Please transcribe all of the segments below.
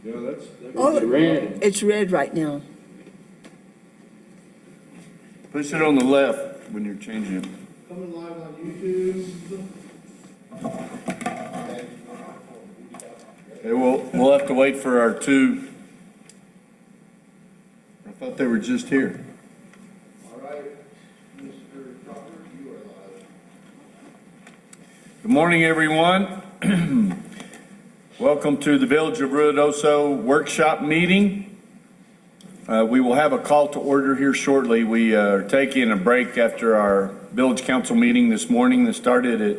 Yeah, that's Oh, red. it's red right now. Push it on the left when you're changing it. Coming live on YouTube. Okay, we'll have to wait for our two. I thought they were just here. All right, Mr. Crawford, you are live. Good morning, everyone. Welcome to the Village of Ruidoso workshop meeting. We will have a call to order here shortly. We are taking a break after our village council meeting this morning that started at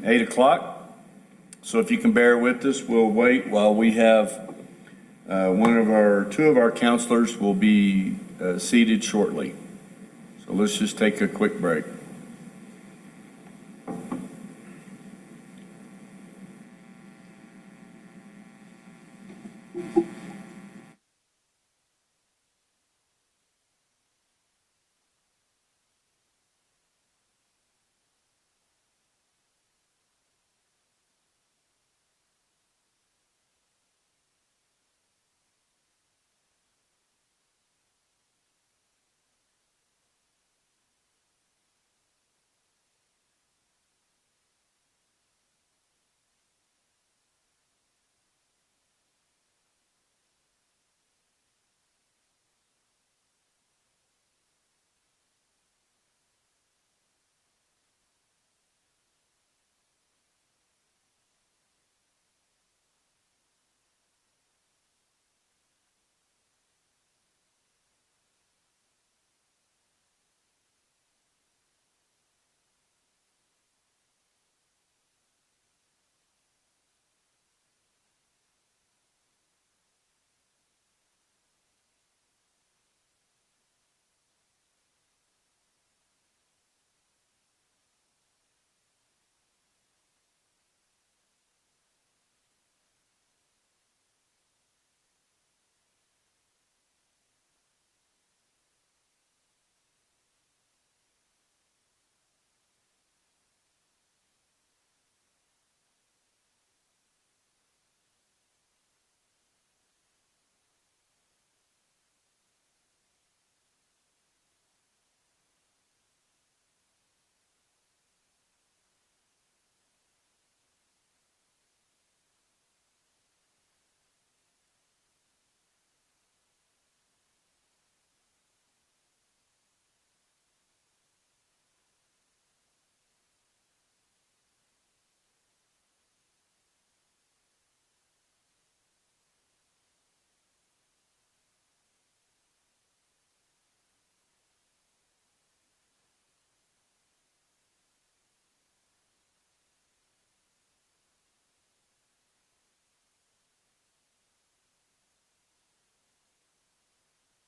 8 o'clock. So if you can bear with us, we'll wait while we have two of our counselors will be seated shortly. So let's just take a quick break.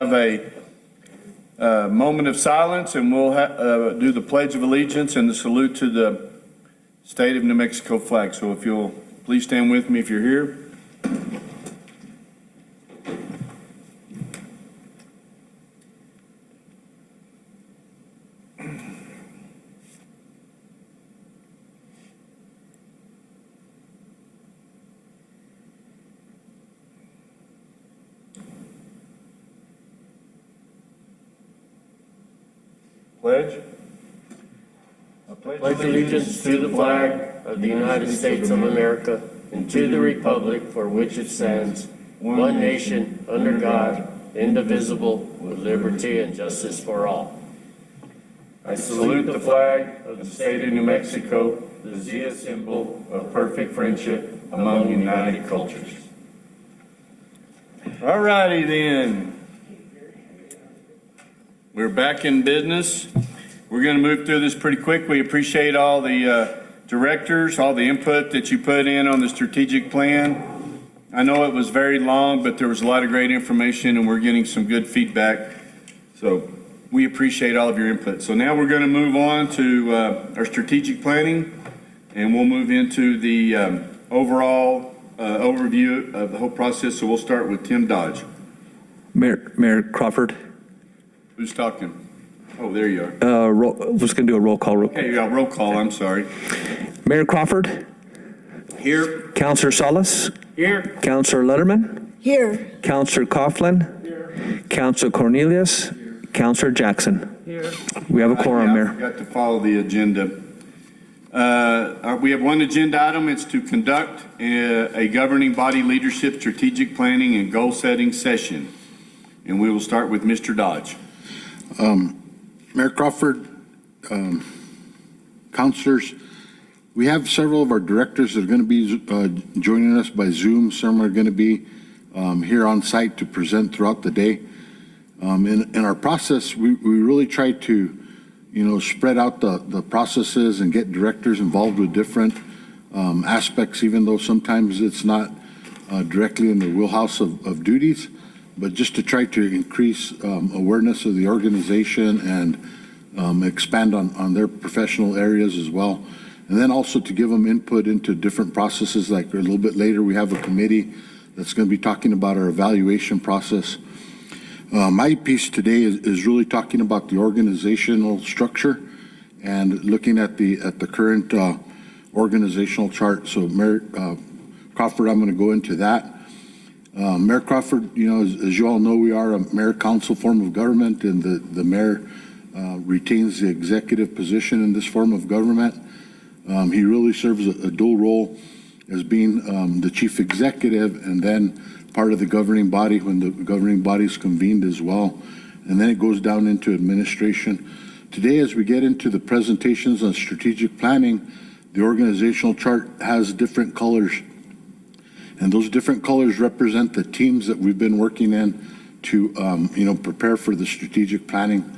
Have a moment of silence, and we'll do the Pledge of Allegiance and the salute to the state of New Mexico flag. So if you'll please stand with me if you're here. Pledge. Pledge allegiance to the flag of the United States of America and to the republic for which it stands, one nation, under God, indivisible, with liberty and justice for all. I salute the flag of the state of New Mexico, the Zia symbol of perfect friendship among united cultures. All righty then. We're back in business. We're going to move through this pretty quick. We appreciate all the directors, all the input that you put in on the strategic plan. I know it was very long, but there was a lot of great information and we're getting some good feedback. So we appreciate all of your input. So now we're going to move on to our strategic planning, and we'll move into the overall overview of the whole process. So we'll start with Tim Dodge. Mayor Crawford. Who's talking? Oh, there you are. We're just going to do a roll call. Okay, you got roll call. I'm sorry. Mayor Crawford, Here. Counselor Salas, Here. Counselor Letterman, Here. Counselor Coughlin, Counselor Cornelius, Counselor Jackson. Here. We have a quorum, Yeah, I Mayor. forgot to follow the agenda. We have one agenda item. It's to conduct a governing body leadership strategic planning and goal setting session. And we will start with Mr. Dodge. Mayor Crawford, councilors, we have several of our directors that are going to be joining us by Zoom. Some are going to be here on site to present throughout the day. In our process, we really try to, spread out the processes and get directors involved with different aspects, even though sometimes it's not directly in the wheelhouse of duties, but just to try to increase awareness of the organization and expand on their professional areas as well. And then also to give them input into different processes, like a little bit later, we have a committee that's going to be talking about our evaluation process. My piece today is really talking about the organizational structure and looking at the current organizational chart. So Mayor Crawford, I'm going to go into that. Mayor Crawford, as you all know, we are a mayor council form of government, and the mayor retains the executive position in this form of government. He really serves a dual role as being the chief executive and then part of the governing body when the governing body is convened as well. And then it goes down into administration. Today, as we get into the presentations on strategic planning, the organizational chart has different colors. And those different colors represent the teams that we've been working in to, prepare for the strategic planning.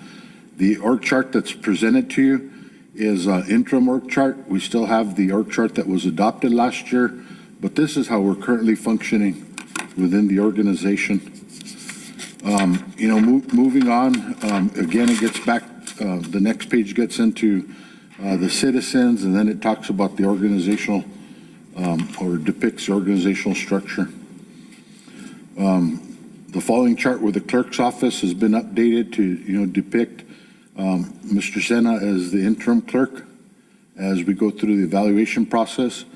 The org chart that's presented to you is an interim org chart. We still have the org chart that was adopted last year, but this is how we're currently functioning within the organization. Moving on, again, it gets back, the next page gets into the citizens, and then it talks about the organizational, or depicts the organizational structure. The following chart with the clerk's office has been updated to, depict Mr. Sena as the interim clerk as we go through the evaluation process.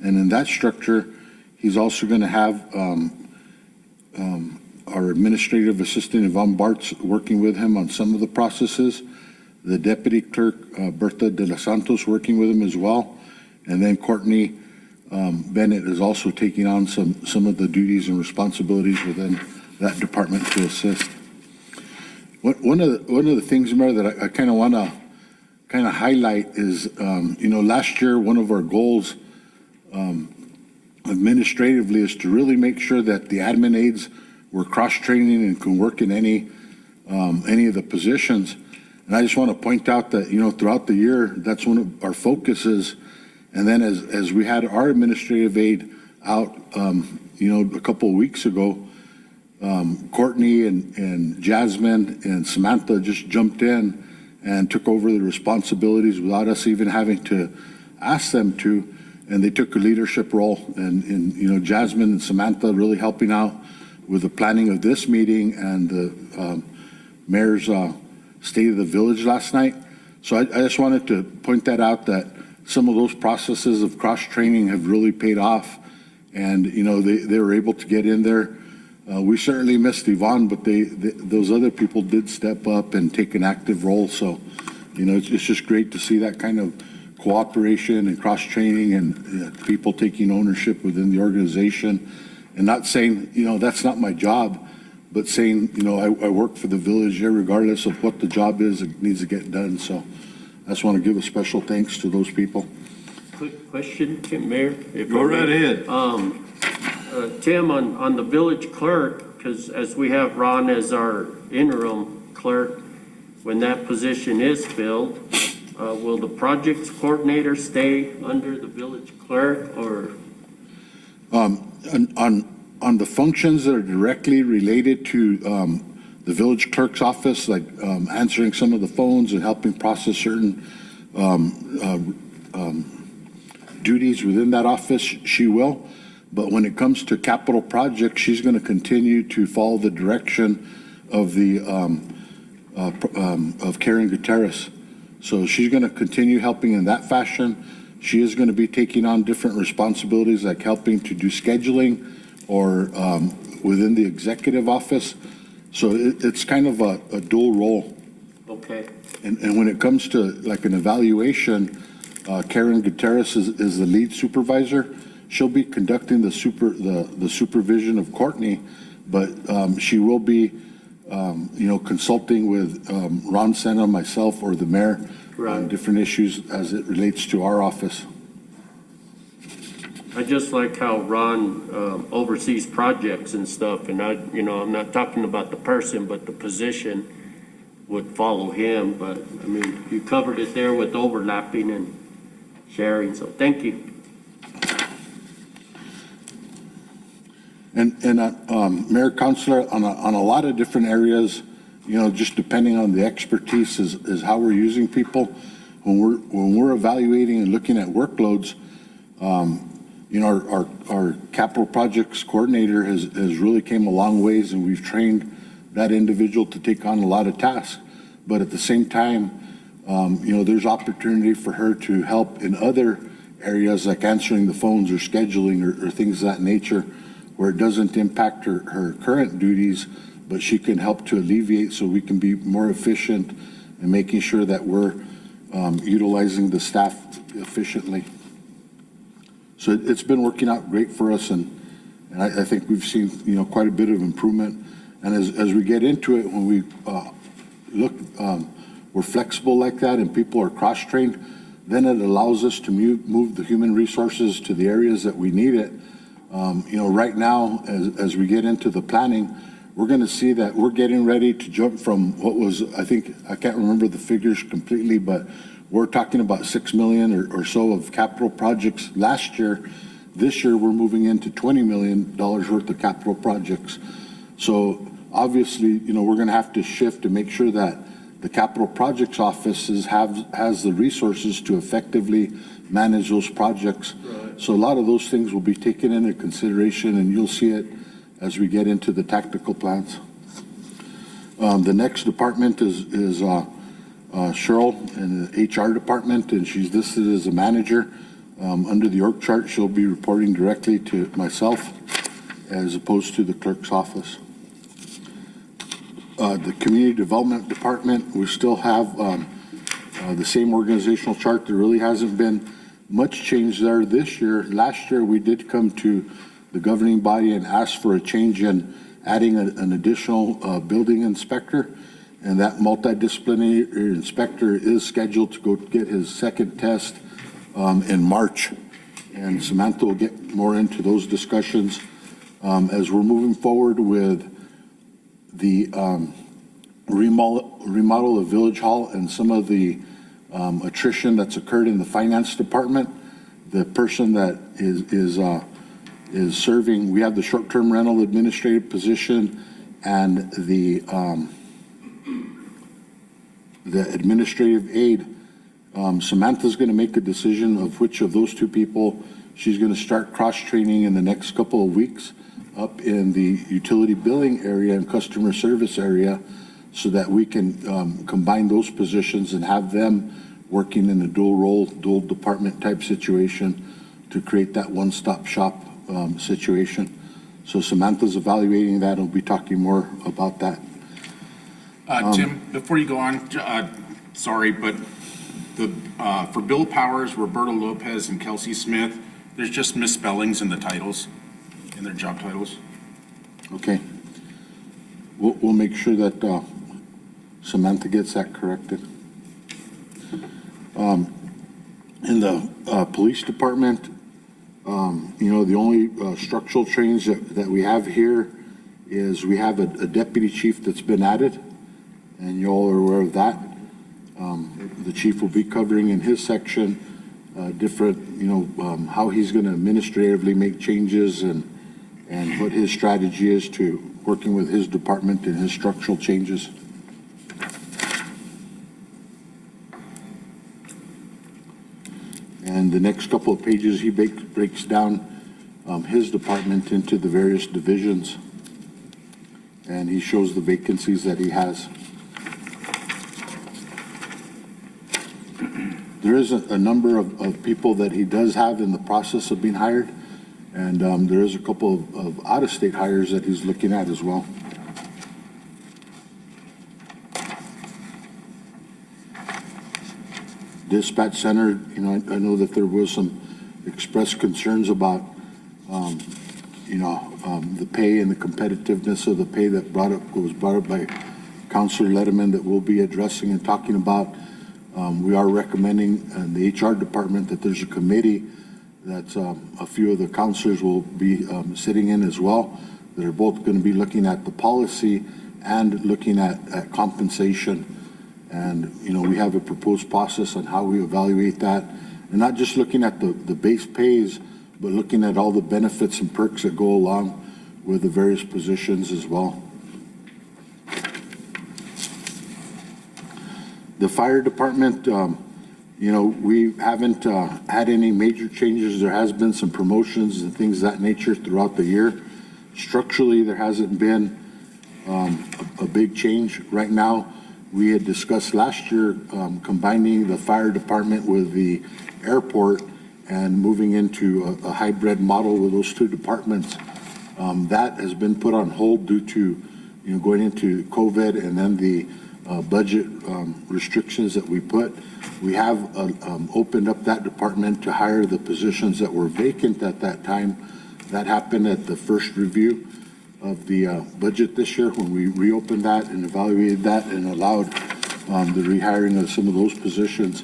And in that structure, he's also going to have our administrative assistant, Yvonne Bartz, working with him on some of the processes. The deputy clerk, Bertha de los Santos, working with him as well. And then Courtney Bennett is also taking on some of the duties and responsibilities within that department to assist. One of the things, Mayor, that I kind of want to highlight is, last year, one of our goals administratively is to really make sure that the admin aides were cross-training and can work in any of the positions. And I just want to point out that, throughout the year, that's one of our focuses. And then as we had our administrative aide out, a couple of weeks ago, Courtney and Jasmine and Samantha just jumped in and took over the responsibilities without us even having to ask them to. And they took a leadership role, and Jasmine and Samantha really helping out with the planning of this meeting and the mayor's State of the Village last night. So I just wanted to point that out, that some of those processes of cross-training have really paid off, and they were able to get in there. We certainly missed Yvonne, but those other people did step up and take an active role. So it's just great to see that kind of cooperation and cross-training and people taking ownership within the organization, and not saying, that's not my job, but saying, I work for the village here regardless of what the job is, it needs to get done. So I just want to give a special thanks to those people. Quick question, Tim, Mayor. Go right ahead. Tim, on the village clerk, because as we have Ron as our interim clerk, when that position is filled, will the projects coordinator stay under the village clerk, or? On the functions that are directly related to the village clerk's office, like answering some of the phones and helping process certain duties within that office, she will. But when it comes to capital projects, she's going to continue to follow the direction of the of Karen Gutierrez. So she's going to continue helping in that fashion. She is going to be taking on different responsibilities like helping to do scheduling or within the executive office. So it's kind of a dual role. Okay. And when it comes to like an evaluation, Karen Gutierrez is the lead supervisor. She'll be conducting the supervision of Courtney, but she will be, consulting with Ron Senna, myself, or the mayor on Right. different issues as it relates to our office. I just like how Ron oversees projects and stuff, and I'm not talking about the person, but the position would follow him, but, I mean, you covered it there with overlapping and sharing, so thank you. And Mayor, Councilor, on a lot of different areas, just depending on the expertise is how we're using people. When we're evaluating and looking at workloads, our capital projects coordinator has really came a long ways, and we've trained that individual to take on a lot of tasks. But at the same time, there's opportunity for her to help in other areas like answering the phones or scheduling or things of that nature, where it doesn't impact her current duties, but she can help to alleviate so we can be more efficient in making sure that we're utilizing the staff efficiently. So it's been working out great for us, and I think we've seen, quite a bit of improvement. And as we get into it, when we look, we're flexible like that and people are cross-trained, then it allows us to move the human resources to the areas that we need it. Right now, as we get into the planning, we're going to see that we're getting ready to jump from what was, I can't remember the figures completely, but we're talking about 6 million or so of capital projects last year. This year, we're moving into $20 million worth of capital projects. So obviously, we're going to have to shift to make sure that the capital projects offices has the resources to effectively manage those projects. Right. So a lot of those things will be taken into consideration, and you'll see it as we get into the tactical plans. The next department is Cheryl in the HR department, and she's listed as a manager. Under the org chart, she'll be reporting directly to myself as opposed to the clerk's office. The community development department, we still have the same organizational chart. There really hasn't been much change there this year. Last year, we did come to the governing body and ask for a change in adding an additional building inspector, and that multidisciplinary inspector is scheduled to go get his second test in March. And Samantha will get more into those discussions as we're moving forward with the remodel of Village Hall and some of the attrition that's occurred in the finance department. The person that is serving, we have the short-term rental administrative position and the administrative aide. Samantha's going to make a decision of which of those two people she's going to start cross-training in the next couple of weeks up in the utility billing area and customer service area, so that we can combine those positions and have them working in a dual role, dual department type situation to create that one-stop shop situation. So Samantha's evaluating that. We'll be talking more about that. Tim, before you go on, sorry, but for Bill Powers, Roberto Lopez, and Kelsey Smith, there's just misspellings in the titles, in their job titles. Okay. We'll make sure that Samantha gets that corrected. In the police department, the only structural change that we have here is we have a deputy chief that's been added, and you all are aware of that. The chief will be covering in his section different, how he's going to administratively make changes and what his strategy is to working with his department and his structural changes. And the next couple of pages, he breaks down his department into the various divisions, and he shows the vacancies that he has. there is a number of people that he does have in the process of being hired, and there is a couple of out-of-state hires that he's looking at as well. Dispatch center, you know, I know that there was some expressed concerns about, the pay and the competitiveness of the pay that was brought up by Councilor Letterman that we'll be addressing and talking about. We are recommending in the HR department that there's a committee that a few of the councilors will be sitting in as well, that are both going to be looking at the policy and looking at compensation. And, you know, we have a proposed process on how we evaluate that, and not just looking at the base pays, but looking at all the benefits and perks that go along with the various positions as well. The fire department, we haven't had any major changes. There has been some promotions and things of that nature throughout the year. Structurally, there hasn't been a big change right now. We had discussed last year combining the fire department with the airport and moving into a hybrid model with those two departments. That has been put on hold due to, going into COVID and then the budget restrictions that we put. We have opened up that department to hire the positions that were vacant at that time. That happened at the first review of the budget this year when we reopened that and evaluated that and allowed the rehiring of some of those positions.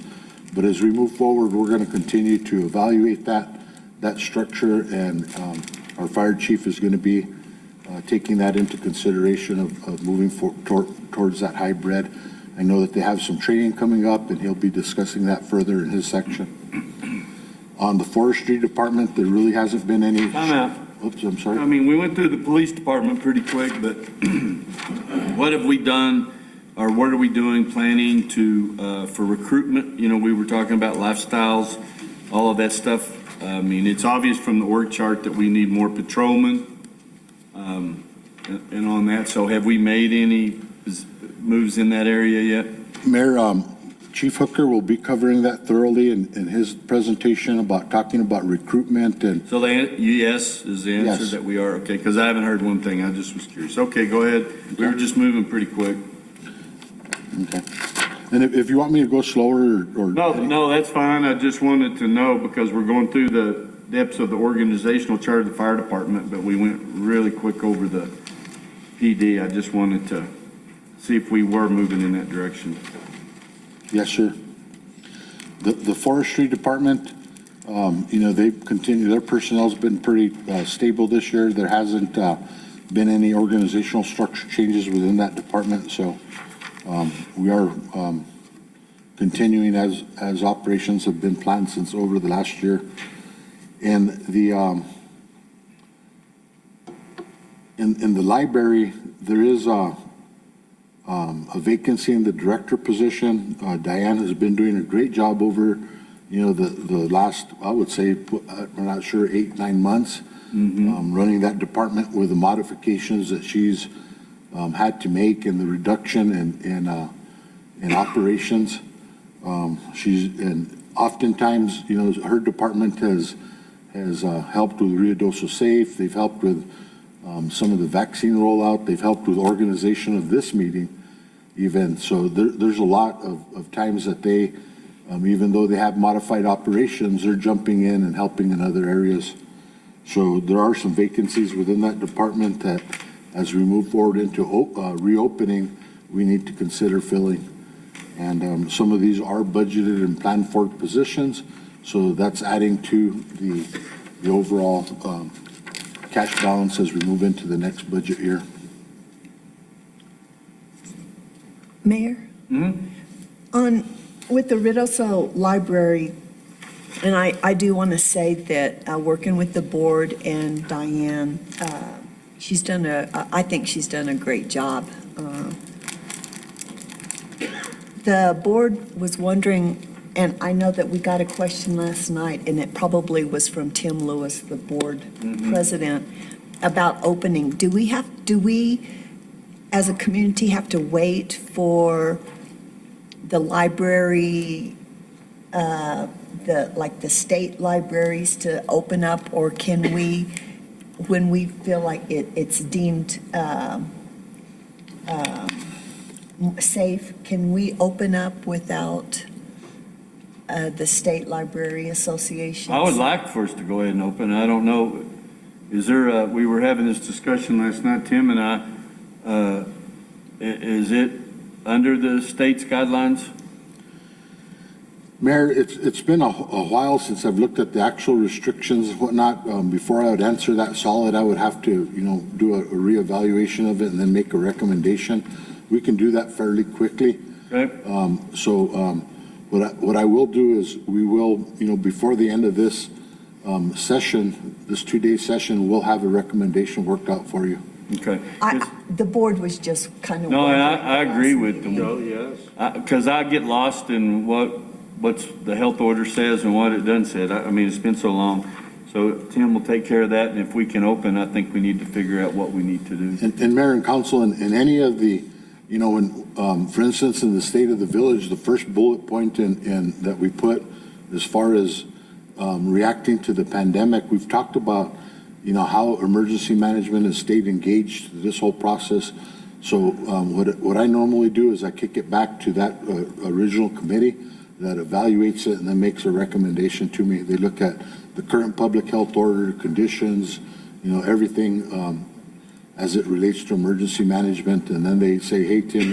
But as we move forward, we're going to continue to evaluate that structure, and our fire chief is going to be taking that into consideration of moving towards that hybrid. I know that they have some training coming up, and he'll be discussing that further in his section. On the forestry department, there really hasn't been any. Time out. Oops, I'm sorry. I mean, we went through the police department pretty quick, but what have we done, or what are we doing planning to, for recruitment? We were talking about lifestyles, all of that stuff. I mean, it's obvious from the org chart that we need more patrolmen, and on that. So have we made any moves in that area yet? Mayor, Chief Hooker will be covering that thoroughly in his presentation talking about recruitment and. So yes is the answer. Yes. That we are, okay, because I haven't heard one thing. I just was curious. Okay, go ahead. We were just moving pretty quick. Okay. And if you want me to go slower or. No, that's fine. I just wanted to know because we're going through the depths of the organizational chart of the fire department, but we went really quick over the PD. I just wanted to see if we were moving in that direction. Yes, sir. The forestry department, they've continued, their personnel's been pretty stable this year. There hasn't been any organizational structure changes within that department, so we are continuing as operations have been planned since over the last year. And in the library, there is a vacancy in the director position. Diane has been doing a great job over, the last, I would say, I'm not sure, 8-9 months, running that department with the modifications that she's had to make and the reduction in operations. And oftentimes, her department has helped with Ruidoso Safe. They've helped with some of the vaccine rollout. They've helped with organization of this meeting even. So there's a lot of times that they, even though they have modified operations, they're jumping in and helping in other areas. So there are some vacancies within that department that as we move forward into reopening, we need to consider filling. And some of these are budgeted and planned for positions. So that's adding to the overall cash balance as we move into the next budget year. Mayor? With the Ruidoso Library, and I do want to say that working with the board and Diane, I think she's done a great job. The board was wondering, and I know that we got a question last night, and it probably was from Tim Lewis, the board president, about opening. Do we, as a community, have to wait for the library the state libraries to open up, or can we, when we feel like it's deemed safe, can we open up without the State Library Association? I would like for us to go ahead and open. I don't know, is there, we were having this discussion last night, Tim and I, is it under the state's guidelines? Mayor, it's been a while since I've looked at the actual restrictions and whatnot. Before I would answer that solid, I would have to, do a reevaluation of it and then make a recommendation. We can do that fairly quickly. Okay. What I will do is we will, before the end of this session, this 2-day session, we'll have a recommendation worked out for you. Okay. The board was just kind of. No, and I agree with them. No, yes. Because I get lost in what's the health order says and what it doesn't say. I mean, it's been so long. So Tim will take care of that, and if we can open, I think we need to figure out what we need to do. And Mayor and Council, in any of the, for instance, in the state of the village, the first bullet point in that we put as far as reacting to the pandemic, we've talked about, how emergency management has stayed engaged through this whole process. So what I normally do is I kick it back to that original committee that evaluates it and then makes a recommendation to me. They look at the current public health order, conditions, everything as it relates to emergency management. And then they say, hey, Tim,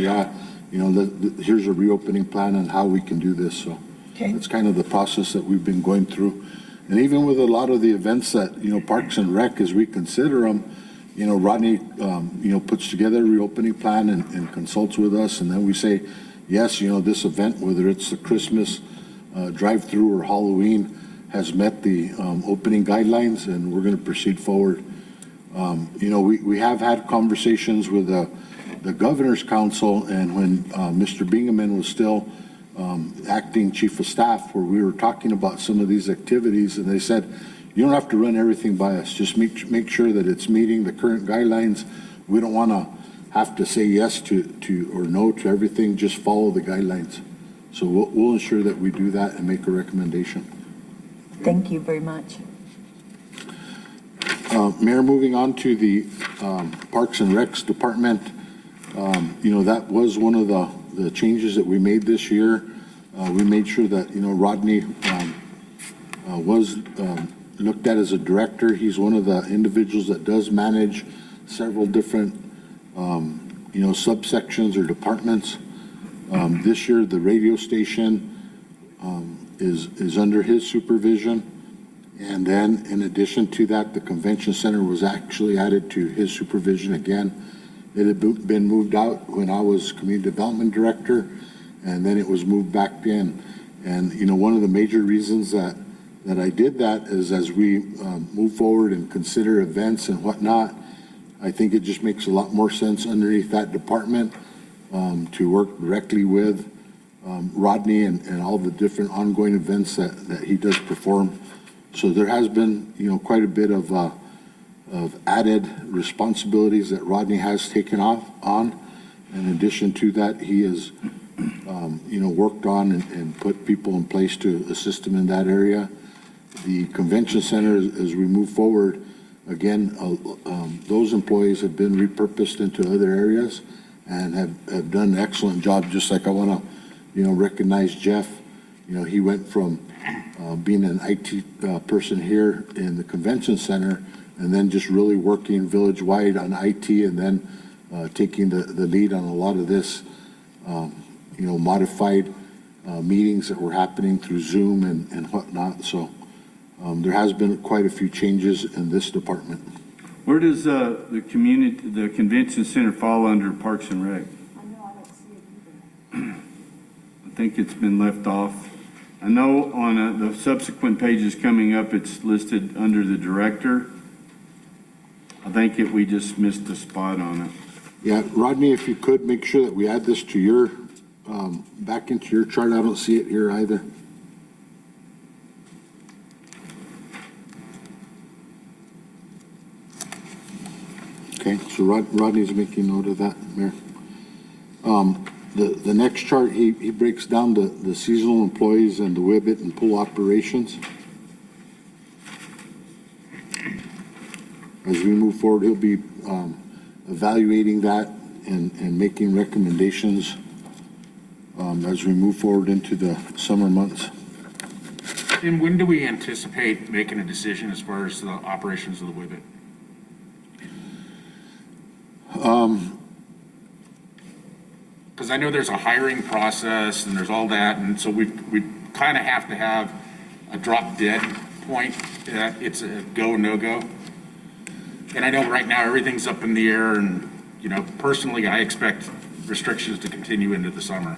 here's a reopening plan on how we can do this. So that's kind of the process that we've been going through. And even with a lot of the events that, Parks and Rec, as we consider them, Rodney, puts together a reopening plan and consults with us. And then we say, yes, this event, whether it's the Christmas drive-through or Halloween, has met the opening guidelines, and we're going to proceed forward. We have had conversations with the Governor's Council, and when Mr. Bingaman was still acting Chief of Staff, where we were talking about some of these activities, and they said, you don't have to run everything by us. Just make sure that it's meeting the current guidelines. We don't want to have to say yes to or no to everything. Just follow the guidelines. So we'll ensure that we do that and make a recommendation. Thank you very much. Mayor, moving on to the Parks and Recs Department, that was one of the changes that we made this year. We made sure that, Rodney was looked at as a director. He's one of the individuals that does manage several different, subsections or departments. This year, the radio station is under his supervision. And then in addition to that, the convention center was actually added to his supervision again. It had been moved out when I was community development director, and then it was moved back in. And, one of the major reasons that I did that is as we move forward and consider events and whatnot, I think it just makes a lot more sense underneath that department to work directly with Rodney and all the different ongoing events that he does perform. So there has been, quite a bit of added responsibilities that Rodney has taken on. In addition to that, he has, worked on and put people in place to assist him in that area. The convention center, as we move forward, again, those employees have been repurposed into other areas and have done an excellent job. Just like I want to, recognize Jeff. He went from being an IT person here in the convention center and then just really working village-wide on IT and then taking the lead on a lot of this, modified meetings that were happening through Zoom and whatnot. So there has been quite a few changes in this department. Where does the convention center fall under Parks and Rec? I know, I don't see it either. I think it's been left off. I know on the subsequent pages coming up, it's listed under the director. I think we just missed a spot on it. Yeah, Rodney, if you could make sure that we add this to your, back into your chart. I don't see it here either. Okay, so Rodney's making note of that, Mayor. The next chart, he breaks down the seasonal employees and the WIBIT and pool operations. As we move forward, he'll be evaluating that and making recommendations as we move forward into the summer months. Tim, when do we anticipate making a decision as far as the operations of the WIBIT? Because I know there's a hiring process and there's all that, and so we kind of have to have a drop dead point. It's a go, no-go. And I know right now everything's up in the air, and, you know, personally, I expect restrictions to continue into the summer.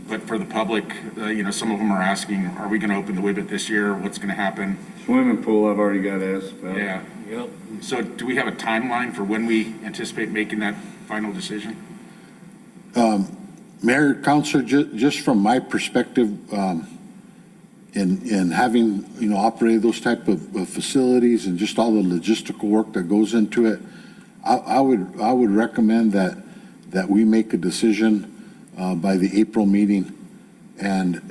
But for the public, you know, some of them are asking, are we going to open the WIBIT this year? What's going to happen? Swimming pool, I've already got asked about. Yeah. Yep. So do we have a timeline for when we anticipate making that final decision? Mayor, Councilor, just from my perspective, in having, you know, operated those type of facilities and just all the logistical work that goes into it, I would recommend that we make a decision by the April meeting. And,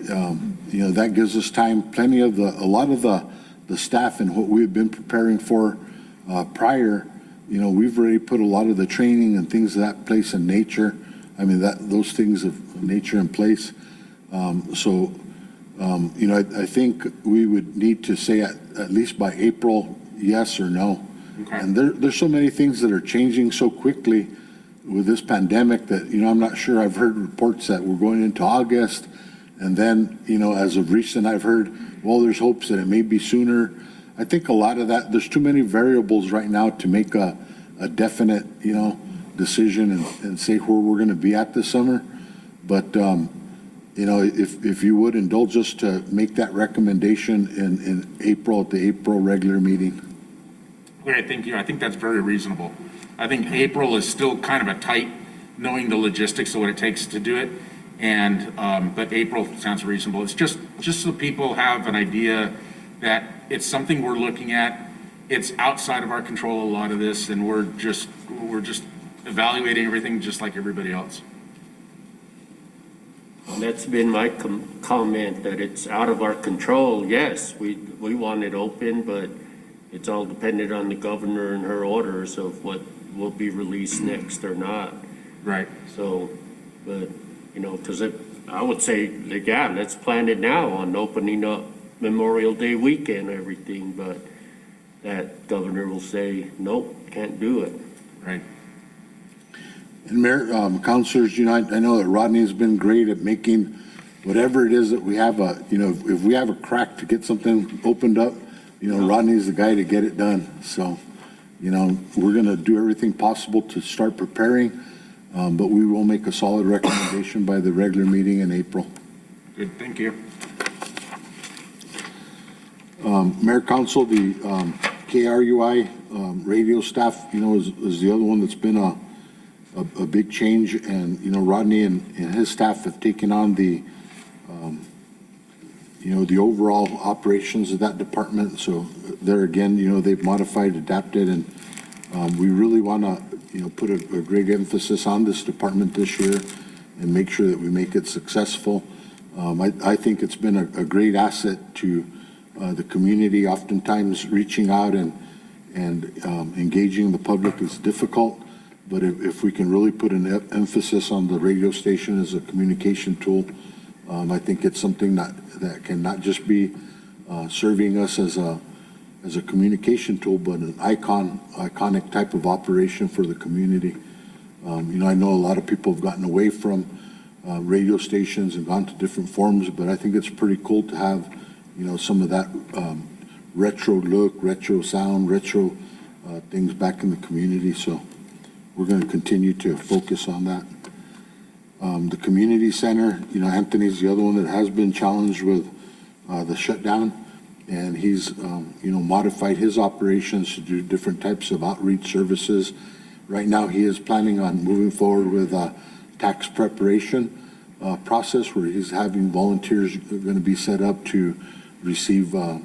you know, that gives us time, a lot of the staff and what we've been preparing for prior, you know, we've already put a lot of the training and things of that place in nature. I mean, those things of nature in place. So, you know, I think we would need to say at least by April, yes or no. Okay. And there's so many things that are changing so quickly with this pandemic that, you know, I'm not sure. I've heard reports that we're going into August. And then, you know, as of recent, I've heard, well, there's hopes that it may be sooner. I think a lot of that, there's too many variables right now to make a definite, you know, decision and say where we're going to be at this summer. But, you know, if you would indulge us to make that recommendation in April, at the April regular meeting. Okay, thank you. I think that's very reasonable. I think April is still kind of a tight, knowing the logistics of what it takes to do it. And, but April sounds reasonable. It's just so people have an idea that it's something we're looking at. It's outside of our control, a lot of this, and we're just evaluating everything just like everybody else. And that's been my comment, that it's out of our control. Yes, we want it open, but it's all dependent on the governor and her orders of what will be released next or not. Right. So, but, you know, because I would say, like, yeah, let's plan it now on opening up Memorial Day weekend, everything, but that governor will say, nope, can't do it. Right. And Mayor, councilors, you know, I know that Rodney's been great at making whatever it is that we have you know, if we have a crack to get something opened up, you know, Rodney's the guy to get it done. So, you know, we're going to do everything possible to start preparing, but we will make a solid recommendation by the regular meeting in April. Good, thank you. Mayor, Council, the KRUI radio staff, you know, is the other one that's been a big change. And, you know, Rodney and his staff have taken on the, you know, the overall operations of that department. So there again, you know, they've modified, adapted, and we really want to, you know, put a great emphasis on this department this year and make sure that we make it successful. I think it's been a great asset to the community. Oftentimes reaching out and engaging the public is difficult, but if we can really put an emphasis on the radio station as a communication tool, I think it's something that can not just be serving us as a communication tool, but an iconic type of operation for the community. You know, I know a lot of people have gotten away from radio stations and gone to different forms, but I think it's pretty cool to have, you know, some of that retro look, retro sound, retro things back in the community. So we're going to continue to focus on that. The community center, you know, Anthony's the other one that has been challenged with the shutdown, and he's, you know, modified his operations to do different types of outreach services. Right now, he is planning on moving forward with a tax preparation process where he's having volunteers going to be set up to receive, you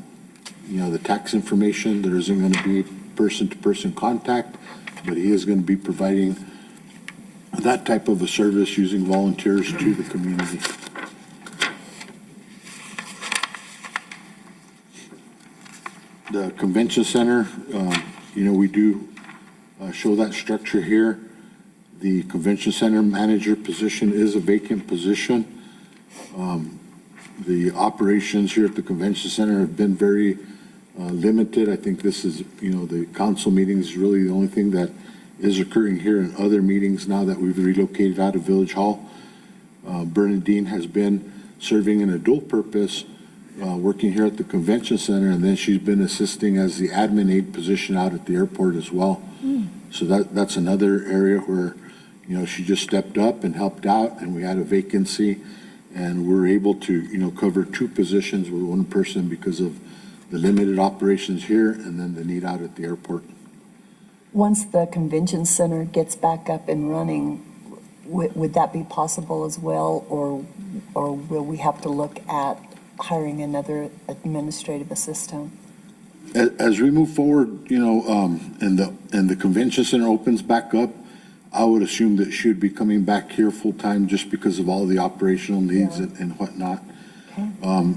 know, the tax information. There isn't going to be person-to-person contact, but he is going to be providing that type of a service using volunteers to the community. The convention center, we do show that structure here. The convention center manager position is a vacant position. The operations here at the convention center have been very limited. I think this is, the council meeting is really the only thing that is occurring here in other meetings now that we've relocated out of Village Hall. Bernadine has been serving in a dual purpose, working here at the convention center, and then she's been assisting as the admin aide position out at the airport as well. So that's another area where, she just stepped up and helped out, and we had a vacancy, and we're able to, cover two positions with one person because of the limited operations here and then the need out at the airport. Once the convention center gets back up and running, would that be possible as well, or will we have to look at hiring another administrative assistant? As we move forward, and the convention center opens back up, I would assume that she would be coming back here full-time just because of all the operational needs and whatnot. Okay.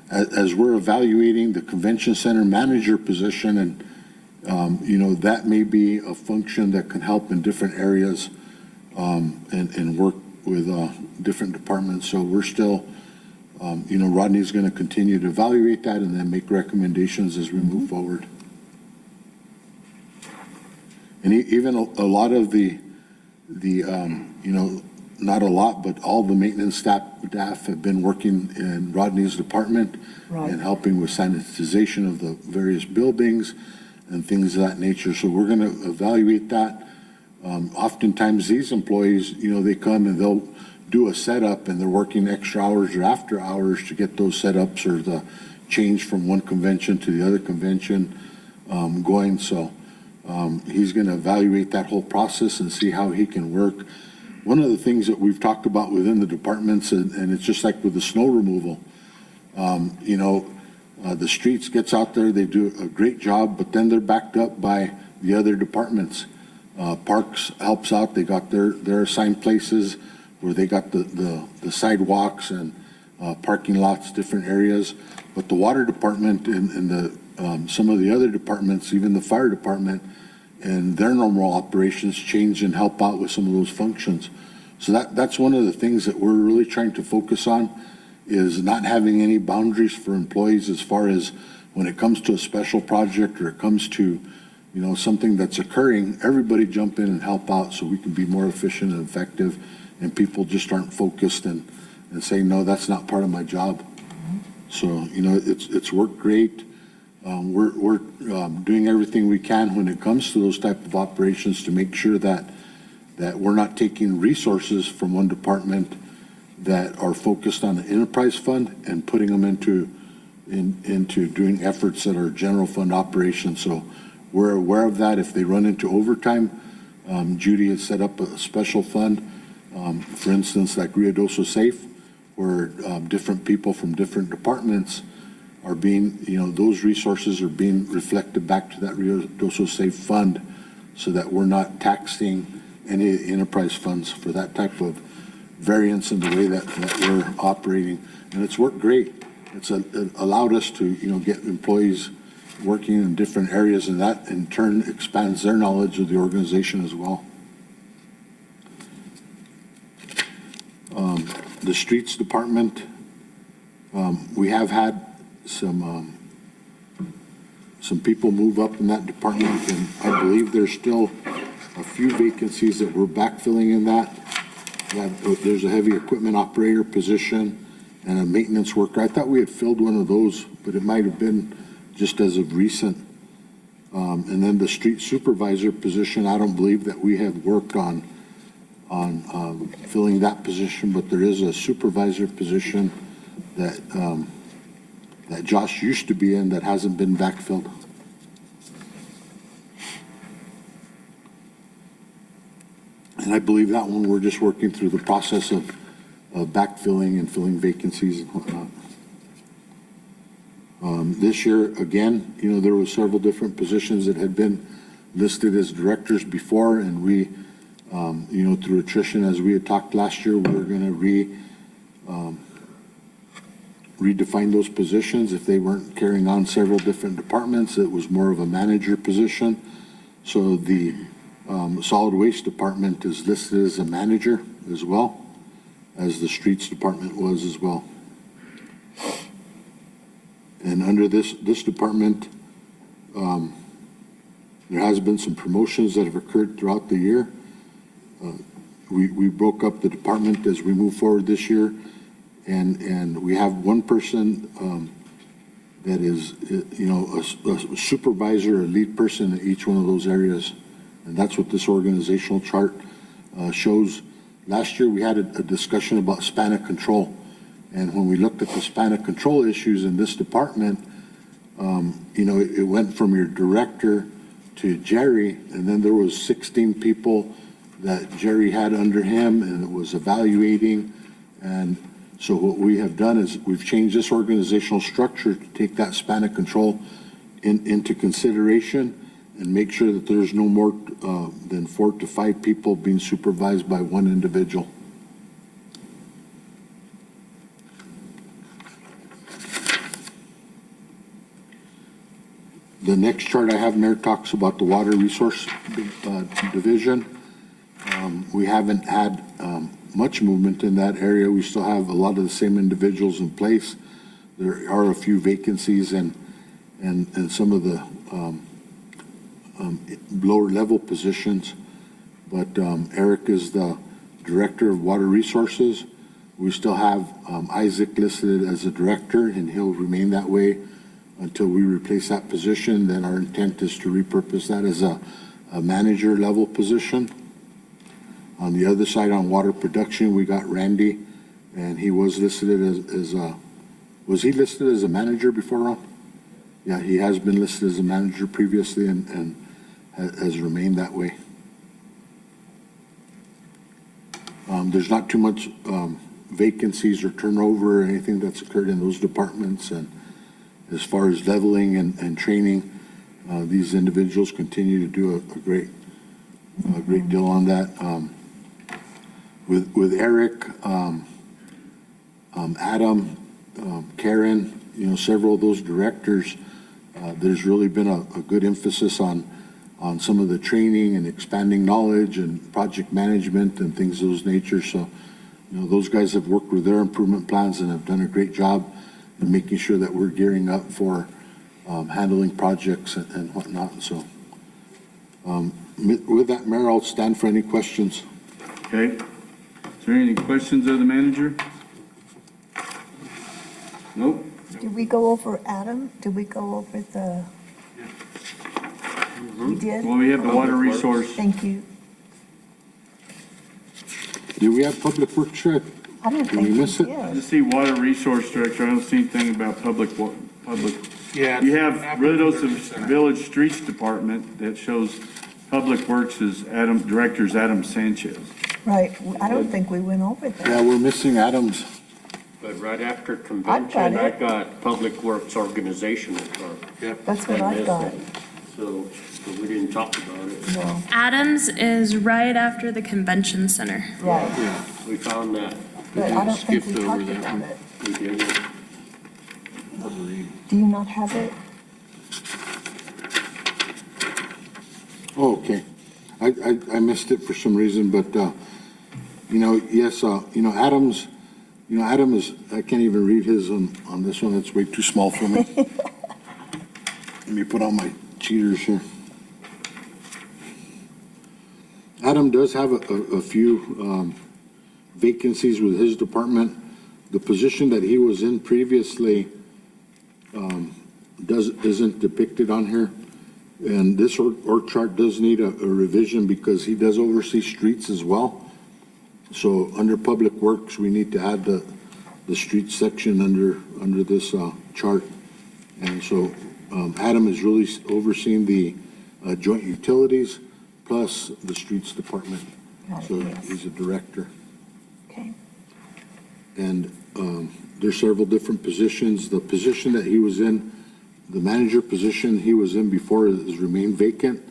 As we're evaluating the convention center manager position, and, that may be a function that can help in different areas and work with different departments. So we're still, Rodney's going to continue to evaluate that and then make recommendations as we move forward. And even a lot of the not a lot, but all the maintenance staff have been working in Rodney's department and helping with sanitization of the various buildings and things of that nature. So we're going to evaluate that. Oftentimes these employees, they come and they'll do a setup and they're working extra hours or after hours to get those setups or the change from one convention to the other convention going. So he's going to evaluate that whole process and see how he can work. One of the things that we've talked about within the departments, and it's just like with the snow removal, the streets gets out there, they do a great job, but then they're backed up by the other departments. Parks helps out, they got their assigned places where they got the sidewalks and parking lots, different areas. But the water department and the some of the other departments, even the fire department, and their normal operations change and help out with some of those functions. So that's one of the things that we're really trying to focus on, is not having any boundaries for employees as far as when it comes to a special project or it comes to, something that's occurring, everybody jump in and help out so we can be more efficient and effective, and people just aren't focused and say, no, that's not part of my job. So, it's worked great. We're doing everything we can when it comes to those type of operations to make sure that we're not taking resources from one department that are focused on the enterprise fund and putting them into doing efforts that are general fund operations. So we're aware of that. If they run into overtime, Judy has set up a special fund, for instance, like Ruidoso Safe, where different people from different departments are being, those resources are being reflected back to that Ruidoso Safe fund so that we're not taxing any enterprise funds for that type of variance in the way that we're operating. And it's worked great. It allowed us to, get employees working in different areas, and that in turn expands their knowledge of the organization as well. The streets department, we have had some people move up in that department, and I believe there's still a few vacancies that we're backfilling in that. There's a heavy equipment operator position and a maintenance worker. I thought we had filled one of those, but it might have been just as of recent. And then the street supervisor position, I don't believe that we have worked on filling that position, but there is a supervisor position that that Josh used to be in that hasn't been backfilled. And I believe that one, we're just working through the process of backfilling and filling vacancies and whatnot. This year, again, there were several different positions that had been listed as directors before, and we Through attrition, as we had talked last year, we were going to redefine those positions. If they weren't carrying on several different departments, it was more of a manager position. So the solid waste department is listed as a manager as well, as the streets department was as well. And under this department, there has been some promotions that have occurred throughout the year. We broke up the department as we move forward this year, and we have one person that is, a supervisor, a lead person in each one of those areas. And that's what this organizational chart shows. Last year, we had a discussion about span of control. And when we looked at the span of control issues in this department, it went from your director to Jerry, and then there was 16 people that Jerry had under him, and it was evaluating. And so what we have done is we've changed this organizational structure to take that span of control into consideration and make sure that there's no more than 4 to 5 people being supervised by one individual. The next chart I have, Mayor, talks about the water resource division. We haven't had much movement in that area. We still have a lot of the same individuals in place. There are a few vacancies and some of the lower level positions. But Eric is the Director of Water Resources. We still have Isaac listed as a director, and he'll remain that way until we replace that position. Then our intent is to repurpose that as a manager level position. On the other side, on water production, we got Randy, and he was listed as was he listed as a manager before, Ron? Yeah, he has been listed as a manager previously and has remained that way. There's not too much vacancies or turnover or anything that's occurred in those departments. And as far as leveling and training, these individuals continue to do a great deal on that. With Eric, Adam, Karen, several of those directors, there's really been a good emphasis on some of the training and expanding knowledge and project management and things of those nature. So, those guys have worked with their improvement plans and have done a great job in making sure that we're gearing up for handling projects and whatnot. So with that, Mayor, I'll stand for any questions. Okay. Is there any questions of the manager? Nope. Did we go over Adam? Did we go over the? We did? Well, we have the water resource. Thank you. Do we have public works yet? I don't Did we think we miss it? I did. just see water resource director. I don't see anything about public. Yeah. You have Ruidoso Village Streets Department that shows public works is director's Adam Sanchez. Right, I don't think we went over that. Yeah, we're missing Adams. But right after convention, it. I got Public Works Organizational chart. That's what I got. So we didn't talk about it. No, Adams is right after the convention center. right, We found that. but I don't think we talked about it. We did. Do you not have it? Oh, okay. I missed it for some reason, but, yes, Adams, Adam is, I can't even read his on this one. It's way too small for me. Let me put on my cheaters here. Adam does have a few vacancies with his department. The position that he was in previously isn't depicted on here. And this org chart does need a revision because he does oversee streets as well. So under Public Works, we need to add the street section under this chart. And so Adam is really overseeing the joint utilities plus the streets department. Got it, So yes. he's a director. Okay, And there's several different positions. The position that he was in, the manager position he was in before has remained vacant.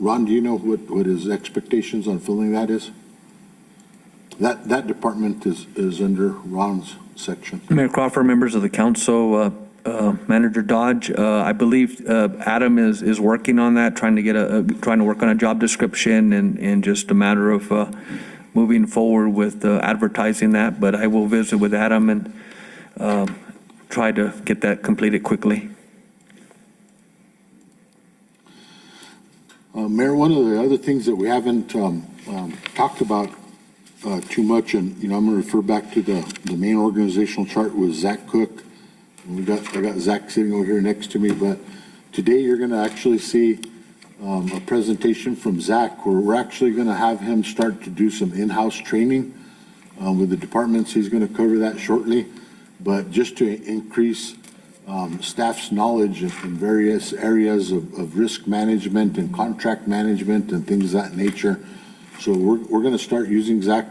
Ron, do you know what his expectations on filling that is? That department is under Ron's section. Mayor Crawford, members of the council, Manager Dodge, I believe Adam is working on that, trying to work on a job description and just a matter of moving forward with advertising that. But I will visit with Adam and try to get that completed quickly. Mayor, one of the other things that we haven't talked about too much, and I'm going to refer back to the main organizational chart, was Zach Cook. And I got Zach sitting over here next to me, but today you're going to actually see a presentation from Zach where we're actually going to have him start to do some in-house training with the departments. He's going to cover that shortly, but just to increase staff's knowledge in various areas of risk management and contract management and things of that nature. So we're going to start using Zach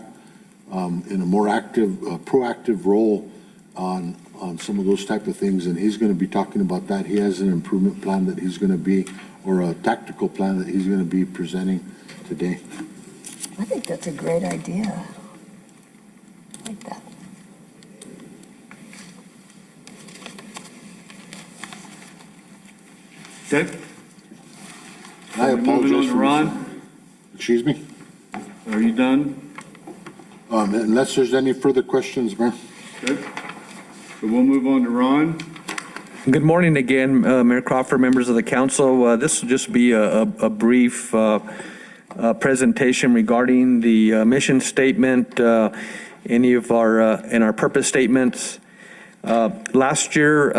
in a more active, proactive role on some of those type of things, and he's going to be talking about that. He has an improvement plan that he's going to be, or a tactical plan that he's going to be presenting today. I think that's a great idea. I like that. Okay. I Moving on apologize to for Ron. Excuse me? Are you done? Unless there's any further questions, Mayor. Good. So we'll move on to Ron. Good morning again, Mayor Crawford, members of the council. This will just be a brief presentation regarding the mission statement, any of our purpose statements. Last year,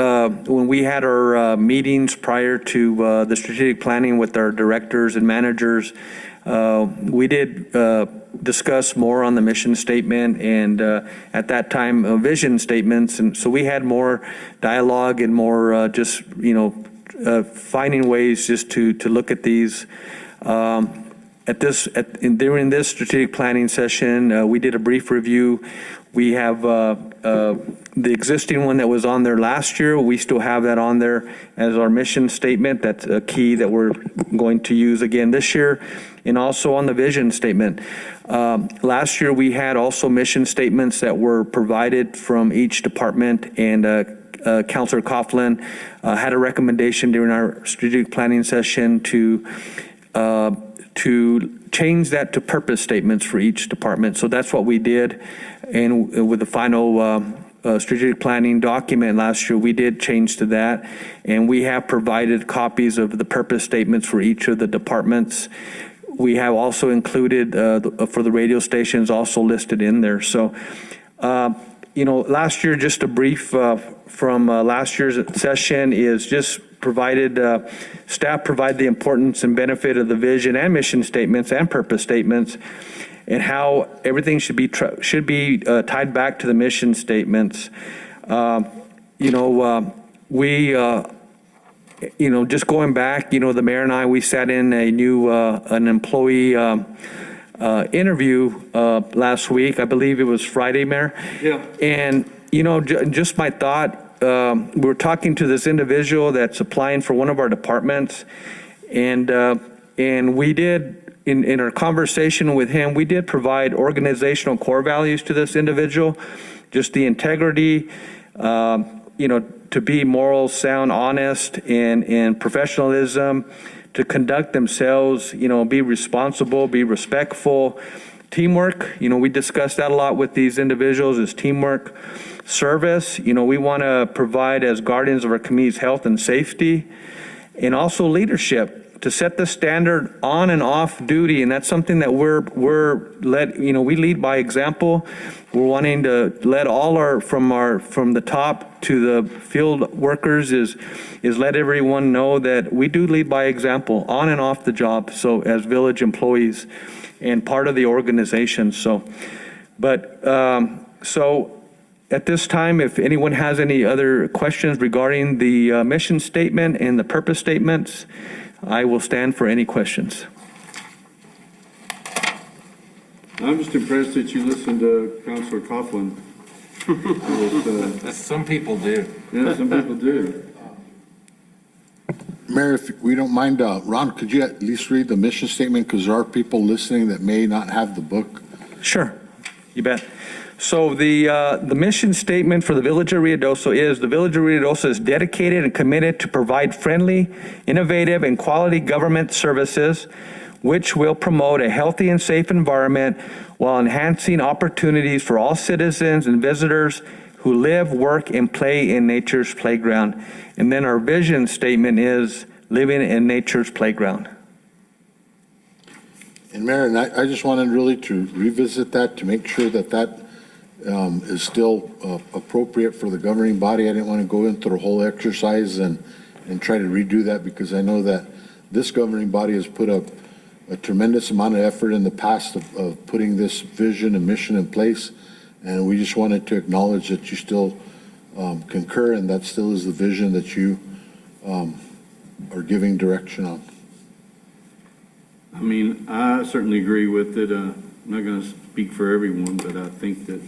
when we had our meetings prior to the strategic planning with our directors and managers, we did discuss more on the mission statement and at that time vision statements, and so we had more dialogue and more just finding ways just to look at these. During this strategic planning session, we did a brief review. We have the existing one that was on there last year. We still have that on there as our mission statement. That's a key that we're going to use again this year, and also on the vision statement. Last year, we had also mission statements that were provided from each department, and Councilor Coughlin had a recommendation during our strategic planning session to change that to purpose statements for each department. So that's what we did. And with the final strategic planning document last year, we did change to that. And we have provided copies of the purpose statements for each of the departments. We have also included for the radio stations also listed in there. So, last year, just a brief from last year's session is just provided, staff provide the importance and benefit of the vision and mission statements and purpose statements, and how everything should be tied back to the mission statements. Just going back, the mayor and I, we sat in an employee interview last week. I believe it was Friday, Mayor. Yeah. And, just my thought, we're talking to this individual that's applying for one of our departments, and we did, in our conversation with him, we did provide organizational core values to this individual, just the integrity, to be moral, sound, honest, and professionalism, to conduct themselves, be responsible, be respectful, teamwork. We discussed that a lot with these individuals, is teamwork. Service, we want to provide as guardians of our community's health and safety, and also leadership to set the standard on and off duty. And that's something that we lead by example. We're wanting to let all from the top to the field workers is let everyone know that we do lead by example on and off the job. So as village employees and part of the organization. So at this time, if anyone has any other questions regarding the mission statement and the purpose statements, I will stand for any questions. I'm just impressed that you listened to Councilor Coughlin. Some people do. Yeah, some people do. Mayor, if we don't mind, Ron, could you at least read the mission statement? Because there are people listening that may not have the book. Sure, you bet. So the mission statement for the Village of Ruidoso is, the Village of Ruidoso is dedicated and committed to provide friendly, innovative, and quality government services which will promote a healthy and safe environment while enhancing opportunities for all citizens and visitors who live, work, and play in nature's playground. And then our vision statement is living in nature's playground. And Mayor, and I just wanted really to revisit that to make sure that that is still appropriate for the governing body. I didn't want to go into the whole exercise and try to redo that, because I know that this governing body has put up a tremendous amount of effort in the past of putting this vision and mission in place. And we just wanted to acknowledge that you still concur, and that still is the vision that you are giving direction on. I mean, I certainly agree with it. I'm not going to speak for everyone, but I think that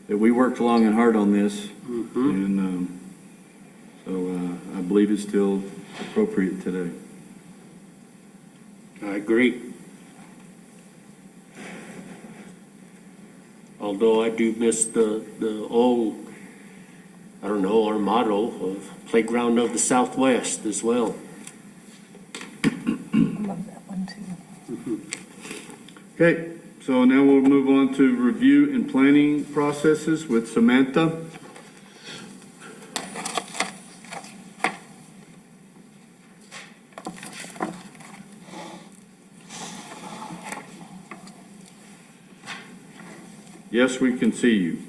we worked long and hard on this. And so I believe it's still appropriate today. I agree. Although I do miss the old, I don't know, our motto of Playground of the Southwest as well. I love that one too. Okay, so now we'll move on to review and planning processes with Samantha. Yes, we can see you.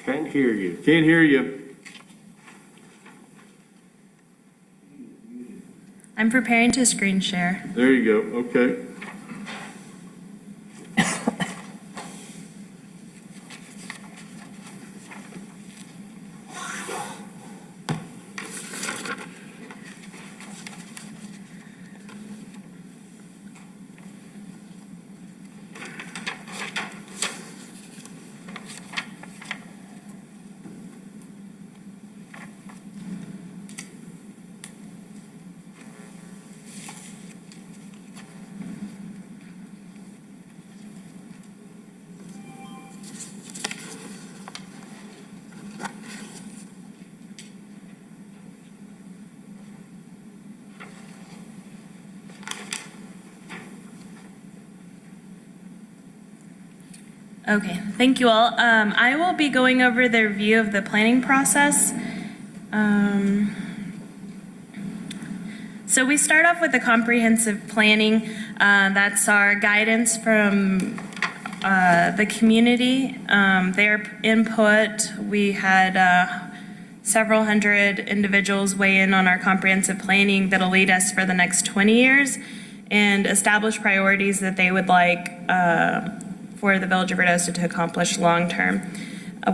Can't hear you. Can't hear you. I'm preparing to screen share. There you go. Okay. Okay, thank you all. I will be going over the review of the planning process. So we start off with the comprehensive planning. That's our guidance from the community, their input. We had several hundred individuals weigh in on our comprehensive planning that'll lead us for the next 20 years and establish priorities that they would like for the Village of Ruidoso to accomplish long term.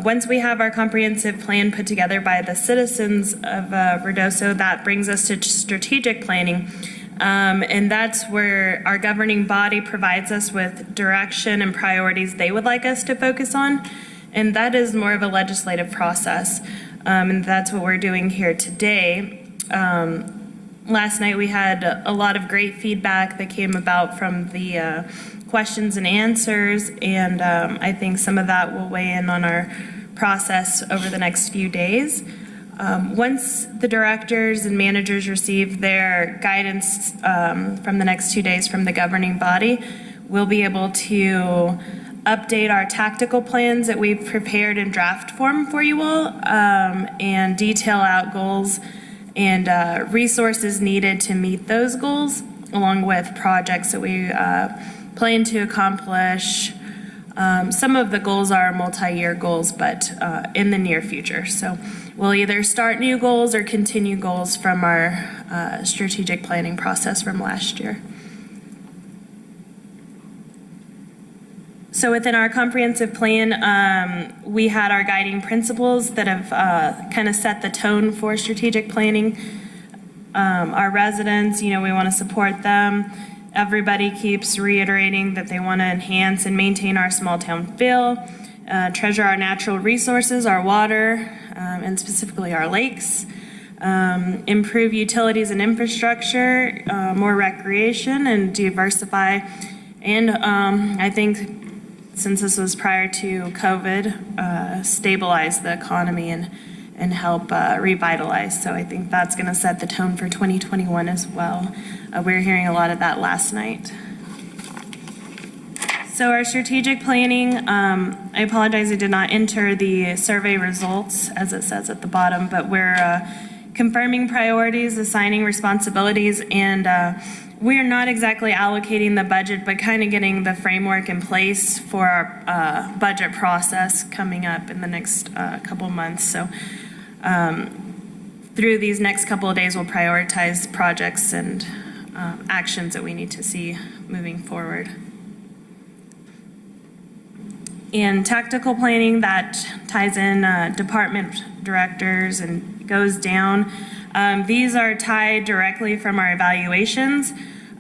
Once we have our comprehensive plan put together by the citizens of Ruidoso, that brings us to strategic planning. And that's where our governing body provides us with direction and priorities they would like us to focus on. And that is more of a legislative process. And that's what we're doing here today. Last night we had a lot of great feedback that came about from the questions and answers, and I think some of that will weigh in on our process over the next few days. Once the directors and managers receive their guidance from the next 2 days from the governing body, we'll be able to update our tactical plans that we've prepared in draft form for you all, and detail out goals and resources needed to meet those goals, along with projects that we plan to accomplish. Some of the goals are multi-year goals, but in the near future. So we'll either start new goals or continue goals from our strategic planning process from last year. So within our comprehensive plan, we had our guiding principles that have kind of set the tone for strategic planning. Our residents, we want to support them. Everybody keeps reiterating that they want to enhance and maintain our small town feel, treasure our natural resources, our water, and specifically our lakes. improve utilities and infrastructure, more recreation, and diversify. And I think since this was prior to COVID, stabilize the economy and help revitalize. So I think that's going to set the tone for 2021 as well. We were hearing a lot of that last night. So our strategic planning, I apologize, I did not enter the survey results as it says at the bottom, but we're confirming priorities, assigning responsibilities, and we are not exactly allocating the budget, but kind of getting the framework in place for our budget process coming up in the next couple months. So through these next couple of days, we'll prioritize projects and actions that we need to see moving forward. In tactical planning, that ties in department directors and goes down. These are tied directly from our evaluations.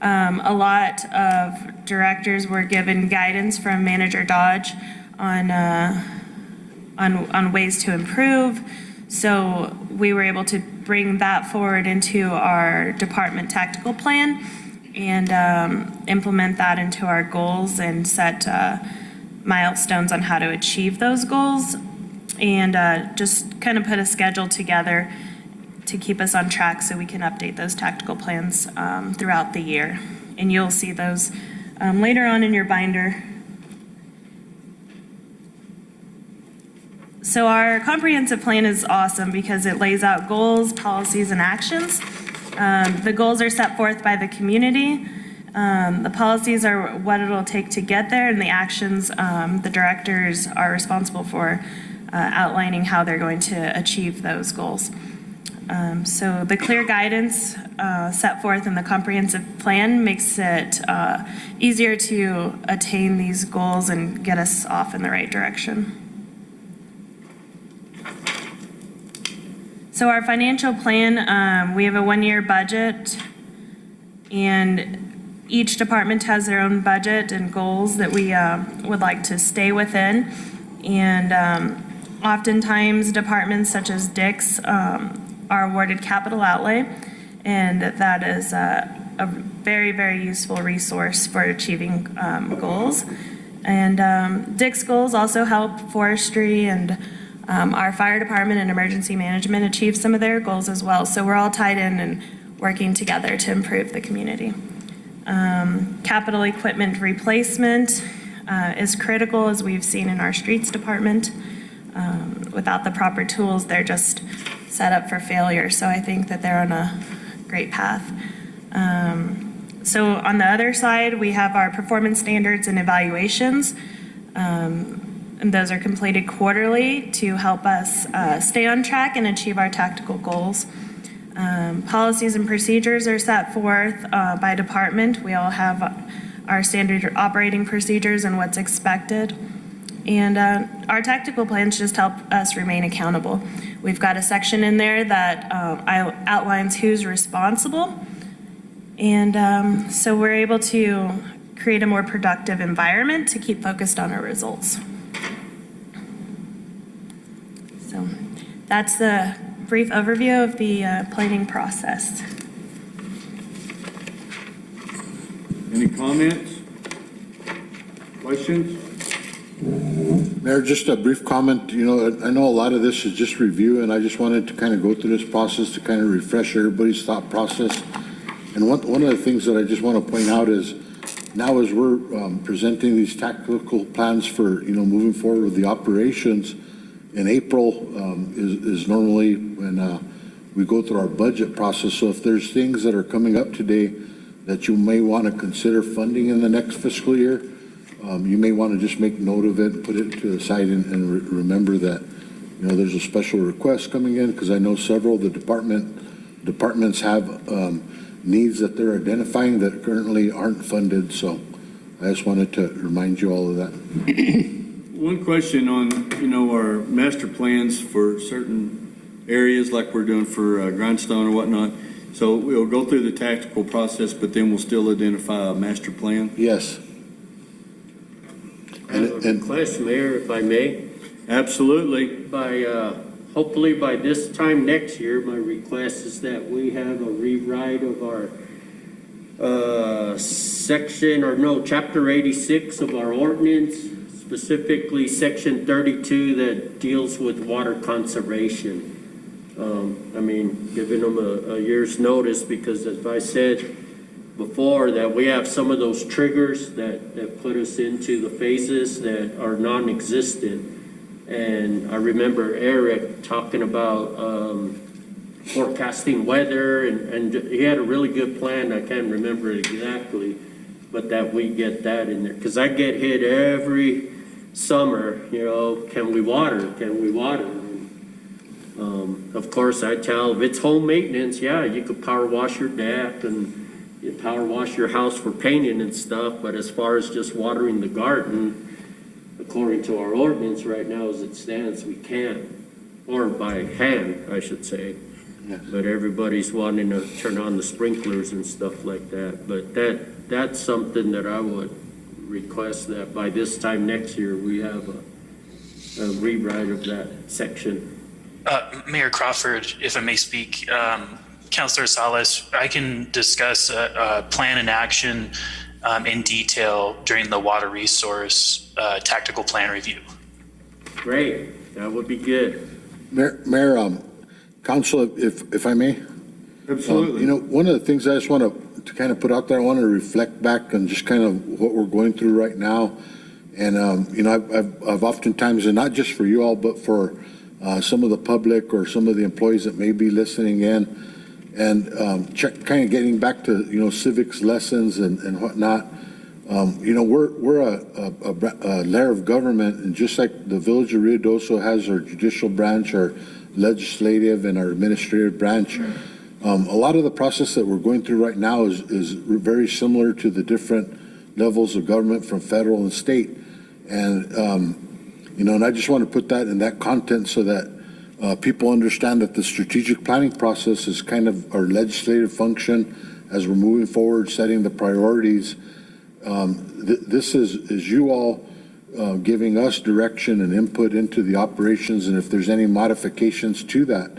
A lot of directors were given guidance from Manager Dodge on ways to improve. So we were able to bring that forward into our department tactical plan and implement that into our goals and set milestones on how to achieve those goals, and just kind of put a schedule together to keep us on track so we can update those tactical plans throughout the year. And you'll see those later on in your binder. So our comprehensive plan is awesome because it lays out goals, policies, and actions. The goals are set forth by the community. The policies are what it'll take to get there, and the actions, the directors are responsible for outlining how they're going to achieve those goals. So the clear guidance set forth in the comprehensive plan makes it easier to attain these goals and get us off in the right direction. So our financial plan, we have a one-year budget, and each department has their own budget and goals that we would like to stay within. And oftentimes departments such as Dix are awarded capital outlay, and that is a very, very useful resource for achieving goals. And Dix goals also help forestry and our fire department and emergency management achieve some of their goals as well. So we're all tied in and working together to improve the community. Capital equipment replacement is critical, as we've seen in our streets department. Without the proper tools, they're just set up for failure. So I think that they're on a great path. So on the other side, we have our performance standards and evaluations. And those are completed quarterly to help us stay on track and achieve our tactical goals. Policies and procedures are set forth by department. We all have our standard operating procedures and what's expected. And our tactical plans just help us remain accountable. We've got a section in there that outlines who's responsible. And so we're able to create a more productive environment to keep focused on our results. So that's the brief overview of the planning process. Any comments? Questions? Mayor, just a brief comment. You know, I know a lot of this is just review, and I just wanted to kind of go through this process to kind of refresh everybody's thought process. And one of the things that I just want to point out is now as we're presenting these tactical plans for, you know, moving forward with the operations, in April is normally when we go through our budget process. So if there's things that are coming up today that you may want to consider funding in the next fiscal year, you may want to just make note of it, put it to the side, and remember that, you know, there's a special request coming in, because I know several of the departments have needs that they're identifying that currently aren't funded. So I just wanted to remind you all of that. One question on, you know, our master plans for certain areas like we're doing for Grindstone or whatnot. So we'll go through the tactical process, but then we'll still identify a master plan? Yes. I have a request, Mayor, if I may. Absolutely. By hopefully by this time next year, my request is that we have a rewrite of our chapter 86 of our ordinance, specifically section 32 that deals with water conservation. Giving them a year's notice, because as I said before, that we have some of those triggers that put us into the phases that are non-existent. And I remember Eric talking about forecasting weather, and he had a really good plan. I can't remember it exactly, but that we get that in there. Because I get hit every summer, can we water? Can we water? Of course, I tell, if it's home maintenance, yeah, you could power wash your deck and you power wash your house for painting and stuff, but as far as just watering the garden, according to our ordinance right now as it stands, we can't, or by hand, I should say. Yes. But everybody's wanting to turn on the sprinklers and stuff like that. But that's something that I would request, that by this time next year, we have a rewrite of that section. Mayor Crawford, if I may speak, Councilor Salas, I can discuss a plan and action in detail during the water resource tactical plan review. Great, that would be good. Mayor, Council, if I may? Absolutely. One of the things I just want to kind of put out there, I want to reflect back on just kind of what we're going through right now. And, I've oftentimes, and not just for you all, but for some of the public or some of the employees that may be listening in, and kind of getting back to, civics lessons and whatnot. We're a layer of government, and just like the village of Ruidoso has our judicial branch, our legislative and our administrative branch, a lot of the process that we're going through right now is very similar to the different levels of government from federal and state. And, and I just want to put that in that content so that people understand that the strategic planning process is kind of our legislative function as we're moving forward, setting the priorities. This is you all giving us direction and input into the operations, and if there's any modifications to that.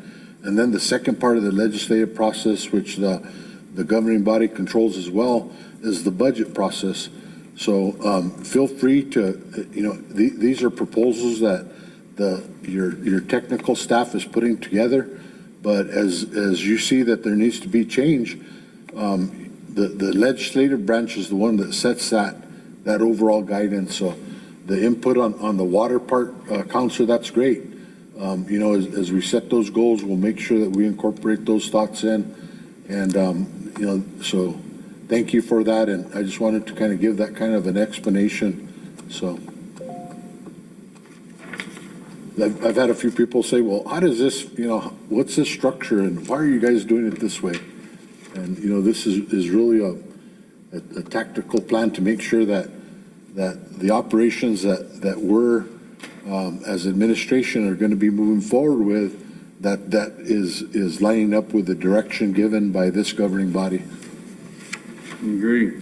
And then the second part of the legislative process, which the governing body controls as well, is the budget process. So feel free to, these are proposals that your technical staff is putting together, but as you see that there needs to be change, the legislative branch is the one that sets that overall guidance. So the input on the water part, Councilor, that's great. As we set those goals, we'll make sure that we incorporate those thoughts in. And, so thank you for that. And I just wanted to kind of give that kind of an explanation. So I've had a few people say, well, how does this, what's this structure and why are you guys doing it this way? And, this is really a tactical plan to make sure that the operations that we're, as administration, are going to be moving forward with, that is lining up with the direction given by this governing body. Agree.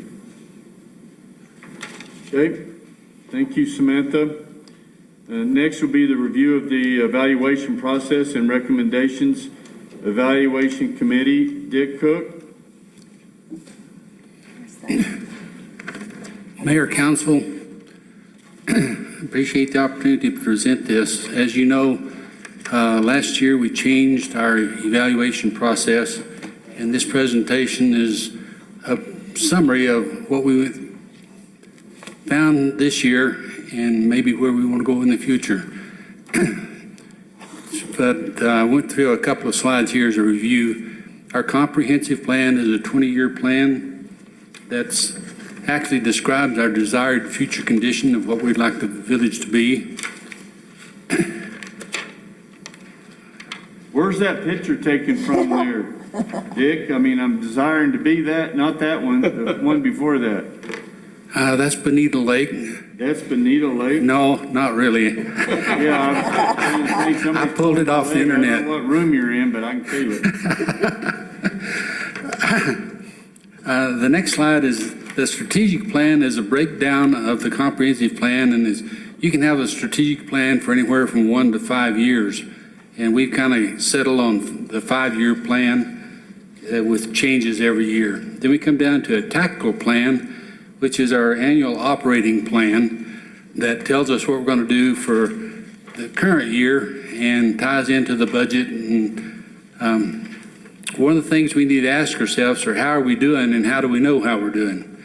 Okay, thank you, Samantha. Next will be the review of the evaluation process and recommendations. Evaluation Committee, Dick Cook. Mayor, Council, appreciate the opportunity to present this. As you know, last year we changed our evaluation process, and this presentation is a summary of what we found this year and maybe where we want to go in the future. But I went through a couple of slides here as a review. Our comprehensive plan is a 20-year plan that's actually describes our desired future condition of what we'd like the village to be. Where's that picture taken from there, Dick? I'm desiring to be that, not that one, the one before that. That's Bonita Lake. That's Bonita Lake? No, not really. Yeah, I pulled it off the internet. I don't know what room you're in, but I can feel it. The next slide is the strategic plan is a breakdown of the comprehensive plan, and you can have a strategic plan for anywhere from 1 to 5 years. And we've kind of settled on the 5-year plan with changes every year. Then we come down to a tactical plan, which is our annual operating plan that tells us what we're going to do for the current year and ties into the budget. And one of the things we need to ask ourselves are how are we doing and how do we know how we're doing?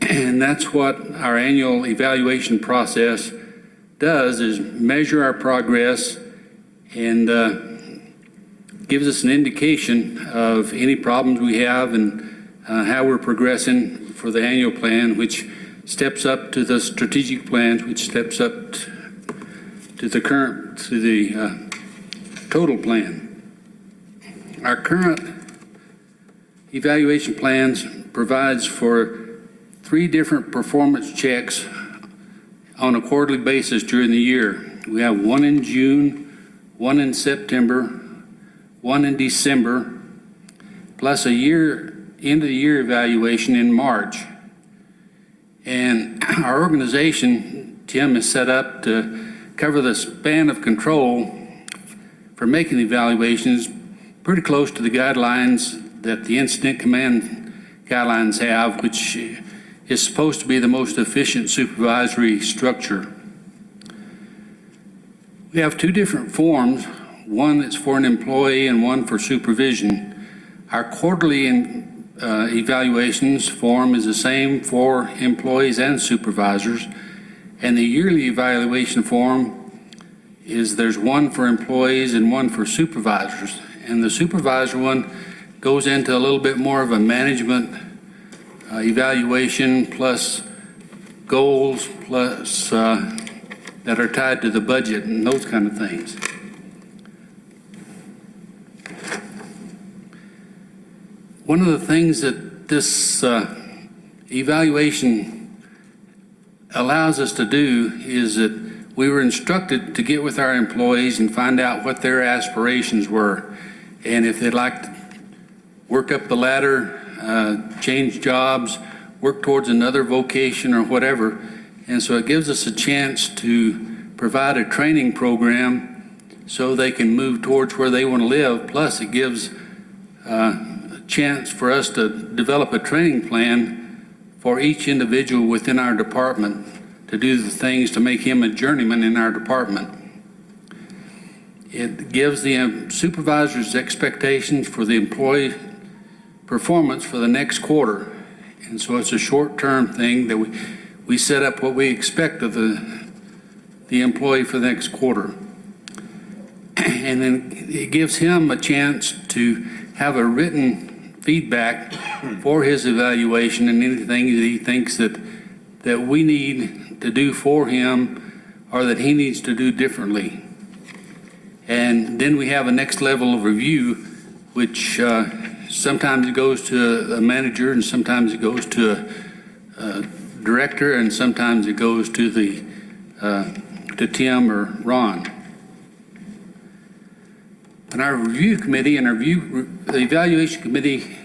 And that's what our annual evaluation process does, is measure our progress and gives us an indication of any problems we have and how we're progressing for the annual plan, which steps up to the strategic plans, which steps up to the total plan. Our current evaluation plans provides for 3 different performance checks on a quarterly basis during the year. We have one in June, one in September, one in December, plus a end of the year evaluation in March. And our organization, Tim, is set up to cover the span of control for making evaluations pretty close to the guidelines that the incident command guidelines have, which is supposed to be the most efficient supervisory structure. We have 2 different forms, one that's for an employee and one for supervision. Our quarterly evaluations form is the same for employees and supervisors, and the yearly evaluation form is there's one for employees and one for supervisors. And the supervisor one goes into a little bit more of a management evaluation, plus goals, plus that are tied to the budget and those kind of things. One of the things that this evaluation allows us to do is that we were instructed to get with our employees and find out what their aspirations were, and if they'd like to work up the ladder, change jobs, work towards another vocation or whatever. And so it gives us a chance to provide a training program so they can move towards where they want to live. Plus it gives a chance for us to develop a training plan for each individual within our department to do the things to make him a journeyman in our department. It gives the supervisors expectations for the employee performance for the next quarter. And so it's a short-term thing that we set up what we expect of the employee for the next quarter. And then it gives him a chance to have a written feedback for his evaluation and anything that he thinks that we need to do for him or that he needs to do differently. And then we have a next level of review, which sometimes it goes to a manager and sometimes it goes to a director and sometimes it goes to to Tim or Ron. And our review committee and the evaluation committee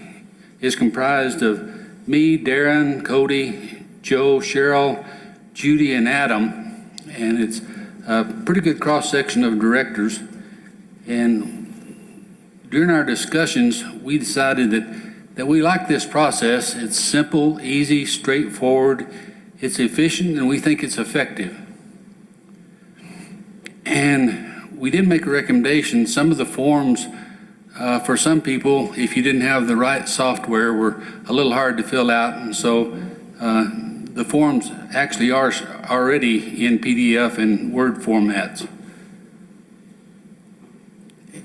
is comprised of me, Darren, Cody, Joe, Cheryl, Judy, and Adam. And it's a pretty good cross-section of directors. And during our discussions, we decided that we like this process. It's simple, easy, straightforward, it's efficient, and we think it's effective. And we did make a recommendation. Some of the forms for some people, if you didn't have the right software, were a little hard to fill out. And so the forms actually are already in PDF and Word formats.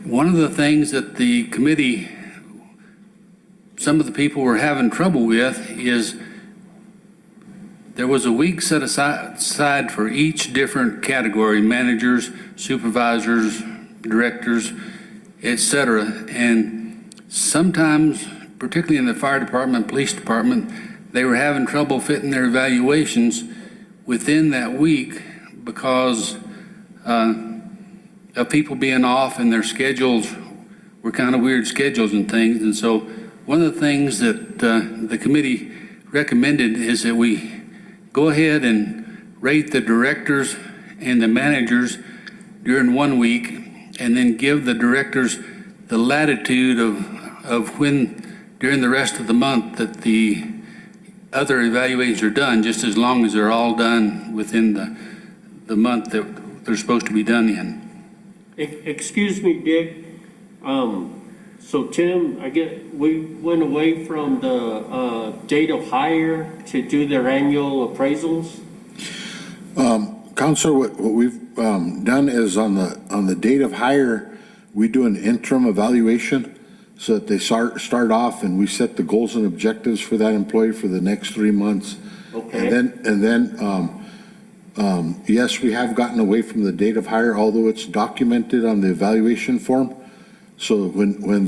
One of the things that the committee, some of the people were having trouble with is there was a week set aside for each different category, managers, supervisors, directors, etc. And sometimes, particularly in the fire department, police department, they were having trouble fitting their evaluations within that week because of people being off and their schedules were kind of weird schedules and things. And so one of the things that the committee recommended is that we go ahead and rate the directors and the managers during 1 week and then give the directors the latitude of when, during the rest of the month, that the other evaluations are done, just as long as they're all done within the month that they're supposed to be done in. Excuse me, Dick. So Tim, I get, we went away from the date of hire to do their annual appraisals? Counselor, what we've done is on the date of hire, we do an interim evaluation so that they start off and we set the goals and objectives for that employee for the next 3 months. Okay. And then, yes, we have gotten away from the date of hire, although it's documented on the evaluation form. So when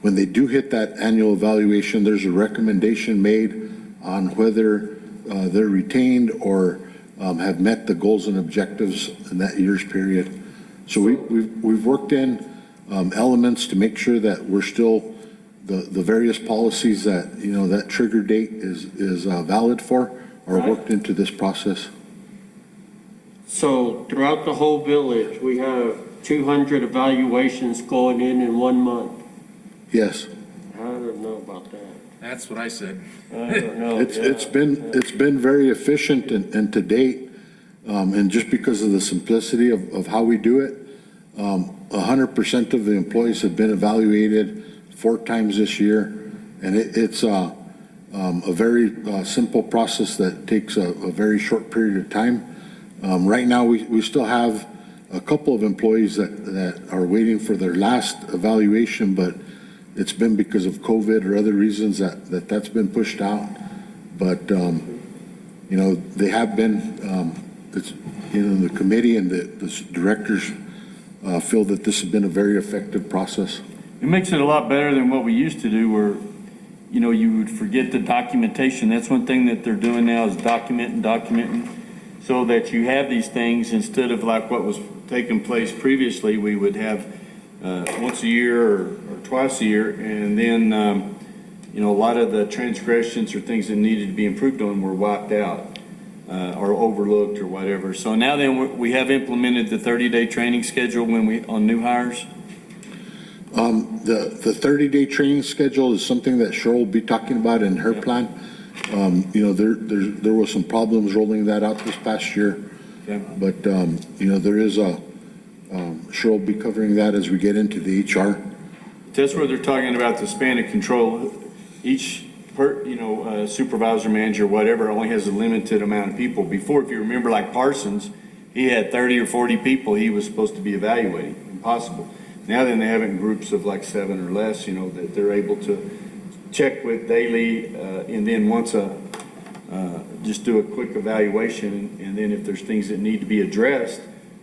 they do hit that annual evaluation, there's a recommendation made on whether they're retained or have met the goals and objectives in that year's period. So we've worked in elements to make sure that we're still the various policies that that trigger date is valid for are worked into this process. So throughout the whole village, we have 200 evaluations going in 1 month. Yes, I don't know about that. That's what I said. I don't know. it's been very efficient and to date, and just because of the simplicity of how we do it, 100% of the employees have been evaluated 4 times this year, and it's a very simple process that takes a very short period of time. Right now, we still have a couple of employees that are waiting for their last evaluation, but it's been because of COVID or other reasons that's been pushed out. But, they have been, the committee and the directors feel that this has been a very effective process. It makes it a lot better than what we used to do where, you would forget the documentation. That's one thing that they're doing now is documenting, so that you have these things instead of like what was taking place previously. We would have once a year or twice a year, and then, a lot of the transgressions or things that needed to be improved on were wiped out or overlooked or whatever. So now then we have implemented the 30-day training schedule on new hires. The 30-day training schedule is something that Cheryl will be talking about in her plan. There was some problems rolling that out this past year. Okay. But, there is Cheryl will be covering that as we get into the HR. That's where they're talking about the span of control. Each supervisor, manager, whatever, only has a limited amount of people. Before, if you remember, like Parsons, he had 30 or 40 people he was supposed to be evaluating. Impossible. Now then they have it in groups of like 7 or less, that they're able to check with daily, and then once just do a quick evaluation, and then if there's things that need to be addressed,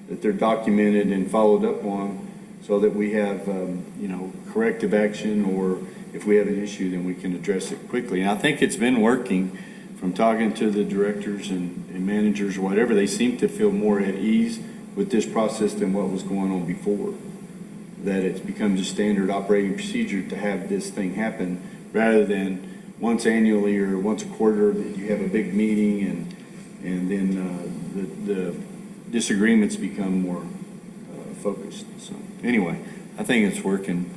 that they're documented and followed up on, so that we have corrective action, or if we have an issue, then we can address it quickly. And I think it's been working. From talking to the directors and managers or whatever, they seem to feel more at ease with this process than what was going on before. That it's become just standard operating procedure to have this thing happen, rather than once annually or once a quarter that you have a big meeting and then the disagreements become more focused. So anyway, I think it's working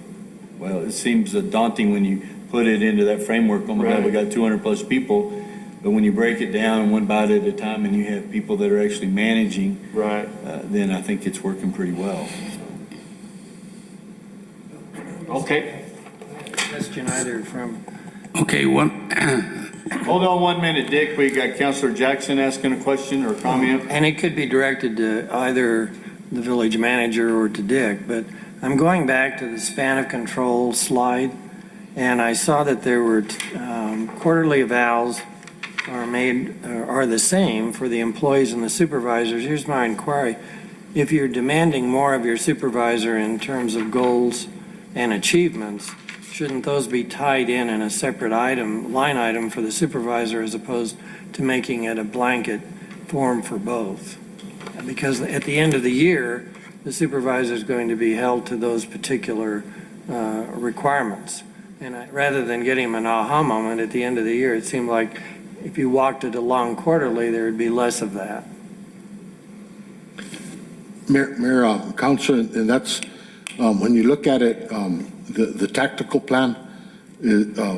well. It seems daunting when you put it into that framework. Oh my God, we got 200 plus people. But when you break it down one bite at a time and you have people that are actually managing, Right. Then I think it's working pretty well. Okay. Question either from, Okay, one, Hold on 1 minute, Dick. We got Councilor Jackson asking a question or comment. and it could be directed to either the village manager or to Dick, but I'm going back to the span of control slide, and I saw that there were quarterly evals are the same for the employees and the supervisors. Here's my inquiry. If you're demanding more of your supervisor in terms of goals and achievements, shouldn't those be tied in a separate line item for the supervisor, as opposed to making it a blanket form for both? Because at the end of the year, the supervisor is going to be held to those particular requirements. And rather than getting an aha moment at the end of the year, it seemed like if you walked it along quarterly, there would be less of that. Mayor, Council, and that's, when you look at it, the tactical plan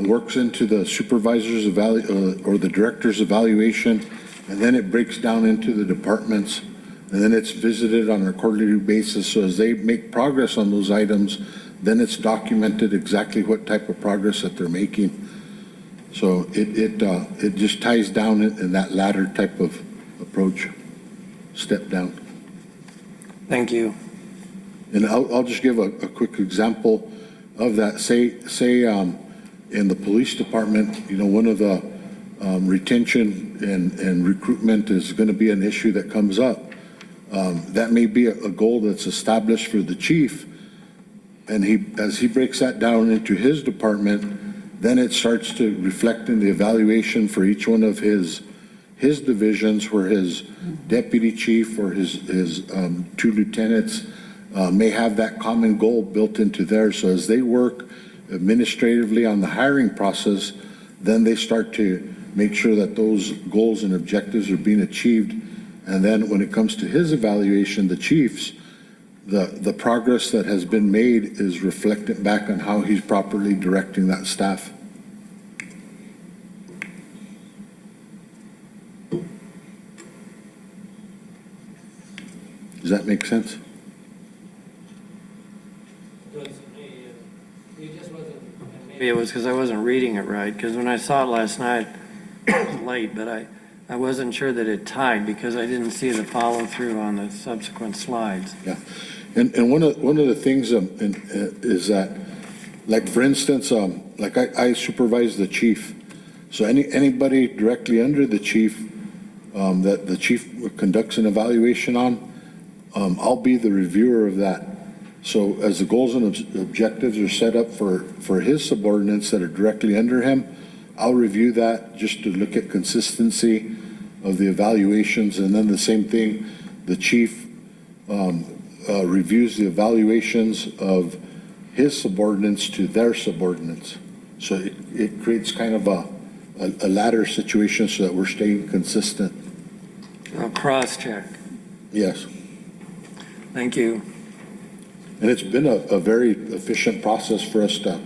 works into the supervisor's or the director's evaluation, and then it breaks down into the departments, and then it's visited on a quarterly basis. So as they make progress on those items, then it's documented exactly what type of progress that they're making. So it just ties down in that latter type of approach, step down. Thank you. And I'll just give a quick example of that. Say in the police department, one of the retention and recruitment is going to be an issue that comes up. That may be a goal that's established for the chief, and as he breaks that down into his department, then it starts to reflect in the evaluation for each one of his divisions, where his deputy chief or his two lieutenants may have that common goal built into theirs. So as they work administratively on the hiring process, then they start to make sure that those goals and objectives are being achieved. And then when it comes to his evaluation, the chief's, the progress that has been made is reflected back on how he's properly directing that staff. Does that make sense? Maybe it was because I wasn't reading it right, because when I saw it last night, it was late, but I wasn't sure that it tied because I didn't see the follow-through on the subsequent slides. Yeah. And one of the things is that, like, for instance, like I supervise the chief. So anybody directly under the chief that the chief conducts an evaluation on, I'll be the reviewer of that. So as the goals and objectives are set up for his subordinates that are directly under him, I'll review that just to look at consistency of the evaluations. And then the same thing, the chief reviews the evaluations of his subordinates to their subordinates. So it creates kind of a ladder situation so that we're staying consistent. A cross-check. Yes. Thank you. And it's been a very efficient process for us to,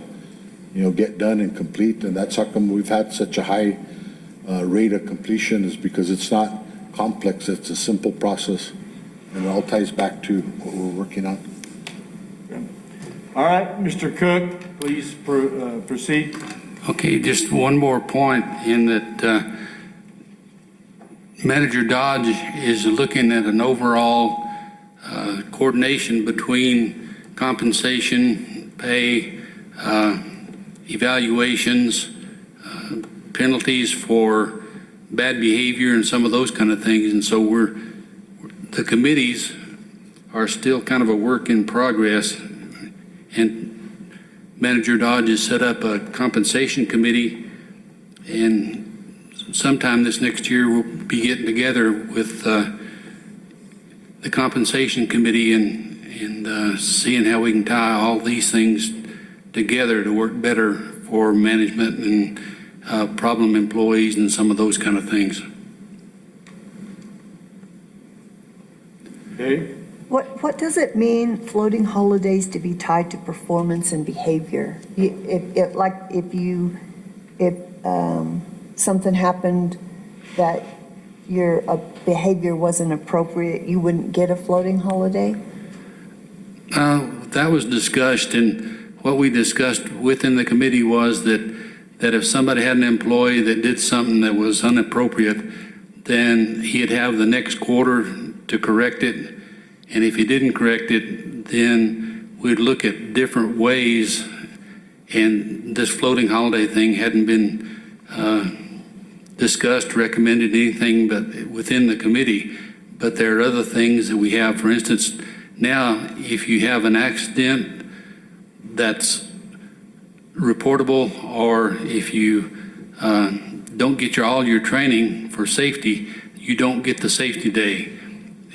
get done and complete. And that's how come we've had such a high rate of completion, is because it's not complex. It's a simple process. And it all ties back to what we're working on. All right, Mr. Cook, please proceed. Okay, just one more point in that Manager Dodge is looking at an overall coordination between compensation, pay, evaluations, penalties for bad behavior and some of those kind of things. And so the committees are still kind of a work in progress, and Manager Dodge has set up a compensation committee, and sometime this next year we'll be getting together with the compensation committee and seeing how we can tie all these things together to work better for management and problem employees and some of those kind of things. Okay. What does it mean, floating holidays to be tied to performance and behavior? If something happened that your behavior wasn't appropriate, you wouldn't get a floating holiday? That was discussed, and what we discussed within the committee was that if somebody had an employee that did something that was inappropriate, then he'd have the next quarter to correct it. And if he didn't correct it, then we'd look at different ways. And this floating holiday thing hadn't been discussed, recommended, anything but within the committee. But there are other things that we have. For instance, now if you have an accident that's reportable, or if you don't get all your training for safety, you don't get the safety day.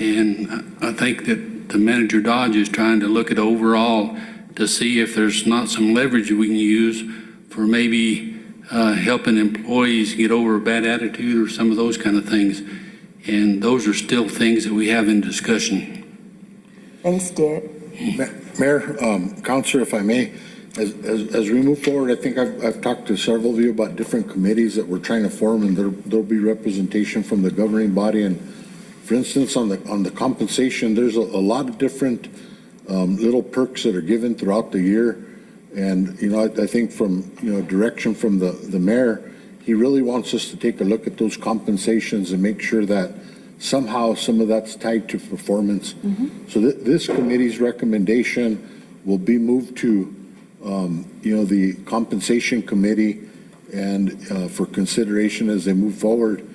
And I think that the Manager Dodge is trying to look at overall to see if there's not some leverage we can use for maybe helping employees get over a bad attitude or some of those kind of things. And those are still things that we have in discussion. Thanks, Dick. Mayor, Counselor, if I may, as we move forward, I think I've talked to several of you about different committees that we're trying to form, and there'll be representation from the governing body. And for instance, on the compensation, there's a lot of different little perks that are given throughout the year. And, I think from, direction from the mayor, he really wants us to take a look at those compensations and make sure that somehow some of that's tied to performance. So this committee's recommendation will be moved to, the compensation committee and for consideration as they move forward.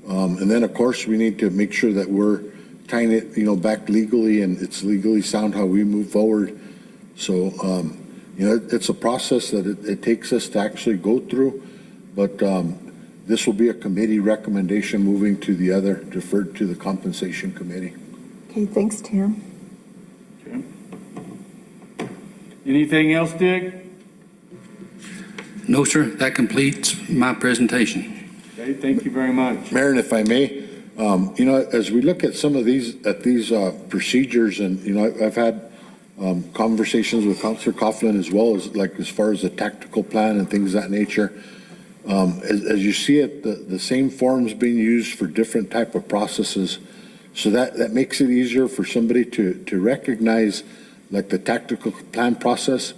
And then, of course, we need to make sure that we're tying it, back legally and it's legally sound how we move forward. So, it's a process that it takes us to actually go through, but this will be a committee recommendation moving to the other, deferred to the compensation committee. Okay, thanks, Tim. Anything else, Dick? No, sir, that completes my presentation. Okay, thank you very much. Mayor, and if I may, as we look at some of these procedures, and, I've had conversations with Councilor Coughlin as well as far as the tactical plan and things of that nature. As you see it, the same forms being used for different type of processes. So that makes it easier for somebody to recognize, like the tactical plan process,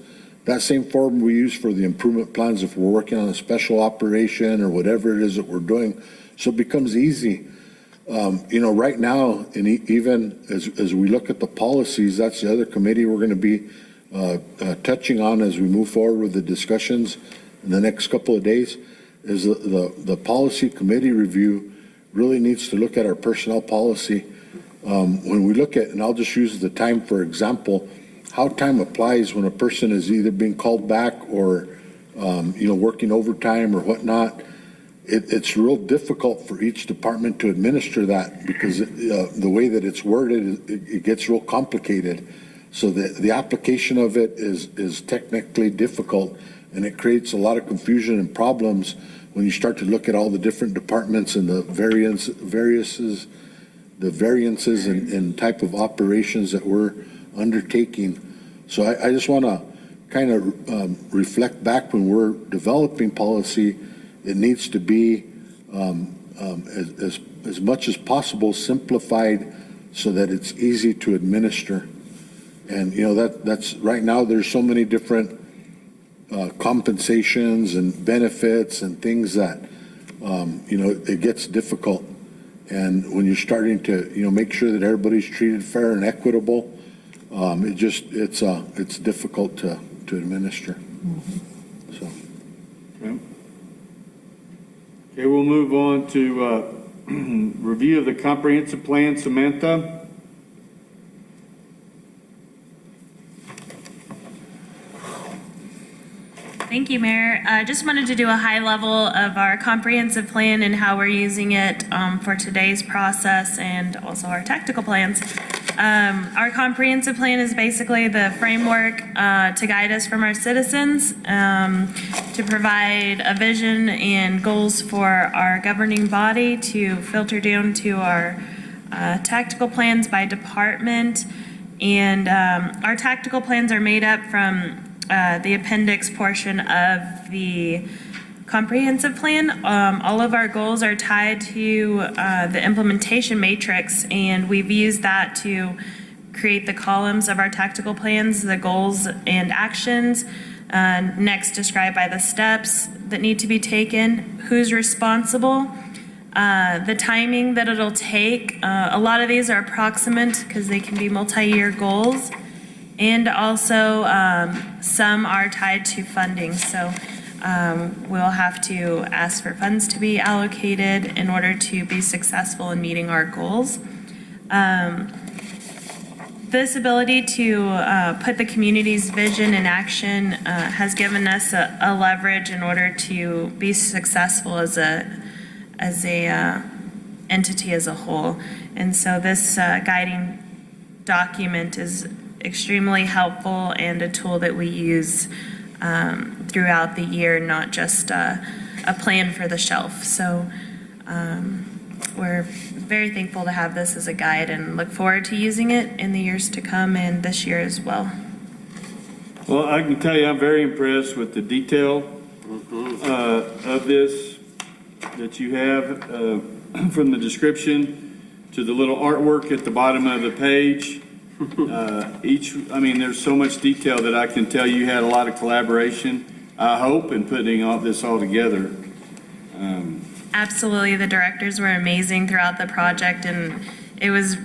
that same form we use for the improvement plans if we're working on a special operation or whatever it is that we're doing. So it becomes easy. Right now, and even as we look at the policies, that's the other committee we're going to be touching on as we move forward with the discussions in the next couple of days, is the policy committee review really needs to look at our personnel policy. When we look at, and I'll just use the time for example, how time applies when a person is either being called back or, working overtime or whatnot. It's real difficult for each department to administer that because the way that it's worded, it gets real complicated. So the application of it is technically difficult, and it creates a lot of confusion and problems when you start to look at all the different departments and the variances and type of operations that we're undertaking. So I just want to kind of reflect back when we're developing policy. It needs to be as much as possible simplified so that it's easy to administer. And that's right now there's so many different compensations and benefits and things that it gets difficult. And when you're starting to make sure that everybody's treated fair and equitable, it's difficult to administer. So. Okay, we'll move on to review of the comprehensive plan. Samantha? Thank you, Mayor. I just wanted to do a high level of our comprehensive plan and how we're using it for today's process and also our tactical plans. Our comprehensive plan is basically the framework to guide us from our citizens, to provide a vision and goals for our governing body, to filter down to our tactical plans by department. And our tactical plans are made up from the appendix portion of the comprehensive plan. All of our goals are tied to the implementation matrix, and we've used that to create the columns of our tactical plans, the goals and actions, next described by the steps that need to be taken, who's responsible, the timing that it'll take. A lot of these are approximate because they can be multi-year goals. And also, some are tied to funding. So we'll have to ask for funds to be allocated in order to be successful in meeting our goals. This ability to put the community's vision in action has given us a leverage in order to be successful as a entity as a whole. And so this guiding document is extremely helpful and a tool that we use throughout the year, not just a plan for the shelf. So we're very thankful to have this as a guide and look forward to using it in the years to come and this year as well. Well, I can tell you, I'm very impressed with the detail of this that you have, from the description to the little artwork at the bottom of the page. There's so much detail that I can tell you had a lot of collaboration, I hope, in putting all this all together. Absolutely, the directors were amazing throughout the project, and it was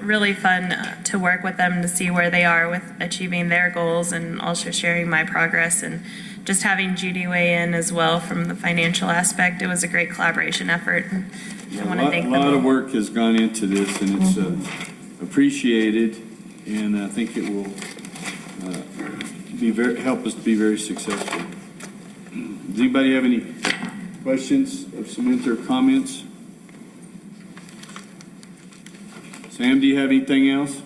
really fun to work with them to see where they are with achieving their goals and also sharing my progress, and just having Judy weigh in as well from the financial aspect. It was a great collaboration effort. I want to thank them. A lot all. of work has gone into this, and it's appreciated, and I think it will help us to be very successful. Does anybody have any questions of Samantha or comments? Sam, do you have anything else?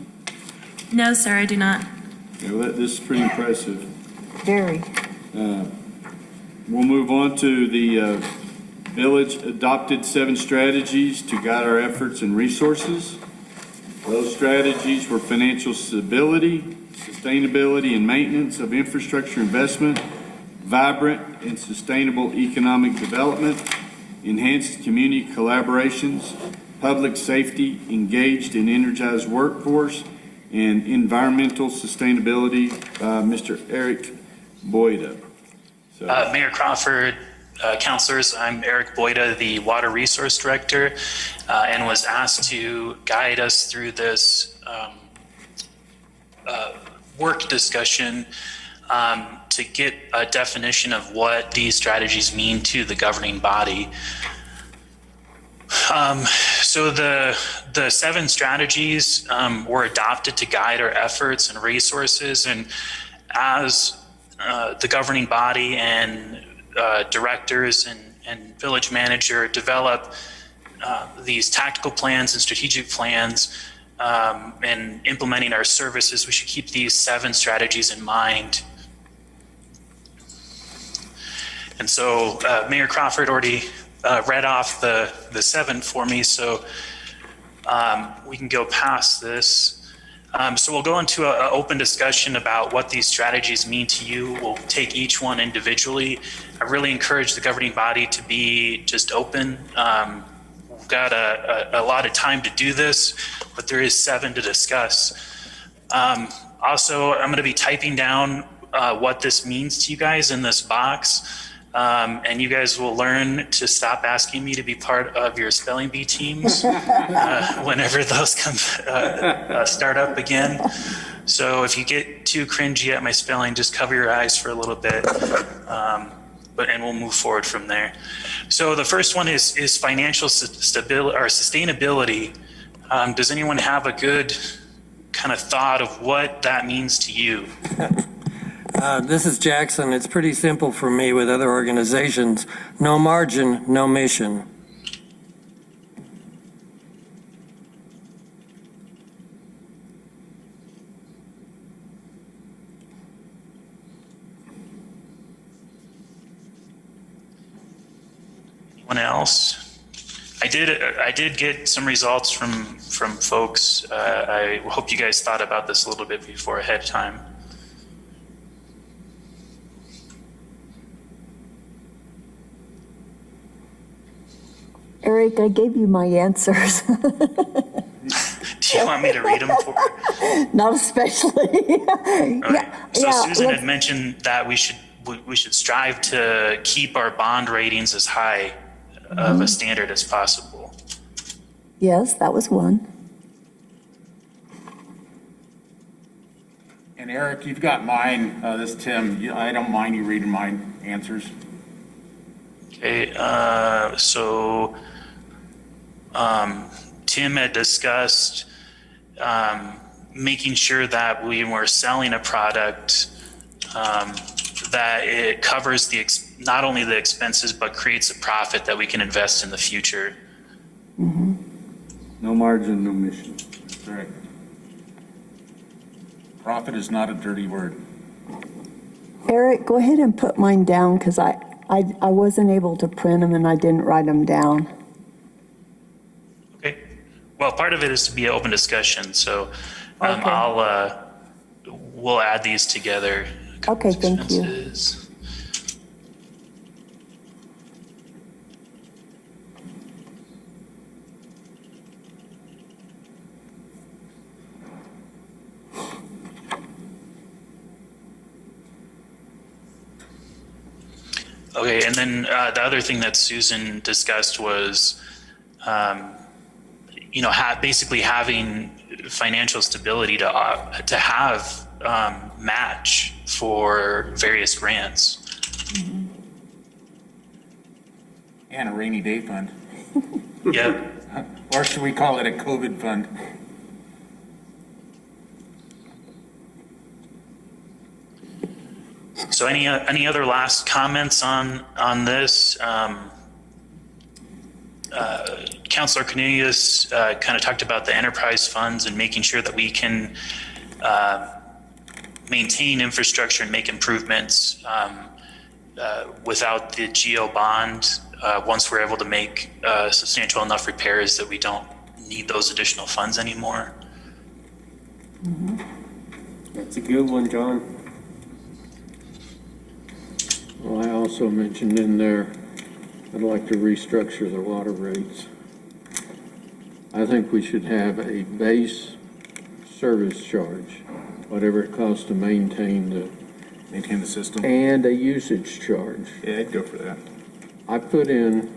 No, sir, I do not. Yeah, well, this is pretty impressive. Very. We'll move on to the village adopted 7 strategies to guide our efforts and resources. Those strategies were financial stability, sustainability and maintenance of infrastructure investment, vibrant and sustainable economic development, enhanced community collaborations, public safety, engaged and energized workforce, and environmental sustainability by Mr. Eric Boyda. So, Mayor Crawford, councilors, I'm Eric Boyda, the Water Resource Director, and was asked to guide us through this work discussion to get a definition of what these strategies mean to the governing body. So the 7 strategies were adopted to guide our efforts and resources, and as the governing body and directors and village manager develop these tactical plans and strategic plans and implementing our services, we should keep these 7 strategies in mind. And so Mayor Crawford already read off the 7 for me, so we can go past this. So we'll go into an open discussion about what these strategies mean to you. We'll take each one individually. I really encourage the governing body to be just open. We've got a lot of time to do this, but there is 7 to discuss. Also, I'm going to be typing down what this means to you guys in this box. And you guys will learn to stop asking me to be part of your spelling bee teams whenever those come start up again. So if you get too cringy at my spelling, just cover your eyes for a little bit, and we'll move forward from there. So the first one is financial stability or sustainability. Does anyone have a good kind of thought of what that means to you? This is Jackson. It's pretty simple for me with other organizations. No margin, no mission. Anyone else? I did get some results from folks. I hope you guys thought about this a little bit before ahead of time. Eric, I gave you my answers. Do you want me to read them for? Not especially. Okay. So Susan let's- had mentioned that we should strive to keep our bond ratings as high of a standard as possible. Yes, that was one. And Eric, you've got mine, this is Tim. I don't mind you reading my answers. Okay, so Tim had discussed making sure that when we're selling a product, that it covers not only the expenses, but creates a profit that we can invest in the future. Mm-hmm. no margin, no mission. That's right. Profit is not a dirty word. Eric, go ahead and put mine down because I wasn't able to print them and I didn't write them down. Okay. part of it is to be an open discussion, so Okay. we'll add these together. Okay, thank you. Expenses. Okay, and then the other thing that Susan discussed was, basically having financial stability to have match for various grants. And a rainy day fund. Yeah. Or should we call it a COVID fund? So any other last comments on this? Councilor Cornelius kind of talked about the enterprise funds and making sure that we can maintain infrastructure and make improvements without the GO bond. Once we're able to make substantial enough repairs that we don't need those additional funds anymore. That's a good one, John. Well, I also mentioned in there, I'd like to restructure the water rates. I think we should have a base service charge, whatever it costs to maintain Maintain the system. and a usage charge. Yeah, I'd go for that. I put in,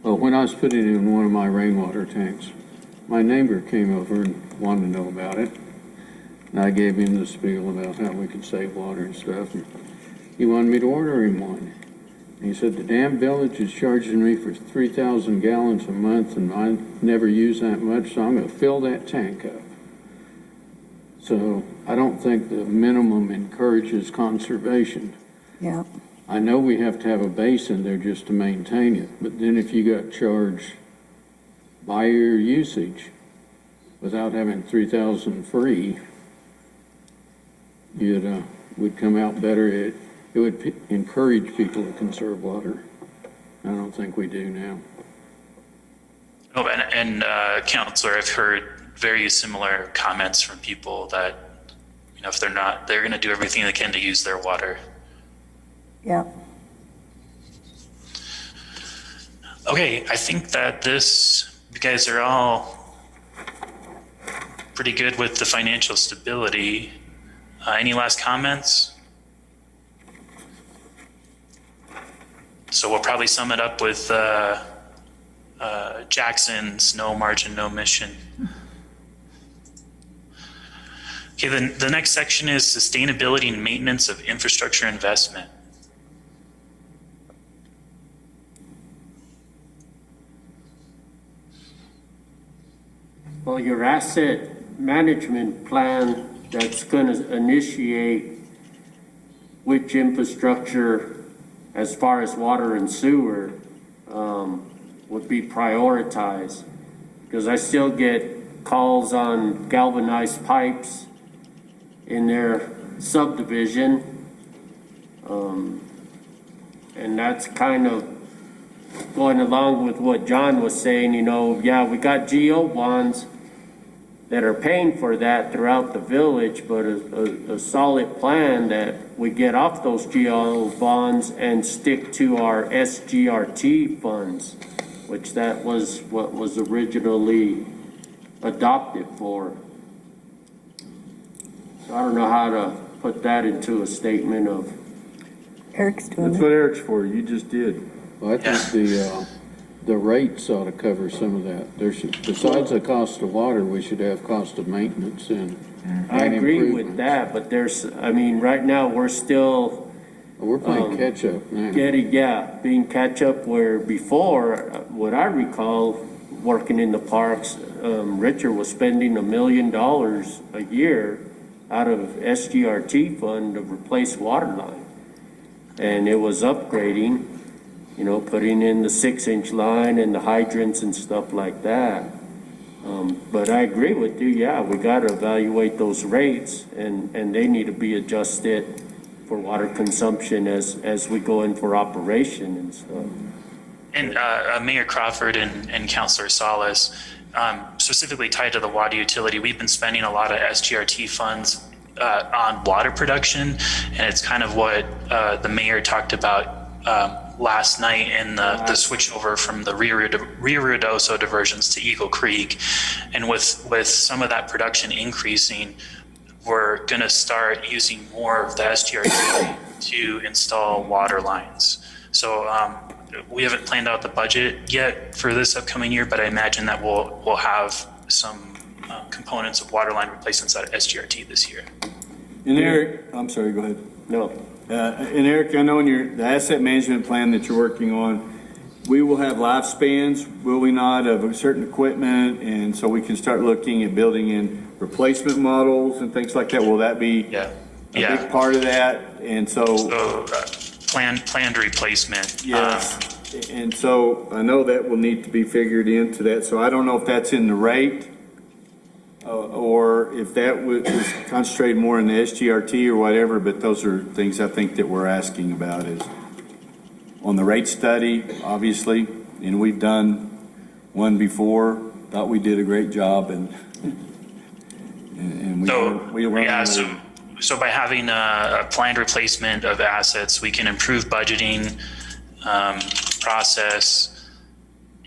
when I was putting in one of my rainwater tanks, my neighbor came over and wanted to know about it. And I gave him the spiel about how we could save water and stuff. And he wanted me to order him one. And he said, the damn village is charging me for 3,000 gallons a month and I never use that much, so I'm gonna fill that tank up. So I don't think the minimum encourages conservation. Yeah. I know we have to have a base in there just to maintain it, but then if you got charged by your usage without having 3,000 free, would come out better. It would encourage people to conserve water. I don't think we do now. Oh, and Counselor, I've heard very similar comments from people that, if they're not, they're going to do everything they can to use their water. Yeah. Okay, I think that you guys are all pretty good with the financial stability. Any last comments? So we'll probably sum it up with Jackson's no margin, no mission. Okay, the next section is sustainability and maintenance of infrastructure investment. Well, your asset management plan that's going to initiate which infrastructure, as far as water and sewer, would be prioritized. Because I still get calls on galvanized pipes in their subdivision. And that's kind of going along with what John was saying, yeah, we got GO bonds that are paying for that throughout the village, but a solid plan that we get off those GO bonds and stick to our SGRT funds, which that was what was originally adopted for. So I don't know how to put that into a statement of. Eric's doing That's it. what Eric's for. You just did. Well, I think the rates ought to cover some of that. Besides the cost of water, we should have cost of maintenance and I agree with improvements. that, but right now, we're still We're playing catch up now. being catch up where before, what I recall, working in the parks, Richard was spending $1 million a year out of SGRT fund to replace water line. And it was upgrading, putting in the 6-inch line and the hydrants and stuff like that. But I agree with you, we gotta evaluate those rates and they need to be adjusted for water consumption as we go in for operation and stuff. And Mayor Crawford and Councilor Salas, specifically tied to the water utility, we've been spending a lot of SGRT funds on water production, and it's kind of what the mayor talked about last night in the switch over from the Rio Ruidoso diversions to Eagle Creek. And with some of that production increasing, we're going to start using more of the SGRT to install water lines. So we haven't planned out the budget yet for this upcoming year, but I imagine that we'll have some components of water line replacements at SGRT this year. And Eric, I'm sorry, go ahead. No, And Eric, I know in the asset management plan that you're working on, we will have lifespans, will we not, of certain equipment, and so we can start looking at building in replacement models and things like that. Will that be a big part of that? And so Planned replacement. yes, and so I know that will need to be figured into that. So I don't know if that's in the rate or if that was concentrated more in the SGRT or whatever, but those are things I think that we're asking about is on the rate study, obviously, and we've done one before, thought we did a great job and we learned. So by having a planned replacement of assets, we can improve budgeting process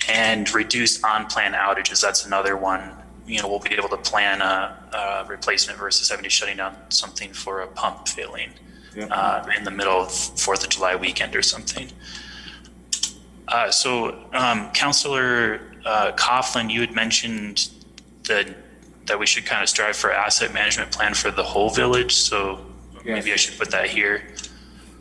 and reduce on-plan outages. That's another one. We'll be able to plan a replacement versus having to shutting down something for a pump failing in the middle of 4th of July weekend or something. Councilor Coughlin, you had mentioned that we should kind of strive for asset management plan for the whole village. So maybe I should put that here.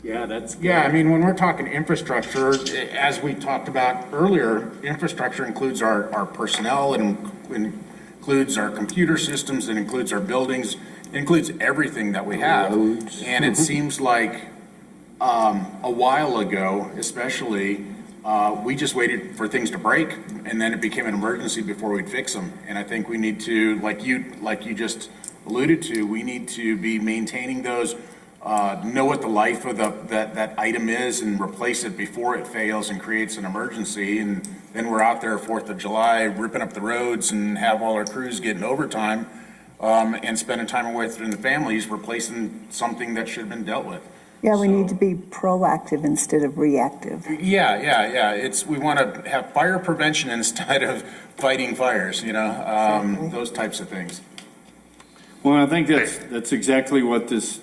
Yeah, that's good. Yeah, I mean, when we're talking infrastructure, as we talked about earlier, infrastructure includes our personnel, it includes our computer systems, it includes our buildings, it includes everything that we have. And it seems like a while ago, especially, we just waited for things to break, and then it became an emergency before we'd fix them. And I think we need to, like you just alluded to, we need to be maintaining those, know what the life of that item is, and replace it before it fails and creates an emergency. And then we're out there 4th of July ripping up the roads and have all our crews getting overtime and spending time away from the families replacing something that should have been dealt with. Yeah, we need to be proactive instead of reactive. Yeah. We want to have fire prevention instead of fighting fires, those types of things. Well, I think that's exactly what this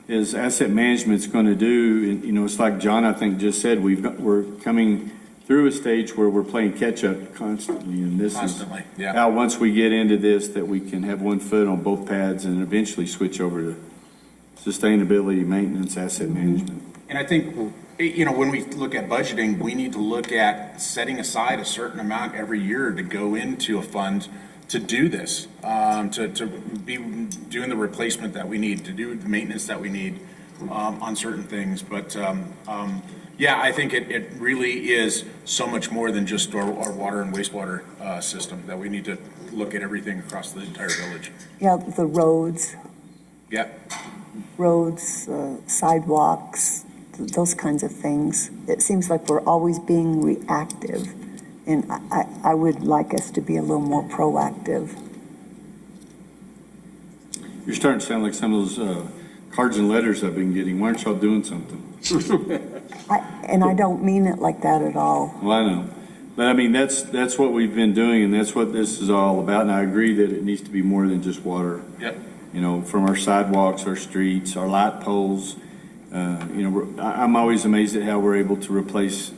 is asset management's going to do. And, it's like John, I think, just said, we're coming through a stage where we're playing catch up constantly. And this is how once we get into this, that we can have one foot on both pads and eventually switch over to sustainability, maintenance, asset management. And I think, when we look at budgeting, we need to look at setting aside a certain amount every year to go into a fund to do this, to be doing the replacement that we need, to do the maintenance that we need on certain things. But I think it really is so much more than just our water and wastewater system, that we need to look at everything across the entire village. Yeah, the roads. Yeah. Roads, sidewalks, those kinds of things. It seems like we're always being reactive, and I would like us to be a little more proactive. You're starting to sound like some of those cards and letters I've been getting. Why aren't y'all doing something? I don't mean it like that at all. Well, I know. But I mean, that's what we've been doing, and that's what this is all about. And I agree that it needs to be more than just water. Yep. From our sidewalks, our streets, our light poles. I'm always amazed at how we're able to replace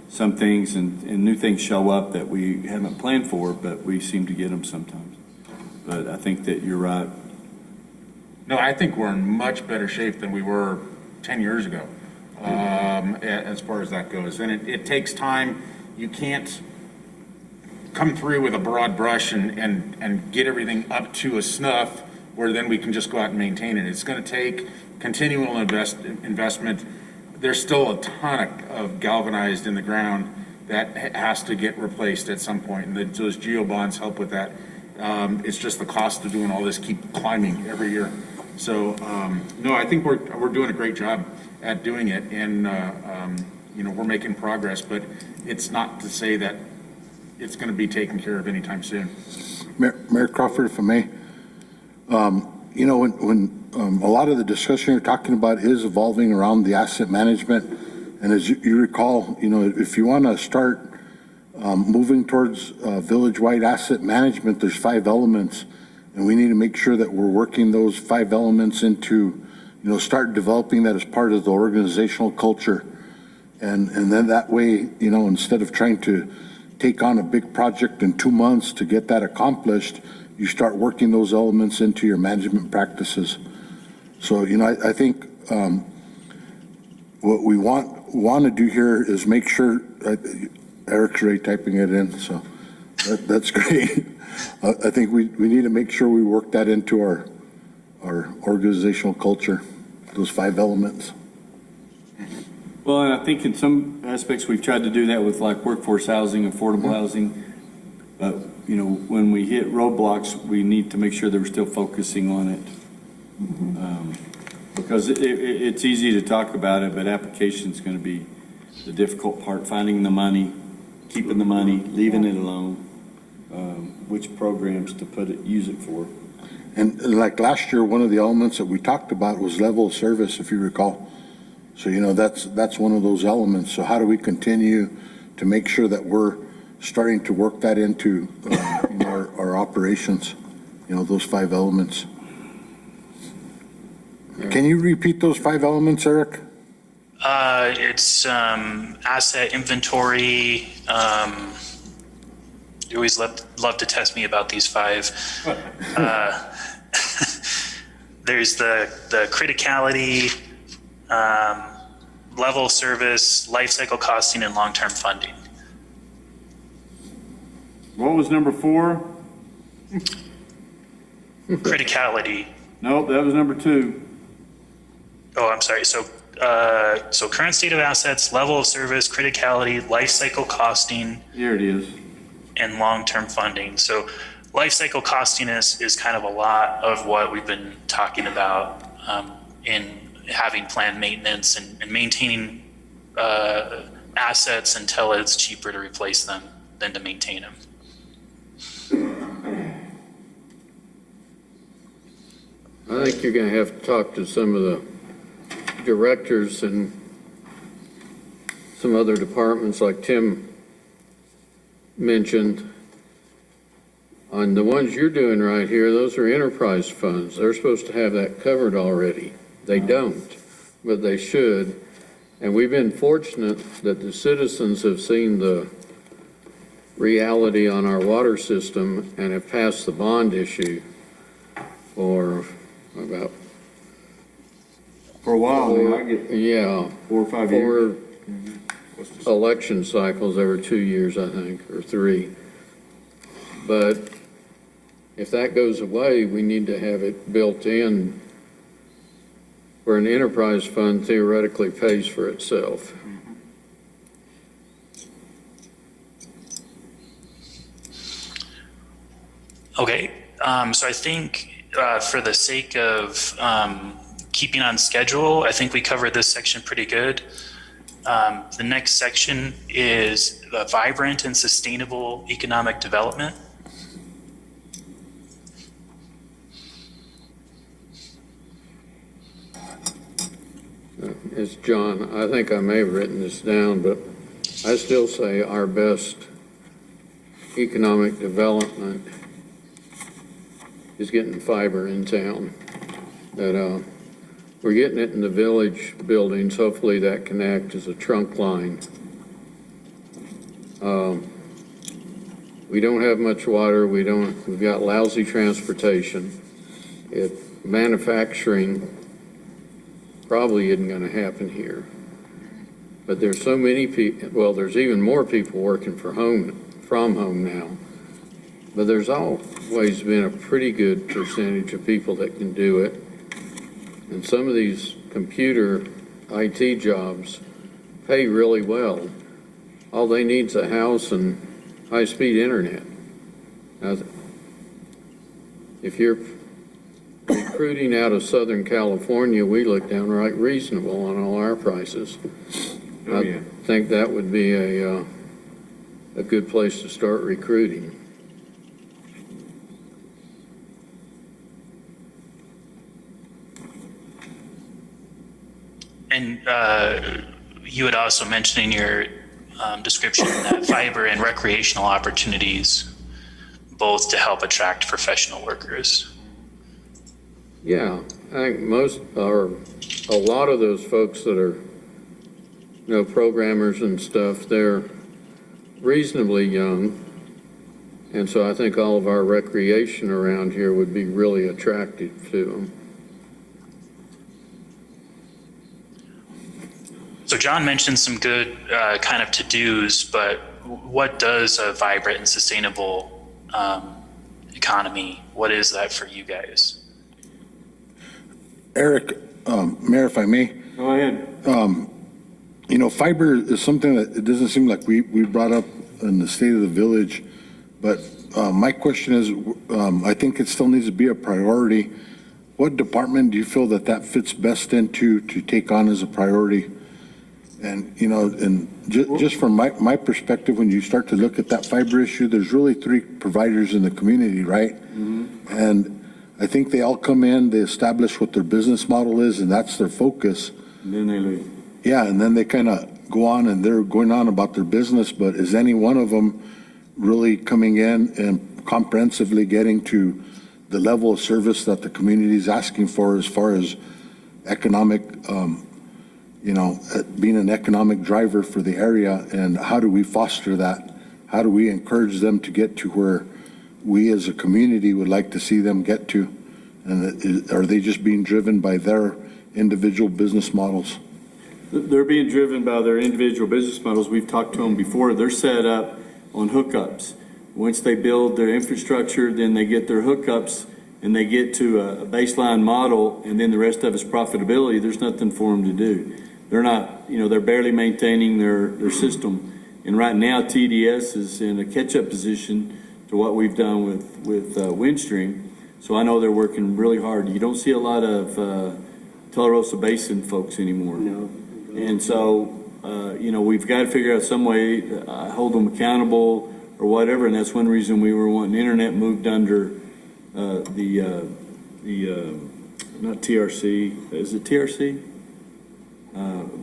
some things and new things show up that we haven't planned for, but we seem to get them sometimes. But I think that you're right. No, I think we're in much better shape than we were 10 years ago, as far as that goes. And it takes time. You can't come through with a broad brush and get everything up to a snuff where then we can just go out and maintain it. It's going to take continual investment. There's still a ton of galvanized in the ground that has to get replaced at some point, and those geo bonds help with that. It's just the cost of doing all this keep climbing every year. So no, I think we're doing a great job at doing it, and we're making progress. But it's not to say that it's going to be taken care of anytime soon. Mayor Crawford, if I may, you know, when a lot of the discussion you're talking about is evolving around the asset management, and as you recall, you know, if you want to start moving towards village-wide asset management, there's 5 elements, and we need to make sure that we're working those 5 elements into, you know, start developing that as part of the organizational culture. And then that way, you know, instead of trying to take on a big project in 2 months to get that accomplished, you start working those elements into your management practices. So, you know, I think what we want to do here is make sure, Eric's already typing it in, so that's great. I think we need to make sure we work that into our organizational culture, those 5 elements. Well, and I think in some aspects, we've tried to do that with like workforce housing, affordable housing. But, you know, when we hit roadblocks, we need to make sure that we're still focusing on it. Because it's easy to talk about it, but application is going to be the difficult part, finding the money, keeping the money, leaving it alone, which programs to use it for. And like last year, one of the elements that we talked about was level of service, if you recall. So, you know, that's one of those elements. So how do we continue to make sure that we're starting to work that into our operations, you know, those 5 elements? Can you repeat those 5 elements, Eric? It's asset inventory. You always love to test me about these 5. There's the criticality, level of service, life cycle costing, and long-term funding. What was number 4? Criticality. Nope, that was number 2. Oh, I'm sorry. So current state of assets, level of service, criticality, life cycle costing, Here it is. and long-term funding. So life cycle costing is kind of a lot of what we've been talking about in having planned maintenance and maintaining assets until it's cheaper to replace them than to maintain them. I think you're going to have to talk to some of the directors and some other departments like Tim mentioned. On the ones you're doing right here, those are enterprise funds. They're supposed to have that covered already. They don't, but they should. And we've been fortunate that the citizens have seen the reality on our water system and have passed the bond issue for about For a while now, I get yeah, 4 or 5 years. 4 election cycles every 2 years, I think, or 3. But if that goes away, we need to have it built in where an enterprise fund theoretically pays for itself. Okay, so I think for the sake of keeping on schedule, I think we covered this section pretty good. The next section is vibrant and sustainable economic development. It's John. I think I may have written this down, but I still say our best economic development is getting fiber in town. That we're getting it in the village buildings. Hopefully that can act as a trunk line. We don't have much water. We've got lousy transportation. Manufacturing probably isn't going to happen here. But there's so many people, well, there's even more people working from home now. But there's always been a pretty good percentage of people that can do it. And some of these computer IT jobs pay really well. All they need is a house and high-speed internet. Now, if you're recruiting out of Southern California, we look downright reasonable on all our prices. Oh, yeah. I think that would be a a good place to start recruiting. And you had also mentioned in your description that fiber and recreational opportunities, both to help attract professional workers. Yeah, I think a lot of those folks that are, programmers and stuff, they're reasonably young. And so I think all of our recreation around here would be really attractive to them. So John mentioned some good kind of to-dos, but what does a vibrant and sustainable economy, what is that for you guys? Eric, Mayor, if I may, Go ahead. fiber is something that it doesn't seem like we brought up in the state of the village, but my question is, I think it still needs to be a priority. What department do you feel that fits best into to take on as a priority? And, just from my perspective, when you start to look at that fiber issue, there's really three providers in the community, right? Mm-hmm. And I think they all come in, they establish what their business model is, and that's their focus. And then they leave. Yeah, and then they kind of go on and they're going on about their business, but is any one of them really coming in and comprehensively getting to the level of service that the community is asking for as far as economic, being an economic driver for the area? And how do we foster that? How do we encourage them to get to where we as a community would like to see them get to? And are they just being driven by their individual business models? They're being driven by their individual business models. We've talked to them before. They're set up on hookups. Once they build their infrastructure, then they get their hookups and they get to a baseline model, and then the rest of it's profitability. There's nothing for them to do. They're not, they're barely maintaining their system. And right now, TDS is in a catch-up position to what we've done with Windstream. So I know they're working really hard. You don't see a lot of Tularosa Basin folks anymore. No. And so, we've got to figure out some way to hold them accountable or whatever. And that's one reason we were wanting internet moved under the not TRC. Is it TRC?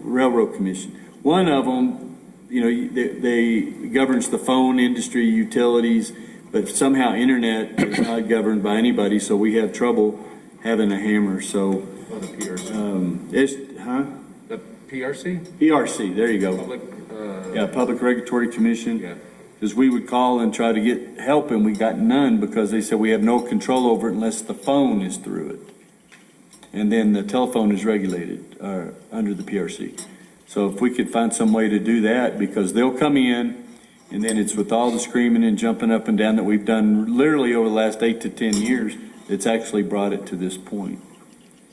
Railroad Commission. One of them, they governs the phone industry, utilities, but somehow internet is not governed by anybody. So we have trouble having a hammer. So The PRC? PRC, there you go. Public Regulatory Commission. Yeah. Because we would call and try to get help, and we got none because they said we have no control over it unless the phone is through it. And then the telephone is regulated under the PRC. So if we could find some way to do that, because they'll come in, and then it's with all the screaming and jumping up and down that we've done literally over the last 8 to 10 years, it's actually brought it to this point.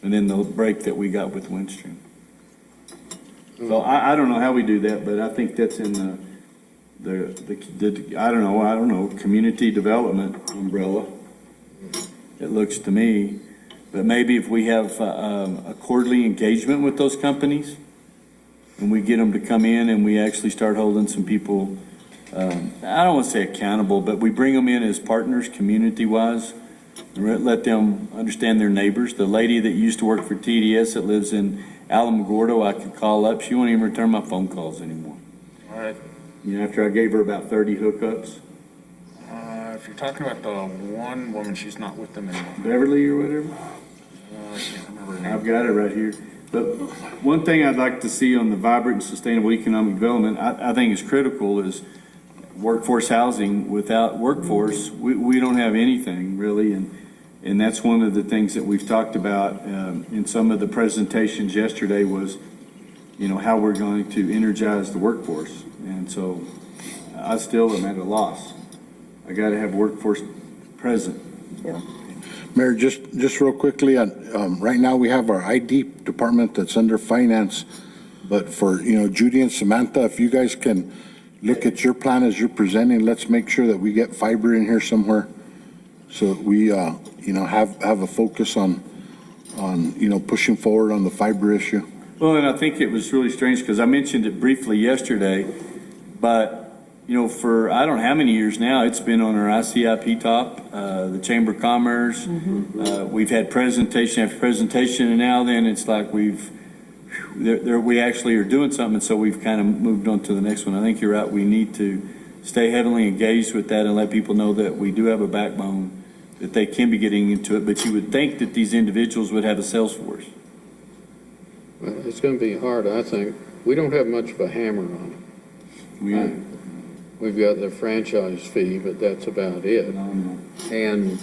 And then the break that we got with Windstream. So I don't know how we do that, but I think that's in the I don't know, community development umbrella. It looks to me, but maybe if we have a quarterly engagement with those companies, and we get them to come in and we actually start holding some people, I don't want to say accountable, but we bring them in as partners, community-wise, and let them understand their neighbors. The lady that used to work for TDS that lives in Alamogordo, I could call up. She won't even return my phone calls anymore. All right. After I gave her about 30 hookups. If you're talking about the one woman, she's not with them anymore. Beverly or whatever? I can't remember her name. I've got it right here. But one thing I'd like to see on the vibrant and sustainable economic development, I think is critical, is workforce housing. Without workforce, we don't have anything really. And that's one of the things that we've talked about in some of the presentations yesterday was, how we're going to energize the workforce. And so I still am at a loss. I got to have workforce present. Yeah. Mayor, just real quickly, right now we have our ID department that's under finance, but for, Judy and Samantha, if you guys can look at your plan as you're presenting, let's make sure that we get fiber in here somewhere so that we, have a focus on, pushing forward on the fiber issue. Well, and I think it was really strange because I mentioned it briefly yesterday, but for I don't know how many years now, it's been on our ICIP top, the Chamber of Commerce. We've had presentation after presentation, and now then it's like we actually are doing something, and so we've kind of moved on to the next one. I think you're right. We need to stay heavily engaged with that and let people know that we do have a backbone, that they can be getting into it. But you would think that these individuals would have a sales force. Well, it's going to be hard, I think. We don't have much of a hammer on it. We've got the franchise fee, but that's about it. And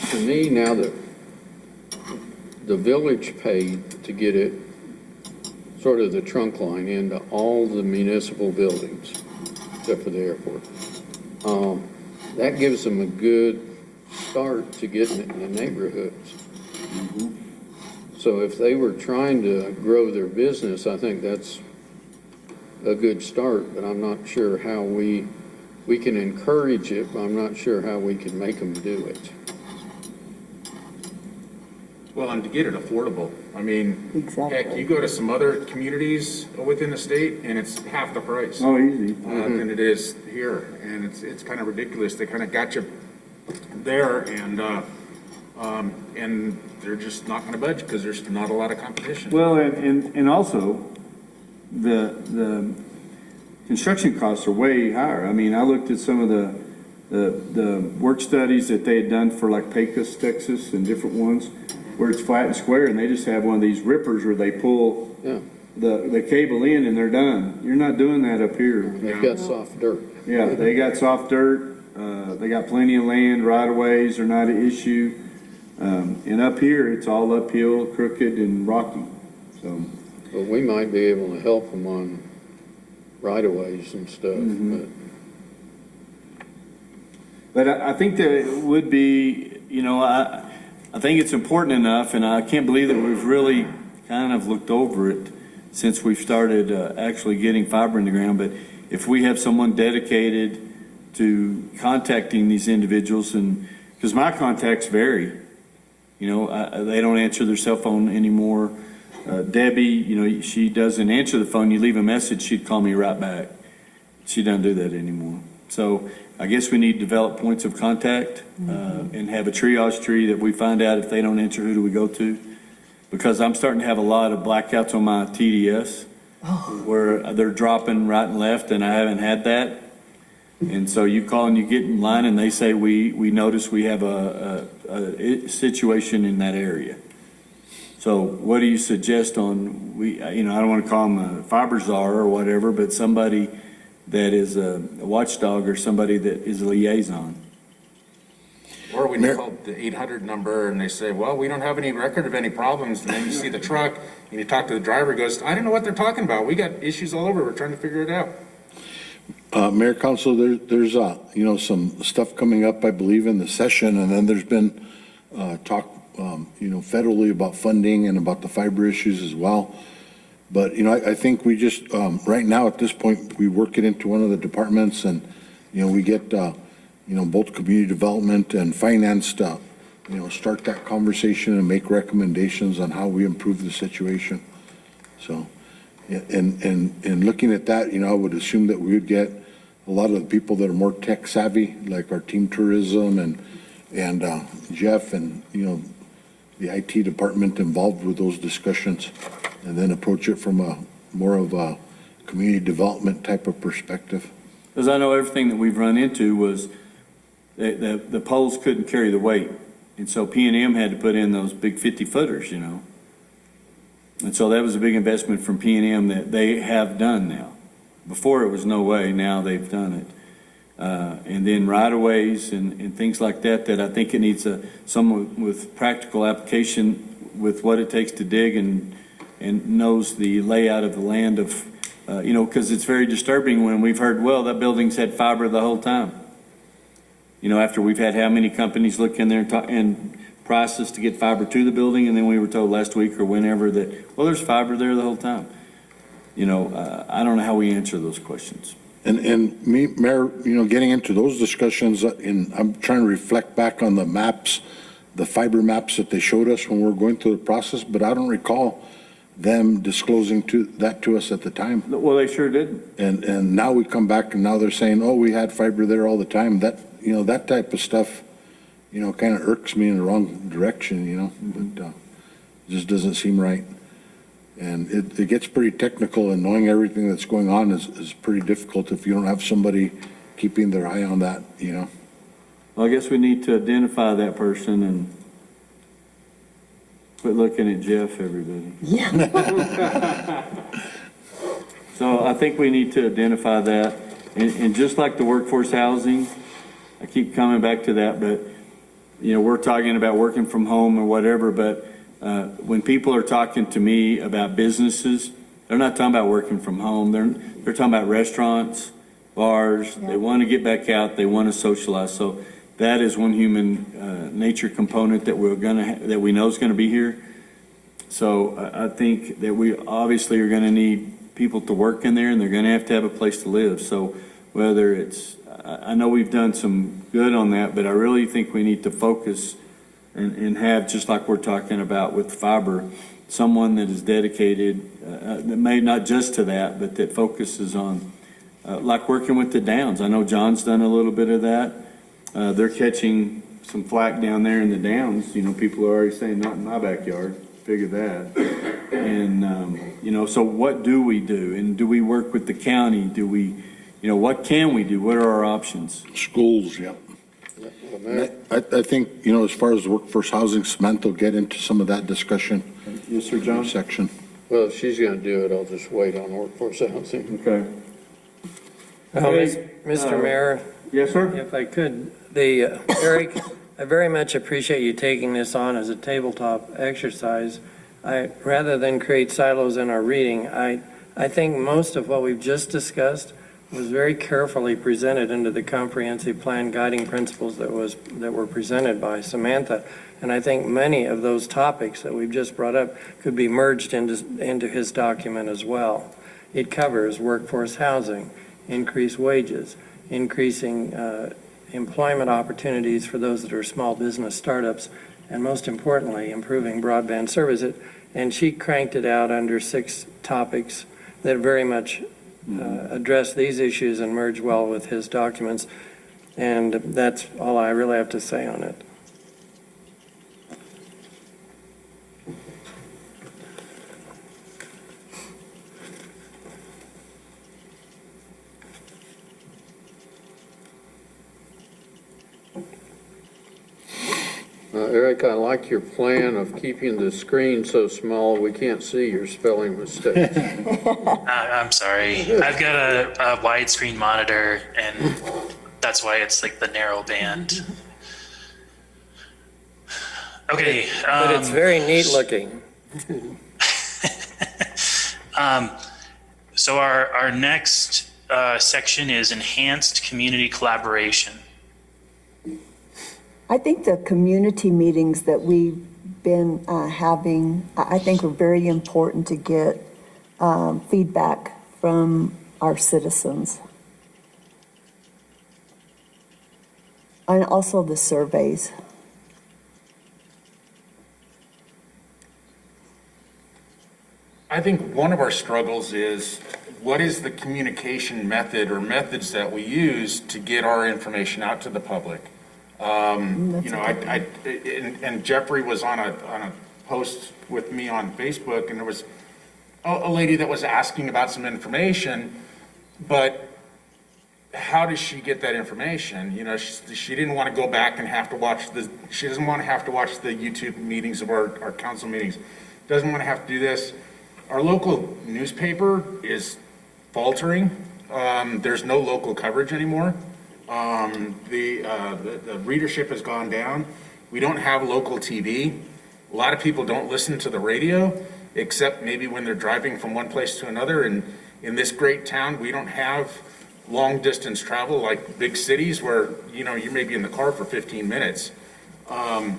to me, now that the village paid to get it, sort of the trunk line into all the municipal buildings, except for the airport, that gives them a good start to getting it in the neighborhoods. So if they were trying to grow their business, I think that's a good start, but I'm not sure how we can encourage it, but I'm not sure how we can make them do it. Well, and to get it affordable, I mean, Exactly. heck, you go to some other communities within the state and it's half the price Oh, easy. than it is here. And it's kind of ridiculous. They kind of got you there and they're just not going to budge because there's not a lot of competition. Well, and also, the construction costs are way higher. I mean, I looked at some of the work studies that they had done for like Pecos, Texas, and different ones, where it's flat and square, and they just have one of these rippers where they pull the cable in and they're done. You're not doing that up here. They've got soft dirt. Yeah, they got soft dirt, they got plenty of land, right-of-ways are not an issue. And up here, it's all uphill, crooked, and rocky, so. But we might be able to help them on right-of-ways and stuff, But I think that it would be, I think it's important enough, and I can't believe that we've really kind of looked over it since we've started actually getting fiber in the ground. But if we have someone dedicated to contacting these individuals, and because my contacts vary, they don't answer their cell phone anymore. Debbie, she doesn't answer the phone. You leave a message, she'd call me right back. She doesn't do that anymore. So I guess we need to develop points of contact and have a triage tree that we find out if they don't answer, who do we go to? Because I'm starting to have a lot of blackouts on my TDS where they're dropping right and left, and I haven't had that. And so you call and you get in line and they say, we notice we have a situation in that area. So what do you suggest on, I don't want to call them a fiber czar or whatever, but somebody that is a watchdog or somebody that is a liaison? Or when you call the 800 number and they say, well, we don't have any record of any problems, and then you see the truck and you talk to the driver, goes, I don't know what they're talking about. We got issues all over. We're trying to figure it out. Mayor, Council, there's some stuff coming up, I believe, in the session, and then there's been talk, federally about funding and about the fiber issues as well. But, I think we just, right now at this point, we work it into one of the departments and, we get, both community development and finance to, start that conversation and make recommendations on how we improve the situation. So, and looking at that, I would assume that we would get a lot of the people that are more tech savvy, like our team tourism and Jeff and, the IT department involved with those discussions, and then approach it from a more of a community development type of perspective. Because I know everything that we've run into was the poles couldn't carry the weight. And so P&M had to put in those big 50-footers, And so that was a big investment from P&M that they have done now. Before it was no way, now they've done it. And then right-of-ways and things like that I think it needs someone with practical application with what it takes to dig and knows the layout of the land of, because it's very disturbing when we've heard, well, that building's had fiber the whole time. After we've had how many companies look in there and process to get fiber to the building, and then we were told last week or whenever that, well, there's fiber there the whole time. I don't know how we answer those questions. And me, Mayor, getting into those discussions, and I'm trying to reflect back on the maps, the fiber maps that they showed us when we were going through the process, but I don't recall them disclosing to us at the time. Well, they sure didn't. And now we come back and now they're saying, oh, we had fiber there all the time. That, that type of stuff, kind of irks me in the wrong direction, but it just doesn't seem right. And it gets pretty technical, and knowing everything that's going on is pretty difficult if you don't have somebody keeping their eye on that, Well, I guess we need to identify that person and quit looking at Jeff, everybody. Yeah. So I think we need to identify that. And just like the workforce housing, I keep coming back to that, but, we're talking about working from home or whatever, but when people are talking to me about businesses, they're not talking about working from home. They're talking about restaurants, bars. They want to get back out. They want to socialize. So that is one human nature component that that we know is going to be here. So I think that we obviously are going to need people to work in there, and they're going to have a place to live. So whether it's, I know we've done some good on that, but I really think we need to focus and have, just like we're talking about with fiber, someone that is dedicated, that may not just to that, but that focuses on, like working with the Downs. I know John's done a little bit of that. They're catching some flack down there in the Downs. People are already saying, not in my backyard. Figure that. And, so what do we do? And do we work with the county? Do we, what can we do? What are our options? Schools, yep. I think, as far as workforce housing, Samantha will get into some of that discussion. Yes, sir, John? Section. Well, if she's going to do it, I'll just wait on workforce housing. Okay. Mr. Mayor, Yes, sir? if I could, Eric, I very much appreciate you taking this on as a tabletop exercise. Rather than create silos in our reading, I think most of what we've just discussed was very carefully presented into the comprehensive plan guiding principles that were presented by Samantha. And I think many of those topics that we've just brought up could be merged into his document as well. It covers workforce housing, increased wages, increasing employment opportunities for those that are small business startups, and most importantly, improving broadband service. And she cranked it out under 6 topics that very much address these issues and merge well with his documents. And that's all I really have to say on it. Eric, I like your plan of keeping the screen so small we can't see your spelling mistakes. I'm sorry. I've got a widescreen monitor, and that's why it's like the narrow band. Okay. But it's very neat looking. So our next section is enhanced community collaboration. I think the community meetings that we've been having, I think are very important to get feedback from our citizens. And also the surveys. I think one of our struggles is, what is the communication method or methods that we use to get our information out to the public? And Jeffrey was on a post with me on Facebook, and there was a lady that was asking about some information, but how does she get that information? She didn't want to go back and have to watch she doesn't want to have to watch the YouTube meetings of our council meetings, doesn't want to have to do this. Our local newspaper is faltering. There's no local coverage anymore. The readership has gone down. We don't have local TV. A lot of people don't listen to the radio, except maybe when they're driving from one place to another. And in this great town, we don't have long distance travel like big cities where, you may be in the car for 15 minutes. A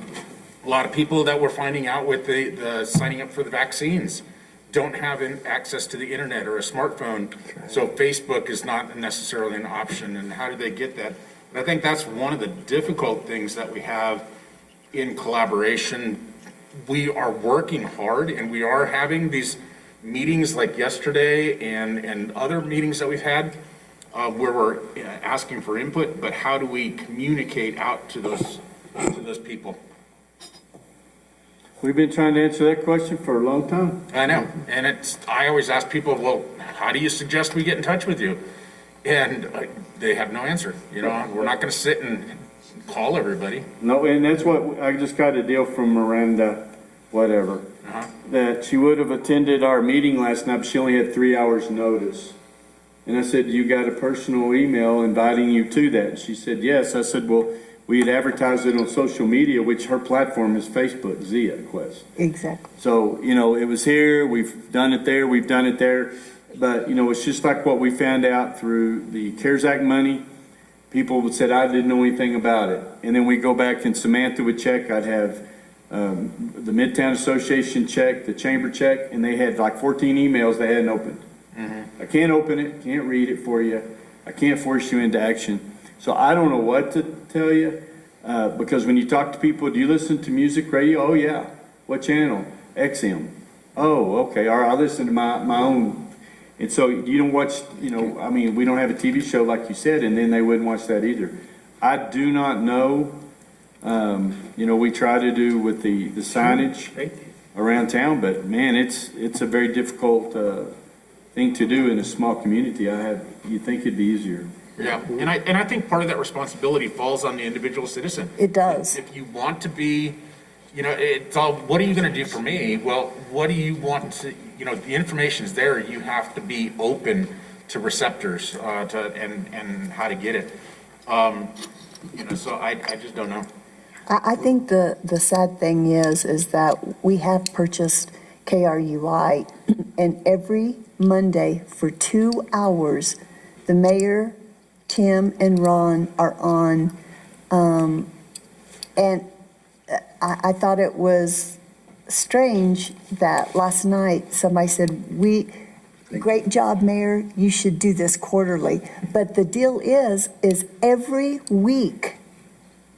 lot of people that we're finding out with the signing up for the vaccines don't have access to the internet or a smartphone, so Facebook is not necessarily an option. And how do they get that? And I think that's one of the difficult things that we have in collaboration we are working hard and we are having these meetings like yesterday and other meetings that we've had where we're asking for input, but how do we communicate out to those people? We've been trying to answer that question for a long time. I know, and I always ask people, well, how do you suggest we get in touch with you? And they have no answer, we're not gonna sit and call everybody. No, and that's what, I just got a deal from Miranda, whatever, that she would have attended our meeting last night, but she only had 3 hours notice. And I said, you got a personal email inviting you to that? And she said, yes. I said, well, we had advertised it on social media, which her platform is Facebook, Zia Quest. Exactly. So, it was here, we've done it there, we've done it there. But, it's just like what we found out through the CARES Act money. People would say, I didn't know anything about it. And then we go back and Samantha would check, I'd have the Midtown Association check, the Chamber check, and they had like 14 emails they hadn't opened. I can't open it, can't read it for you. I can't force you into action. So I don't know what to tell you, because when you talk to people, do you listen to music radio? Oh, yeah. What channel? XM. Oh, okay. All right, I listen to my own. And so you don't watch, we don't have a TV show like you said, and then they wouldn't watch that either. I do not know. We try to do with the signage around town, but man, it's a very difficult thing to do in a small community. You'd think it'd be easier. Yeah, and I think part of that responsibility falls on the individual citizen. It does. If you want to be, it's all, what are you gonna do for me? Well, what do you want to, the information's there, you have to be open to receptors, and how to get it. So I just don't know. I think the sad thing is that we have purchased KRUI, and every Monday for 2 hours, the mayor, Tim, and Ron are on, and I thought it was strange that last night somebody said, great job, Mayor, you should do this quarterly. But the deal is every week,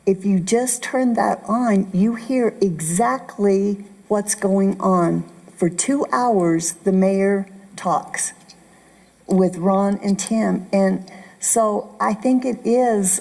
if you just turn that on, you hear exactly what's going on. For 2 hours, the mayor talks with Ron and Tim. And so I think it is,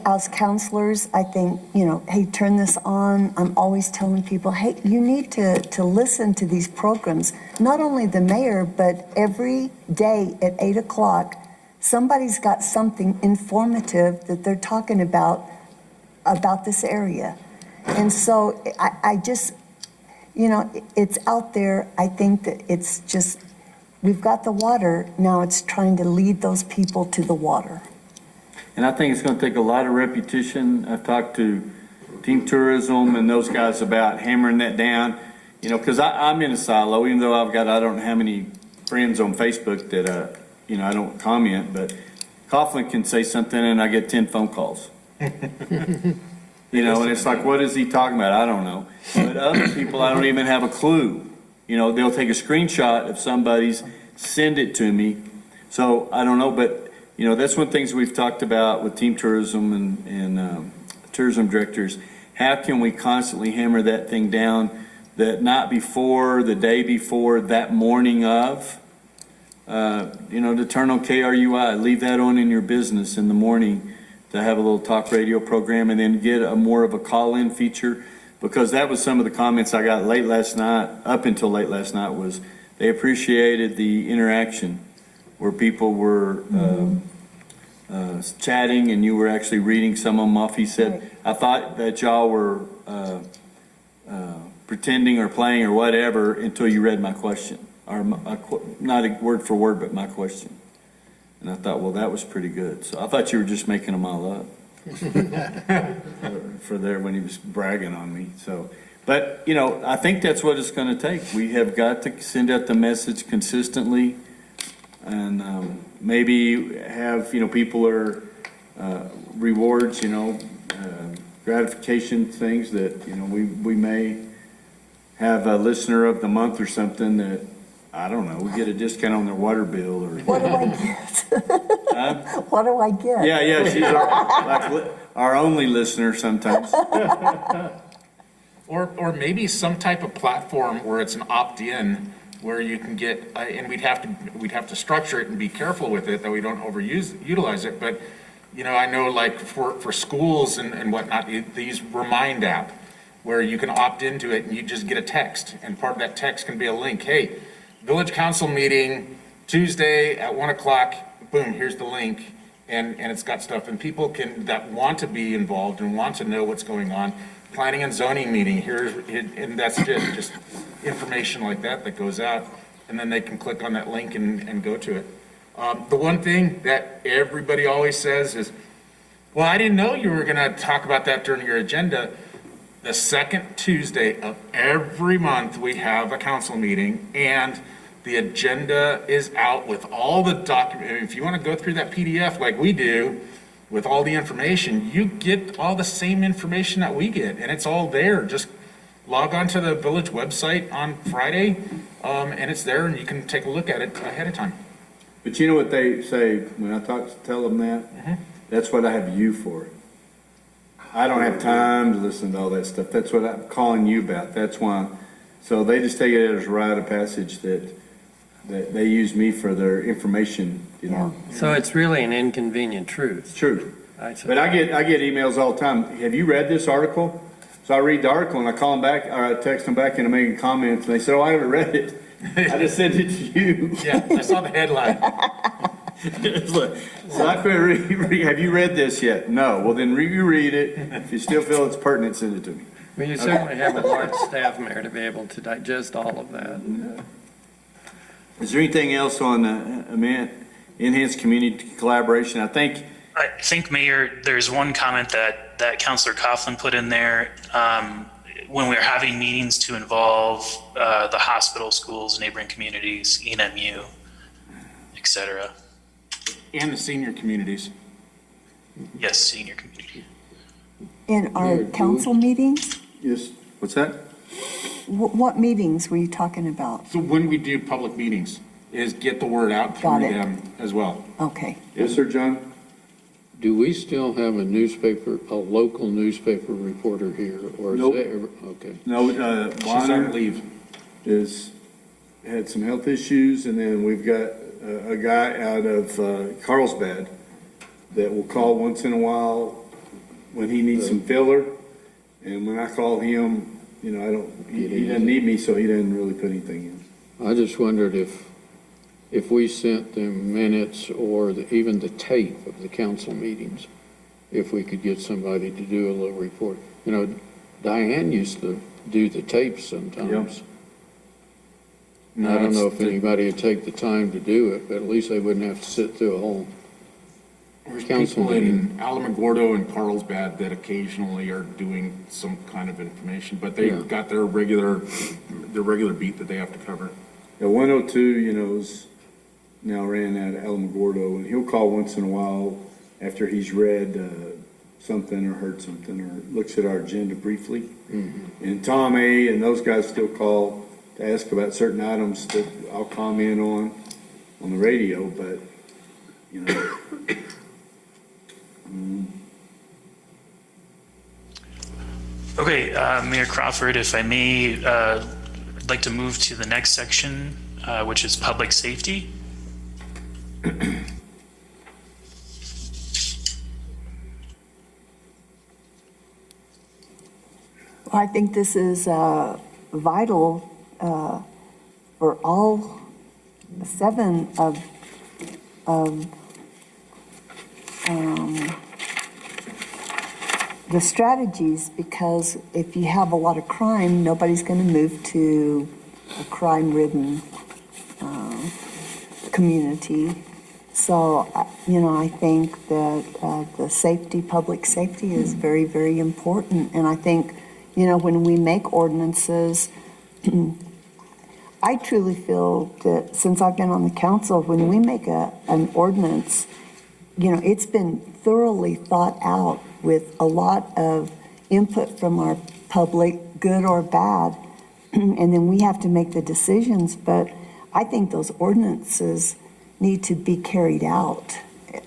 as counselors, I think, hey, turn this on. I'm always telling people, hey, you need to listen to these programs. Not only the mayor, but every day at 8 o'clock, somebody's got something informative that they're talking about this area. And so I just, it's out there. I think that it's just, we've got the water. Now it's trying to lead those people to the water. And I think it's going to take a lot of repetition. I've talked to Team Tourism and those guys about hammering that down, because I'm in a silo, even though I don't know how many friends on Facebook that, I don't comment, but Coughlin can say something and I get 10 phone calls. And it's like, what is he talking about? I don't know. But other people, I don't even have a clue. They'll take a screenshot of somebody's, send it to me. So I don't know, but that's one of the things we've talked about with Team Tourism and tourism directors. How can we constantly hammer that thing down, that not before, the day before, that morning of, to turn on KRUI, leave that on in your business in the morning to have a little talk radio program, and then get more of a call-in feature, because that was some of the comments I got up until late last night, was they appreciated the interaction where people were chatting and you were actually reading some of them off. He said, I thought that y'all were pretending or playing or whatever until you read my question, or not a word for word, but my question. And I thought, well, that was pretty good. So I thought you were just making them all up for there when he was bragging on me. So, but I think that's what it's going to take. We have got to send out the message consistently. And maybe have, people are rewards, gratification things that, we may have a listener of the month or something that, I don't know, we get a discount on their water bill or. What do I get? what do I get? Yeah, she's our only listener sometimes. Or maybe some type of platform where it's an opt-in, where you can get, and we'd have to structure it and be careful with it, that we don't utilize it, but, I know like for schools and whatnot, they use Remind app, where you can opt into it and you just get a text, and part of that text can be a link. Hey, village council meeting, Tuesday at 1:00, boom, here's the link, and it's got stuff, and people that want to be involved and want to know what's going on, planning and zoning meeting, and that's just information like that goes out, and then they can click on that link and go to it. The one thing that everybody always says is, well, I didn't know you were gonna talk about that during your agenda. The second Tuesday of every month, we have a council meeting, and the agenda is out with all the if you wanna go through that PDF like we do, with all the information, you get all the same information that we get, and it's all there. Just log on to the village website on Friday, and it's there, and you can take a look at it ahead of time. But you know what they say when I tell them that? That's what I have you for. I don't have time to listen to all that stuff. That's what I'm calling you about. That's why. So they just take it as a rite of passage that they use me for their information, So it's really an inconvenient truth. It's true. I suppose. But I get emails all the time. Have you read this article? So I read the article and I call them back, or I text them back and I'm making comments, and they said, "Oh, I haven't read it. I just sent it to you." Yeah, I saw the headline. So I quit have you read this yet? No. Well, then you read it. If you still feel it's pertinent, send it to me. Well, you certainly have a large staff, Mayor, to be able to digest all of that. Is there anything else on enhanced community collaboration? I think, Mayor, there's one comment that Councilor Coughlin put in there. When we're having meetings to involve the hospital, schools, neighboring communities, ENMU, et cetera. And the senior communities. Yes, senior community. In our council meetings? yes. What's that? What meetings were you talking about? So when we do public meetings, is get the word out Got through it. them as well. Okay. Yes, sir, John? Do we still have a local newspaper reporter here, or is Nope. that, okay. No, She's on Bonner leave. had some health issues, and then we've got a guy out of Carlsbad that will call once in a while when he needs some filler. And when I call him, he doesn't need me, so he doesn't really put anything in. I just wondered if we sent them minutes or even the tape of the council meetings, if we could get somebody to do a little report. Diane used to do the tapes sometimes. No, I don't know it's if anybody would take the time to do it, but at least they wouldn't have to sit through a whole There's council people meeting. in Alamogordo and Carlsbad that occasionally are doing some kind of information, but they've Yeah. got their regular beat that they have to cover. Yeah, 102, is now ran out of Alamogordo, and he'll call once in a while after he's read something or heard something or looks at our agenda briefly. And Tom A. and those guys still call to ask about certain items that I'll comment on the radio, but, Okay, Mayor Crawford, if I may, I'd like to move to the next section, which is public safety. I think this is vital for all 7 of the strategies, because if you have a lot of crime, nobody's going to move to a crime-ridden community. So, I think that the safety, public safety is very, very important. And I think, when we make ordinances, I truly feel that since I've been on the council, when we make an ordinance, it's been thoroughly thought out with a lot of input from our public, good or bad, and then we have to make the decisions. But I think those ordinances need to be carried out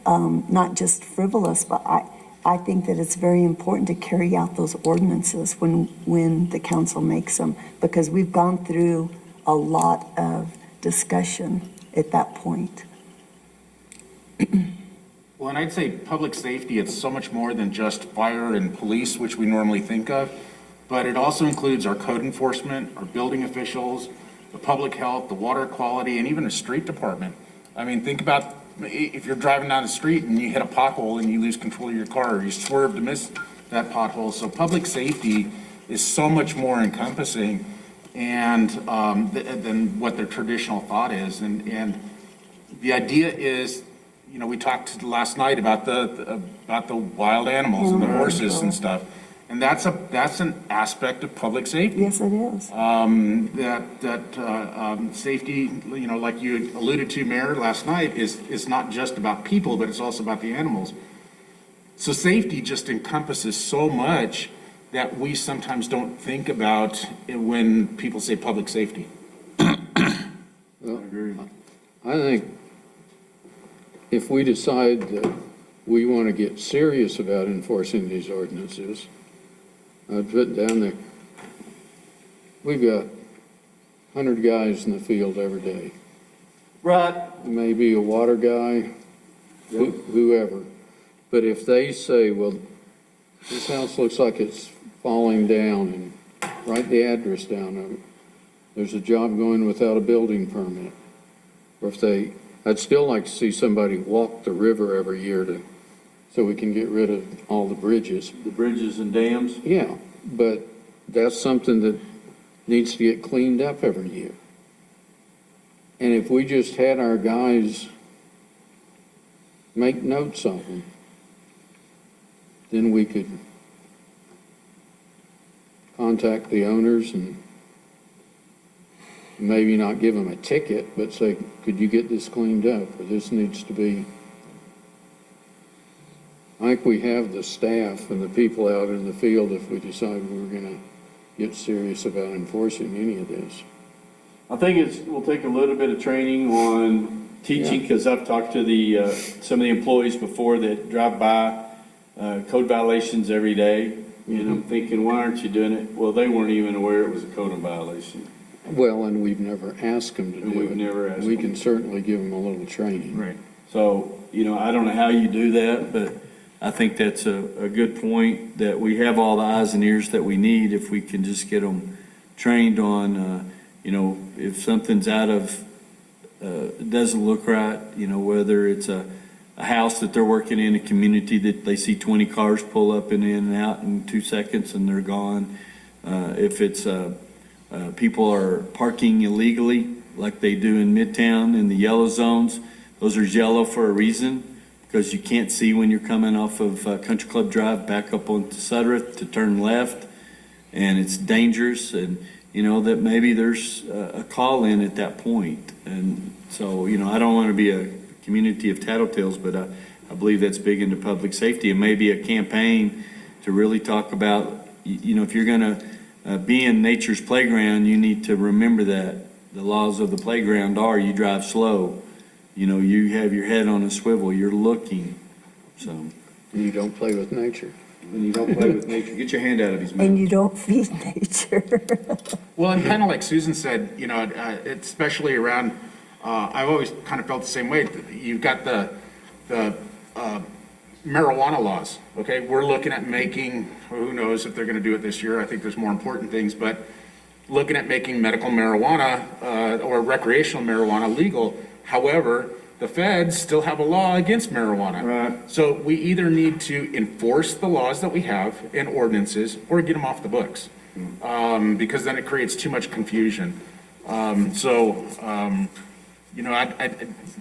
not just frivolous, but I think that it's very important to carry out those ordinances when the council makes them, because we've gone through a lot of discussion at that point. Well, and I'd say public safety, it's so much more than just fire and police, which we normally think of, but it also includes our code enforcement, our building officials, the public health, the water quality, and even the street department. I mean, think about if you're driving down the street and you hit a pothole and you lose control of your car, or you swerve to miss that pothole. So public safety is so much more encompassing and than what their traditional thought is. And the idea is, you know, we talked last night about the wild animals and the horses and stuff. And that's an aspect of public safety. Yes, it is. Safety, you know, like you alluded to, Mayor, last night, is not just about people, but it's also about the animals. So safety just encompasses so much that we sometimes don't think about when people say public safety. I think if we decide that we want to get serious about enforcing these ordinances, I'd put down that we've got 100 guys in the field every day. Right. Maybe a water guy, whoever. But if they say, well, this house looks like it's falling down, and write the address down of it, there's a job going without a building permit. Or if they, I'd still like to see somebody walk the river every year so we can get rid of all the bridges. The bridges and dams? Yeah, but that's something that needs to get cleaned up every year. And if we just had our guys make notes of them, then we could contact the owners and maybe not give them a ticket, but say, could you get this cleaned up, or this needs to be. I think we have the staff and the people out in the field if we decide we're going to get serious about enforcing any of this. I think we'll take a little bit of training on teaching, because I've talked to some of the employees before that drive by code violations every day. And I'm thinking, why aren't you doing it? Well, they weren't even aware it was a code violation. Well, and we've never asked them to do it. We've never asked We them. can certainly give them a little training. Right. So, you know, I don't know how you do that, but I think that's a good point, that we have all the eyes and ears that we need if we can just get them trained on, you know, if something's out of, it doesn't look right, you know, whether it's a house that they're working in, a community that they see 20 cars pull up and in and out in 2 seconds and they're gone. If it's people are parking illegally like they do in Midtown in the yellow zones, those are yellow for a reason, because you can't see when you're coming off of Country Club Drive back up onto Suttereth to turn left, and it's dangerous, and you know that maybe there's a call in at that point. And so, you know, I don't want to be a community of tattletales, but I believe that's big into public safety, and maybe a campaign to really talk about, you know, if you're going to be in nature's playground, you need to remember that the laws of the playground are you drive slow, you know, you have your head on a swivel, you're looking. So, And you don't play with nature. and you don't play with nature. Get your hand out of his mouth. And you don't feed nature. Well, and kind of like Susan said, you know, especially around, I've always kind of felt the same way. You've got the marijuana laws, okay? We're looking at making, who knows if they're going to do it this year. I think there's more important things, but looking at making medical marijuana or recreational marijuana legal. However, the feds still have a law against marijuana. Right. So we either need to enforce the laws that we have and ordinances or get them off the books, because then it creates too much confusion. You know,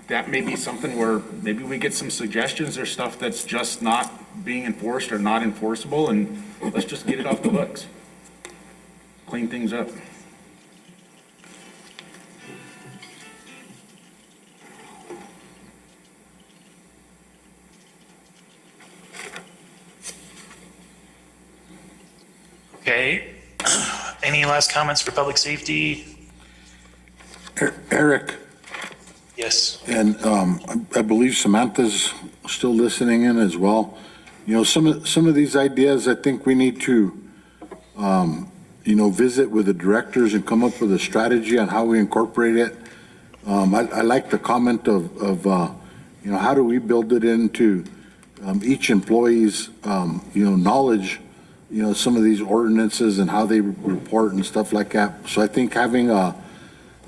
that may be something where maybe we get some suggestions or stuff that's just not being enforced or not enforceable, and let's just get it off the books. Clean things up. Okay. Any last comments for public safety? Eric, Yes. and I believe Samantha's still listening in as well. Some of these ideas, I think we need to, visit with the directors and come up with a strategy on how we incorporate it. I like the comment of how do we build it into each employee's, knowledge, some of these ordinances and how they report and stuff like that. So I think having a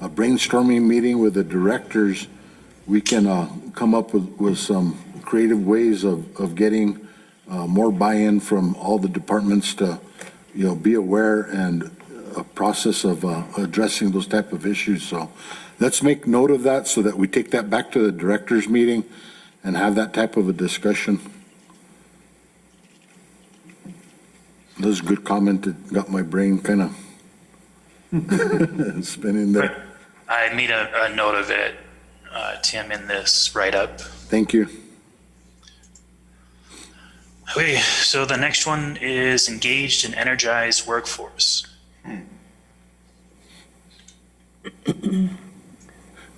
brainstorming meeting with the directors, we can come up with some creative ways of getting more buy-in from all the departments to, be aware and a process of addressing those type of issues. So let's make note of that so that we take that back to the directors meeting and have that type of a discussion. That was a good comment. It got my brain kind of spinning there. I made a note of it, Tim, in this write-up. Thank you. Okay, so the next one is engaged and energized workforce.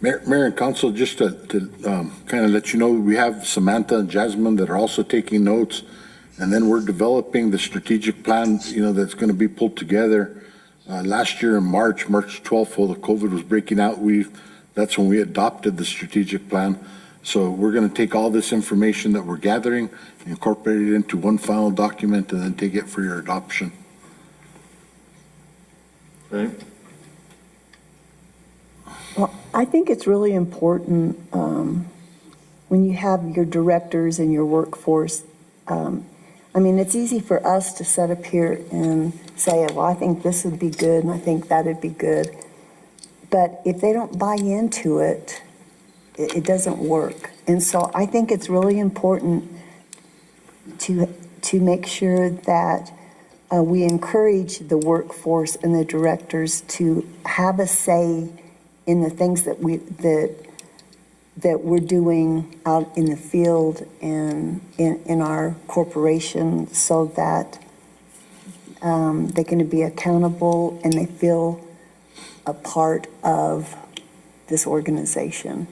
Mayor and Council, just to kind of let you know, we have Samantha and Jasmine that are also taking notes, and then we're developing the strategic plan, that's going to be pulled together. Last year in March 12th, while the COVID was breaking out, that's when we adopted the strategic plan. So we're going to take all this information that we're gathering, incorporate it into one final document, and then take it for your adoption. Okay. Well, I think it's really important when you have your directors and your workforce. It's easy for us to sit up here and say, well, I think this would be good and I think that would be good. But if they don't buy into it, it doesn't work. And so I think it's really important to make sure that we encourage the workforce and the directors to have a say in the things that we're doing out in the field and in our corporation, so that they're going to be accountable and they feel a part of this organization.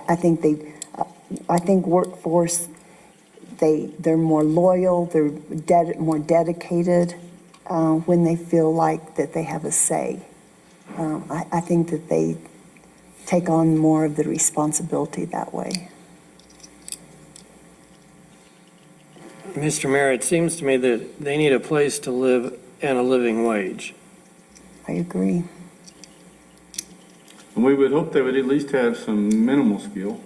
I think workforce, they're more loyal, they're more dedicated when they feel like that they have a say. I think that they take on more of the responsibility that way. Mr. Mayor, it seems to me that they need a place to live and a living wage. I agree. And we would hope they would at least have some minimal skill,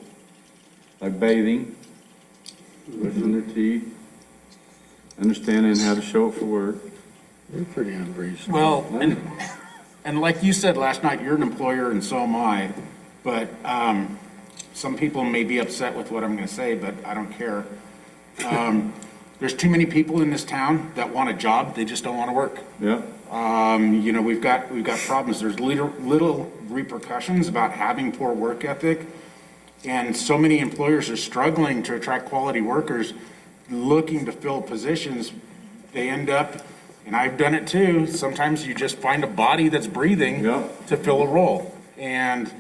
like bathing, brushing their teeth, understanding how to show up for work. They're pretty unreasonable. Well, and like you said last night, you're an employer and so am I, but some people may be upset with what I'm going to say, but I don't care. There's too many people in this town that want a job, they just don't want to work. Yeah. We've got problems. There's little repercussions about having poor work ethic, and so many employers are struggling to attract quality workers, looking to fill positions. They end up, and I've done it too, sometimes you just find a body that's breathing to fill a role. And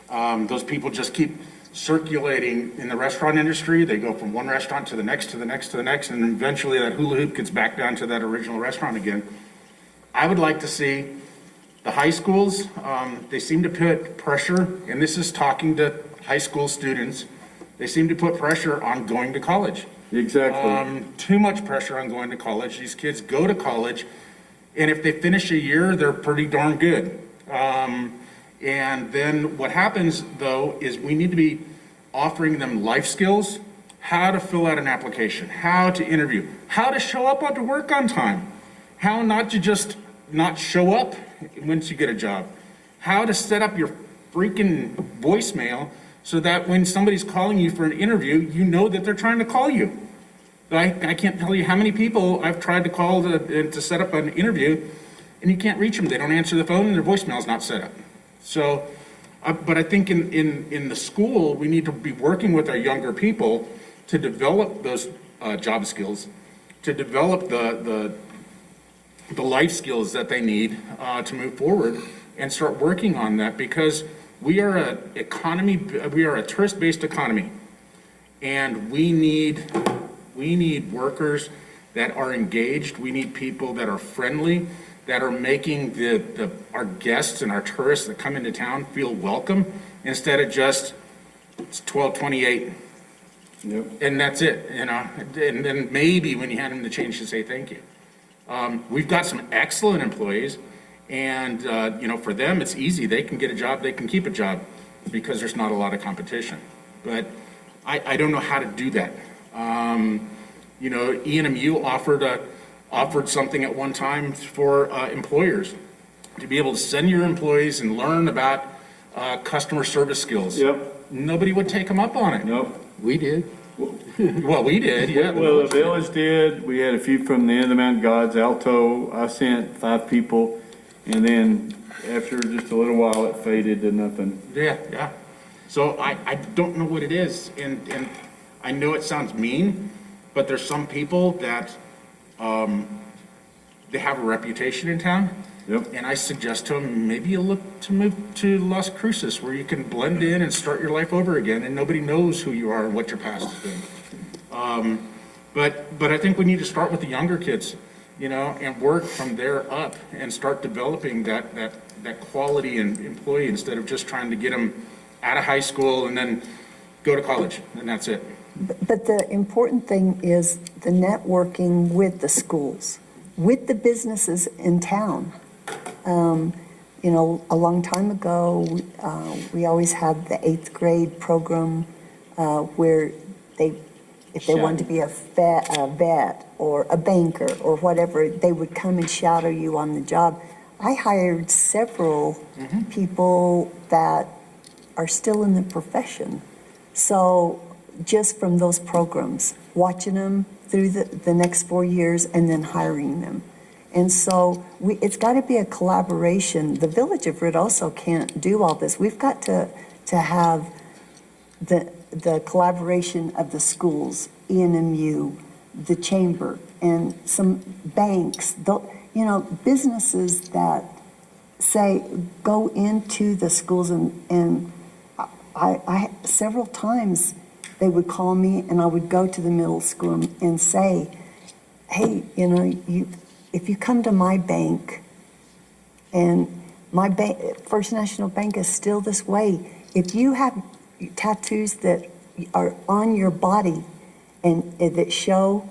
those people just keep circulating in the restaurant industry. They go from one restaurant to the next, to the next, to the next, and eventually that hula hoop gets back down to that original restaurant again. I would like to see the high schools, they seem to put pressure, and this is talking to high school students, they seem to put pressure on going to college. Exactly. Too much pressure on going to college. These kids go to college, and if they finish a year, they're pretty darn good. And then what happens, though, is we need to be offering them life skills, how to fill out an application, how to interview, how to show up to work on time, how not to just not show up once you get a job, how to set up your freaking voicemail so that when somebody's calling you for an interview, you know that they're trying to call you. I can't tell you how many people I've tried to call to set up an interview, and you can't reach them. They don't answer the phone, and their voicemail's not set up. So, but I think in the school, we need to be working with our younger people to develop those job skills, to develop the life skills that they need to move forward and start working on that, because we are a tourist-based economy. And we need workers that are engaged. We need people that are friendly, that are making our guests and our tourists that come into town feel welcome instead of just, it's 1228. Yep. And that's it, you know, and then maybe when you hand them the change to say thank you. We've got some excellent employees, and, you know, for them, it's easy. They can get a job, they can keep a job, because there's not a lot of competition. But I don't know how to do that. You know, ENMU offered something at one time for employers to be able to send your employees and learn about customer service skills. Yep. Nobody would take them up on it. Nope. We did. Well, we did, yeah. Well, the village did. We had a few from the end of the Mountain Gods, Alto. I sent 5 people, and then after just a little while, it faded to nothing. Yeah. So I don't know what it is, and I know it sounds mean, but there's some people that, they have a reputation in town. Yep. And I suggest to them, maybe you look to move to Las Cruces, where you can blend in and start your life over again, and nobody knows who you are and what your past has been. But I think we need to start with the younger kids, you know, and work from there up and start developing that quality and employee instead of just trying to get them out of high school and then go to college, and that's it. But the important thing is the networking with the schools, with the businesses in town. You know, a long time ago, we always had the 8th grade program where if they wanted to be a vet or a banker or whatever, they would come and shadow you on the job. I hired several people that are still in the profession. So just from those programs, watching them through the next 4 years and then hiring them. And so it's got to be a collaboration. The Village of Ruidoso can't do all this. We've got to have the collaboration of the schools, ENMU, the chamber, and some banks, you know, businesses that say, go into the schools and I several times they would call me and I would go to the middle school and say, hey, you know, if you come to my bank, and my bank, First National Bank is still this way, if you have tattoos that are on your body and that show,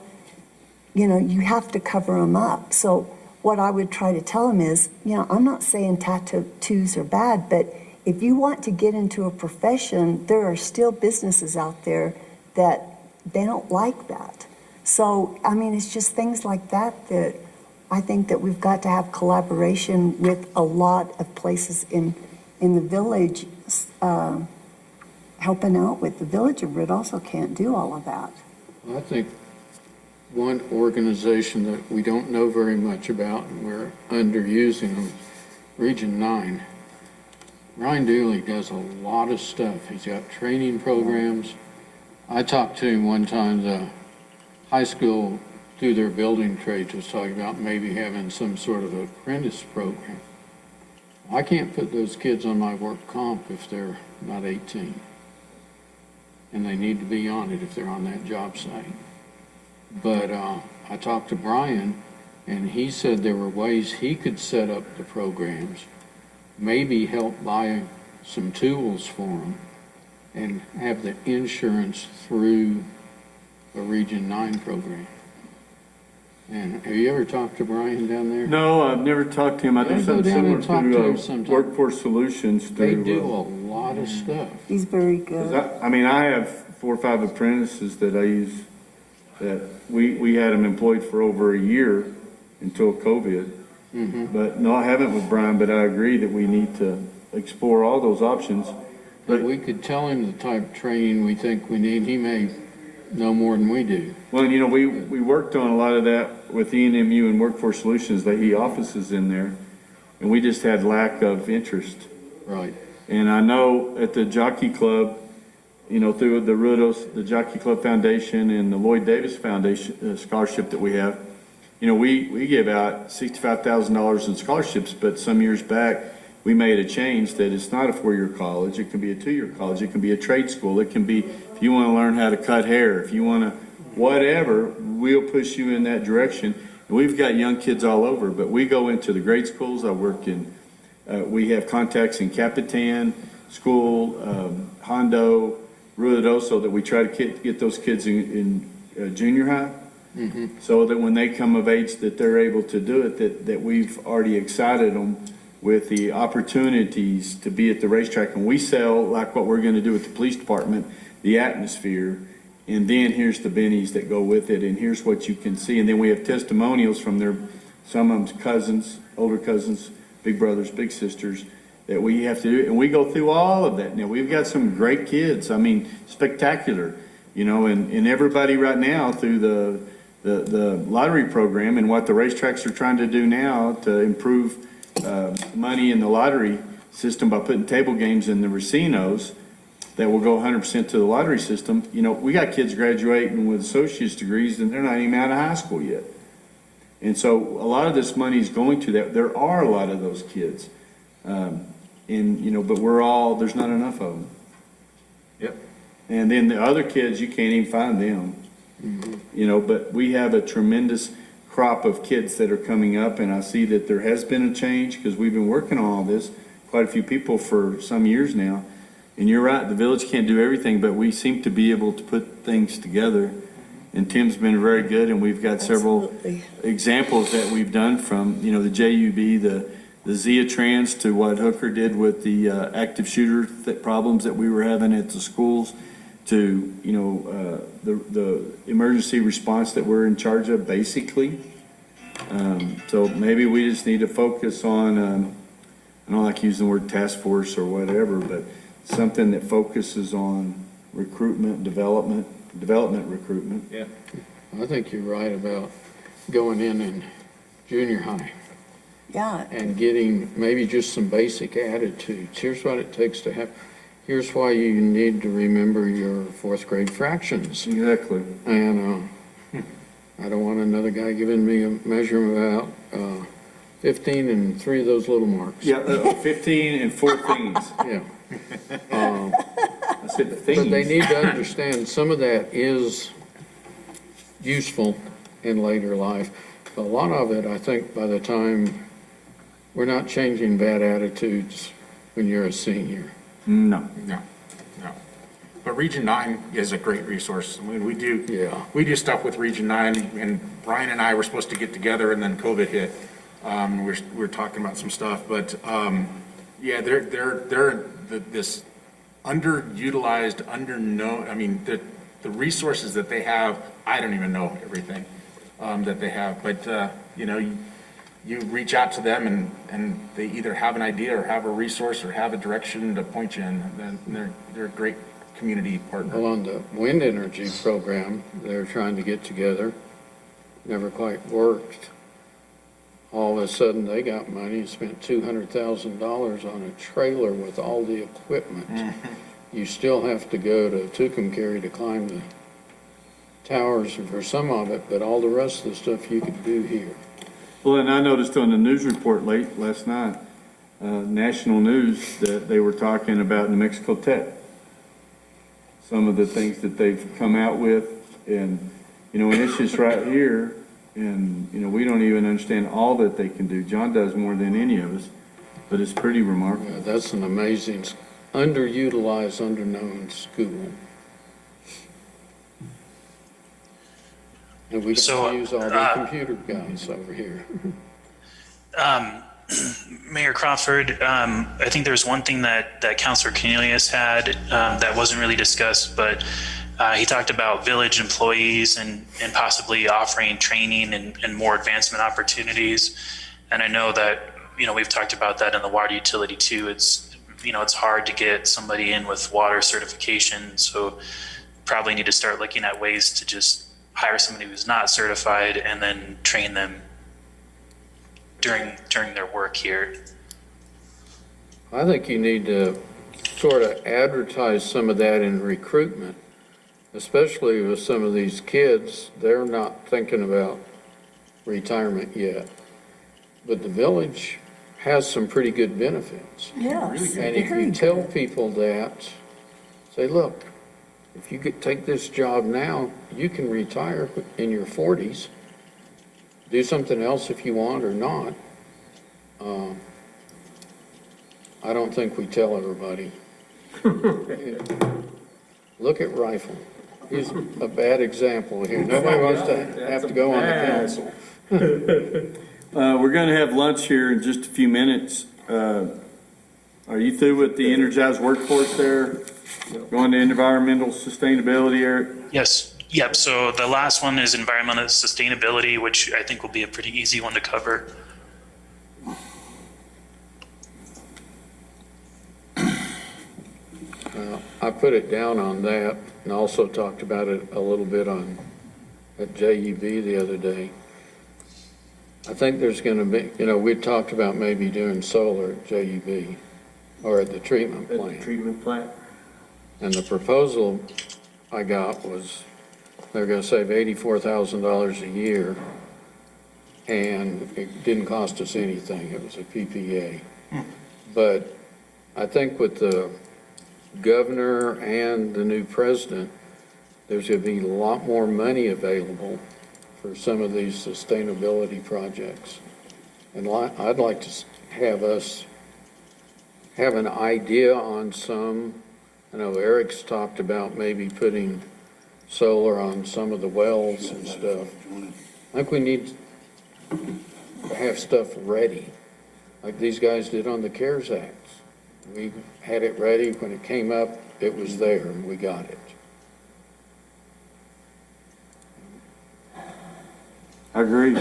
you know, you have to cover them up. So what I would try to tell them is, you know, I'm not saying tattoos are bad, but if you want to get into a profession, there are still businesses out there that they don't like that. So, I mean, it's just things like that that I think that we've got to have collaboration with a lot of places in the village, helping out with. The Village of also can't do all of that. I think one organization that we don't know very much about, and we're underusing them, Region 9. Ryan Dooley does a lot of stuff. He's got training programs. I talked to him one time, the high school through their building trades was talking about maybe having some sort of apprentice program. I can't put those kids on my work comp if they're not 18. And they need to be on it if they're on that job site. But I talked to Brian, and he said there were ways he could set up the programs, maybe help buy some tools for them, and have the insurance through a Region 9 program. And have you ever talked to Brian down there? No, I've never talked to him. I do Yeah, go something down similar and talk to him to sometime. Workforce Solutions. They through, do a lot of stuff. He's very 'cause good. I mean, I have 4 or 5 apprentices that I use, that we had them employed for over a year until COVID. But no, I haven't with Brian, but I agree that we need to explore all those options. But we could tell him the type of training we think we need. He may know more than we do. Well, you know, we worked on a lot of that with ENMU and Workforce Solutions. They he offices in there, and we just had lack of interest. Right. And I know at the Jockey Club, you know, through the Ruidoso, the Jockey Club Foundation and the Lloyd Davis Foundation scholarship that we have, you know, we give out $65,000 in scholarships, but some years back, we made a change that it's not a 4-year college. It can be a 2-year college. It can be a trade school. It can be, if if you want to learn how to cut hair, if you want to, whatever, we'll push you in that direction. And we've got young kids all over, but we go into the grade schools. I work in, we have contacts in Capitan School, Hondo, Ruidoso, that we try to get those kids in junior high. So that when they come of age, that they're able to do it, that we've already excited them with the opportunities to be at the racetrack. And we sell, like what we're going to do with the police department, the atmosphere, and then here's the bennies that go with it, and here's what you can see. And then we have testimonials from some of them's cousins, older cousins, big brothers, big sisters, that we have to do. And we go through all of that. Now, we've got some great kids, I mean, spectacular, and everybody right now through the lottery program and what the racetracks are trying to do now to improve money in the lottery system by putting table games in the racinos that will go 100% to the lottery system. We got kids graduating with associate's degrees and they're not even out of high school yet. And so a lot of this money is going to that. There are a lot of those kids. But there's not enough of them. Yep. And then the other kids, you can't even find them. But we have a tremendous crop of kids that are coming up, and I see that there has been a change because we've been working on all this, quite a few people for some years now. And you're right, the village can't do everything, but we seem to be able to put things together. And Tim's been very good, and we've got several examples that we've done from, the JUB, the Zia Trans, to what Hooker did with the active shooter problems that we were having at the schools, to the emergency response that we're in charge of, basically. So maybe we just need to focus on, I don't like using the word task force or whatever, but something that focuses on recruitment, development recruitment. Yeah. I think you're right about going in junior high Yeah, and getting maybe just some basic attitudes. Here's what it takes to have, here's why you need to remember your fourth grade fractions. Exactly. And I don't want another guy giving me a measurement about 15 and 3 of those little marks. Yeah, 15 and 4 things. Yeah. I said the things. But they need to understand some of that is useful in later life. A lot of it, I think, by the time, we're not changing bad attitudes when you're a senior. No. No. But Region 9 is a great resource. I mean, we do stuff with Region 9, and Brian and I were supposed to get together, and then COVID hit. We're talking about some stuff, but they're this underutilized, underknown. I mean, the resources that they have, I don't even know everything that they have, but you reach out to them, and they either have an idea or have a resource or have a direction to point you in. Then they're a great community partner. Well, on the wind energy program, they're trying to get together, never quite worked. All of a sudden, they got money and spent $200,000 on a trailer with all the equipment. You still have to go to Tucumcari to climb the towers for some of it, but all the rest of the stuff you could do here. Well, and I noticed on the news report last night, national news, that they were talking about New Mexico Tech. Some of the things that they've come out with, and it's just right here, and we don't even understand all that they can do. John does more than any of us, but it's pretty remarkable. Yeah, that's an amazing, underutilized, underknown school. And we can use all the computer guys over here. Mayor Crawford, I think there's one thing that Councilor Cornelius had that wasn't really discussed, but he talked about village employees and possibly offering training and more advancement opportunities. And I know that, we've talked about that in the water utility too. It's hard to get somebody in with water certification. So probably need to start looking at ways to just hire somebody who's not certified and then train them during their work here. I think you need to sort of advertise some of that in recruitment, especially with some of these kids. They're not thinking about retirement yet, but the village has some pretty good benefits. yes. And if you tell people that, say, look, if you could take this job now, you can retire in your 40s, do something else if you want or not. I don't think we tell everybody. Look at Rifle. He's a bad example here. Nobody wants to have to go on the council. We're going to have lunch here in just a few minutes. Are you through with the energized workforce there? Going to environmental sustainability, Eric? Yes. Yep. So the last one is environmental sustainability, which I think will be a pretty easy one to cover. I put it down on that and also talked about it a little bit at JUB the other day. I think there's going to be, we talked about maybe doing solar at JUB or at the treatment plant. And the proposal I got was they're going to save $84,000 a year, and it didn't cost us anything. It was a PPA. But I think with the governor and the new president, there's going to be a lot more money available for some of these sustainability projects. And I'd like to have us have an idea on some. I know Eric's talked about maybe putting solar on some of the wells and stuff. I think we need to have stuff ready, like these guys did on the CARES Act. We had it ready. When it came up, it was there, and we got it. I agree.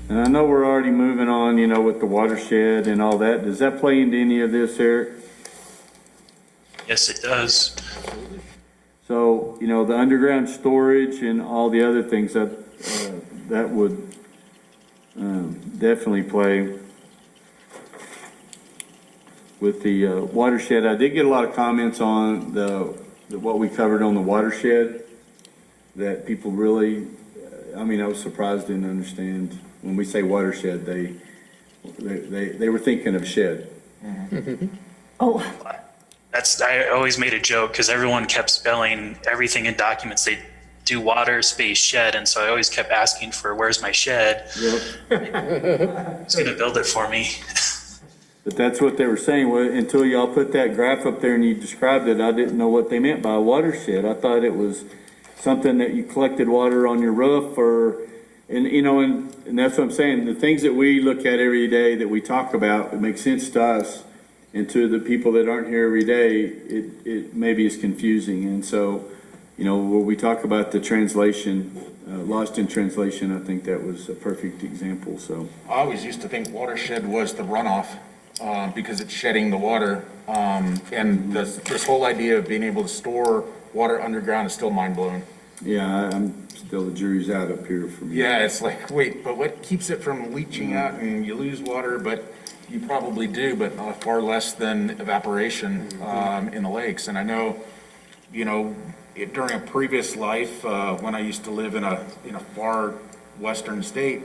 And I know we're already moving on, with the watershed and all that. Does that play into any of this, Eric? Yes, it does. So, the underground storage and all the other things that would definitely play with the watershed. I did get a lot of comments on what we covered on the watershed, that people really, I was surprised, didn't understand. When we say watershed, they were thinking of shed. Oh, I always made a joke because everyone kept spelling everything in documents. They do water, space, shed. And so I always kept asking for, where's my shed? Yep. Who's going to build it for me? But that's what they were saying. Well, until y'all put that graph up there and you described it, I didn't know what they meant by a watershed. I thought it was something that you collected water on your roof and that's what I'm saying. The things that we look at every day that we talk about, it makes sense to us. And to the people that aren't here every day, it maybe is confusing. And so, when we talk about the translation, lost in translation, I think that was a perfect example. So I always used to think watershed was the runoff because it's shedding the water. And this whole idea of being able to store water underground is still mind-blowing. yeah, I'm still, the jury's out up here for me. Yeah, it's like, wait, but what keeps it from leaching out? And you lose water, but you probably do, but far less than evaporation in the lakes. And I know, during a previous life, when I used to live in a far western state,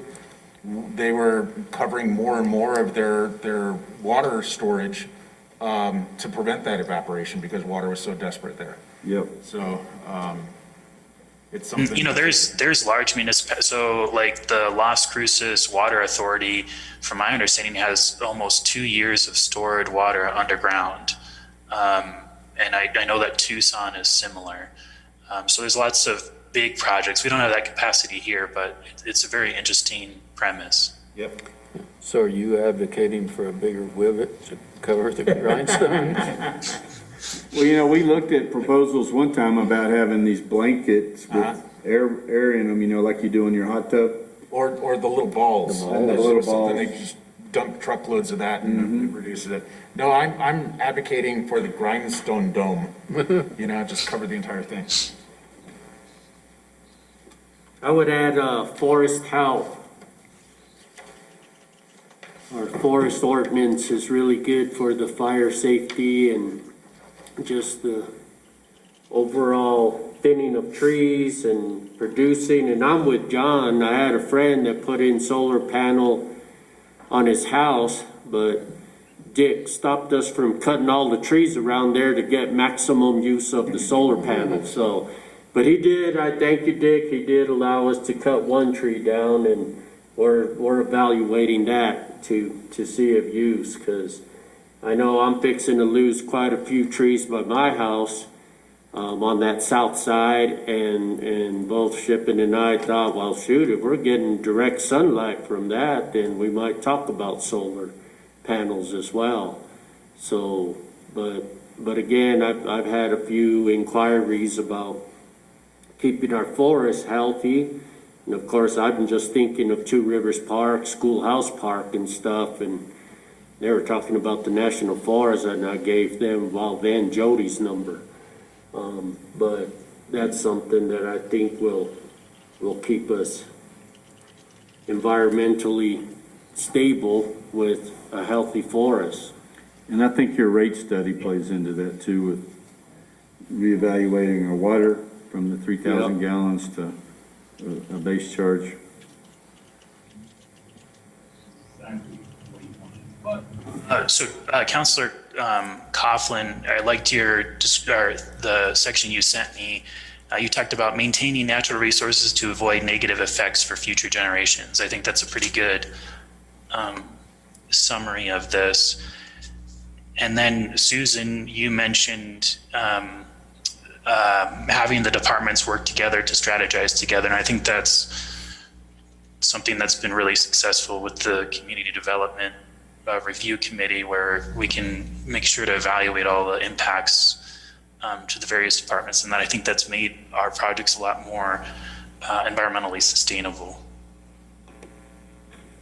they were covering more and more of their water storage to prevent that evaporation because water was so desperate there. Yep. So it's something. There's large municipalities. So like the Las Cruces Water Authority, from my understanding, has almost 2 years of stored water underground. And I know that Tucson is similar. So there's lots of big projects. We don't have that capacity here, but it's a very interesting premise. Yep. So are you advocating for a bigger willet to cover the grindstone? Well, we looked at proposals one time about having these blankets with air in them, like you do in your hot tub. Or the little balls. The little balls. They just dump truckloads of that and it reduces it. No, I'm advocating for the grindstone dome. Just cover the entire thing. I would add forest health. our forest ordinance is really good for the fire safety and just the overall thinning of trees and producing. And I'm with John. I had a friend that put in solar panel on his house, but Dick stopped us from cutting all the trees around there to get maximum use of the solar panel. So, but he did, I thank you, Dick, he did allow us to cut one tree down, and we're evaluating that to see if use, because I know I'm fixing to lose quite a few trees by my house on that south side, and both Shippen and I thought, well, shoot, if we're getting direct sunlight from that, then we might talk about solar panels as well. So, but again, I've had a few inquiries about keeping our forests healthy. And of course, I've been just thinking of Two Rivers Park, Schoolhouse Park and stuff, and they were talking about the National Forest, and I gave them Van Jody's number. But that's something that I think will keep us environmentally stable with a healthy forest. And I think your rate study plays into that too, with reevaluating our water from the 3,000 gallons to a base charge. Councilor Coughlin, I liked the section you sent me. You talked about maintaining natural resources to avoid negative effects for future generations. I think that's a pretty good summary of this. And then Susan, you mentioned having the departments work together to strategize together. And I think that's something that's been really successful with the community development review committee, where we can make sure to evaluate all the impacts to the various departments. And that I think that's made our projects a lot more environmentally sustainable.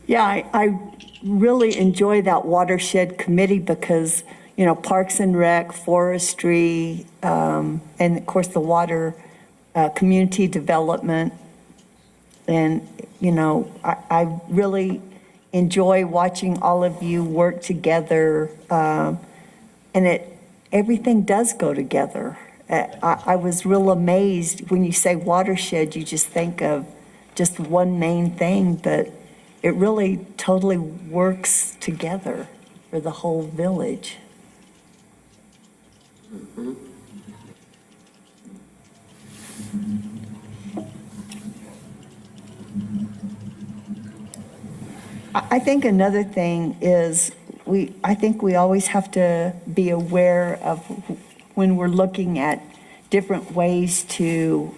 Yeah, I really enjoy that watershed committee because, you know, Parks and Rec, forestry, and of course the water, community development. And, you know, I really enjoy watching all of you work together. And everything does go together. I was real amazed when you say watershed, you just think of just one main thing, but it really totally works together for the whole village. Mm-hmm. I think another thing is I think we always have to be aware of when we're looking at different ways to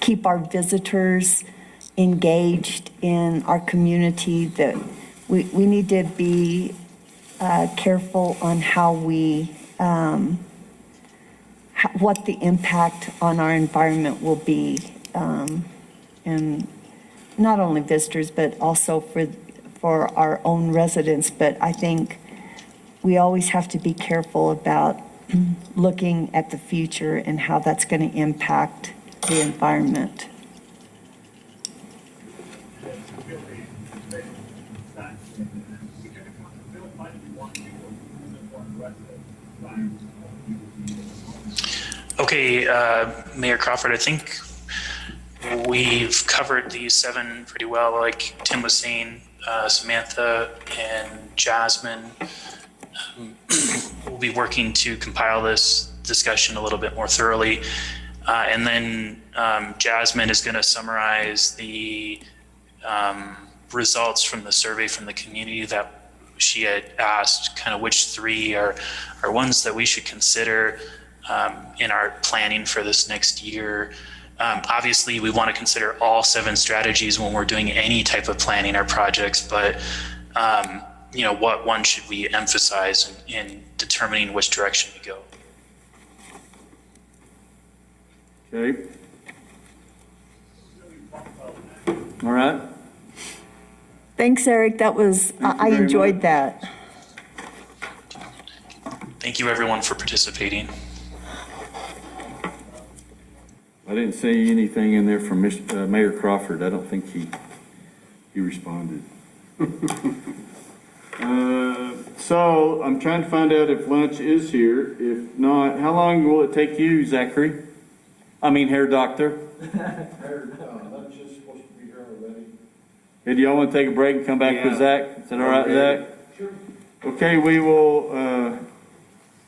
keep our visitors engaged in our community, that we need to be careful on how we, what the impact on our environment will be, and not only visitors, but also for our own residents. But I think we always have to be careful about looking at the future and how that's going to impact the environment. Okay, Mayor Crawford, I think we've covered these 7 pretty well. Like Tim was saying, Samantha and Jasmine will be working to compile this discussion a little bit more thoroughly. And then Jasmine is going to summarize the results from the survey from the community that she had asked, kind of which 3 are ones that we should consider in our planning for this next year. Obviously, we want to consider all 7 strategies when we're doing any type of planning or projects, but you know, what one should we emphasize in determining which direction we go? Okay. All right. Thanks, Eric. That was, I very enjoyed much. that. Thank you, everyone, for participating. I didn't see anything in there from Mayor Crawford. I don't think he responded. So I'm trying to find out if lunch is here. If not, how long will it take you, Zachary? I mean, hair doctor? Lunch is supposed to be here already. Hey, do y'all want to take a break and come back with Zach? Is that all right, Zach? Sure. Okay, we will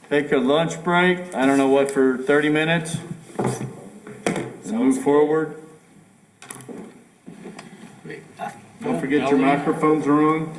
take a lunch break. I don't know what, for 30 minutes? And move forward. Don't forget your microphones are on.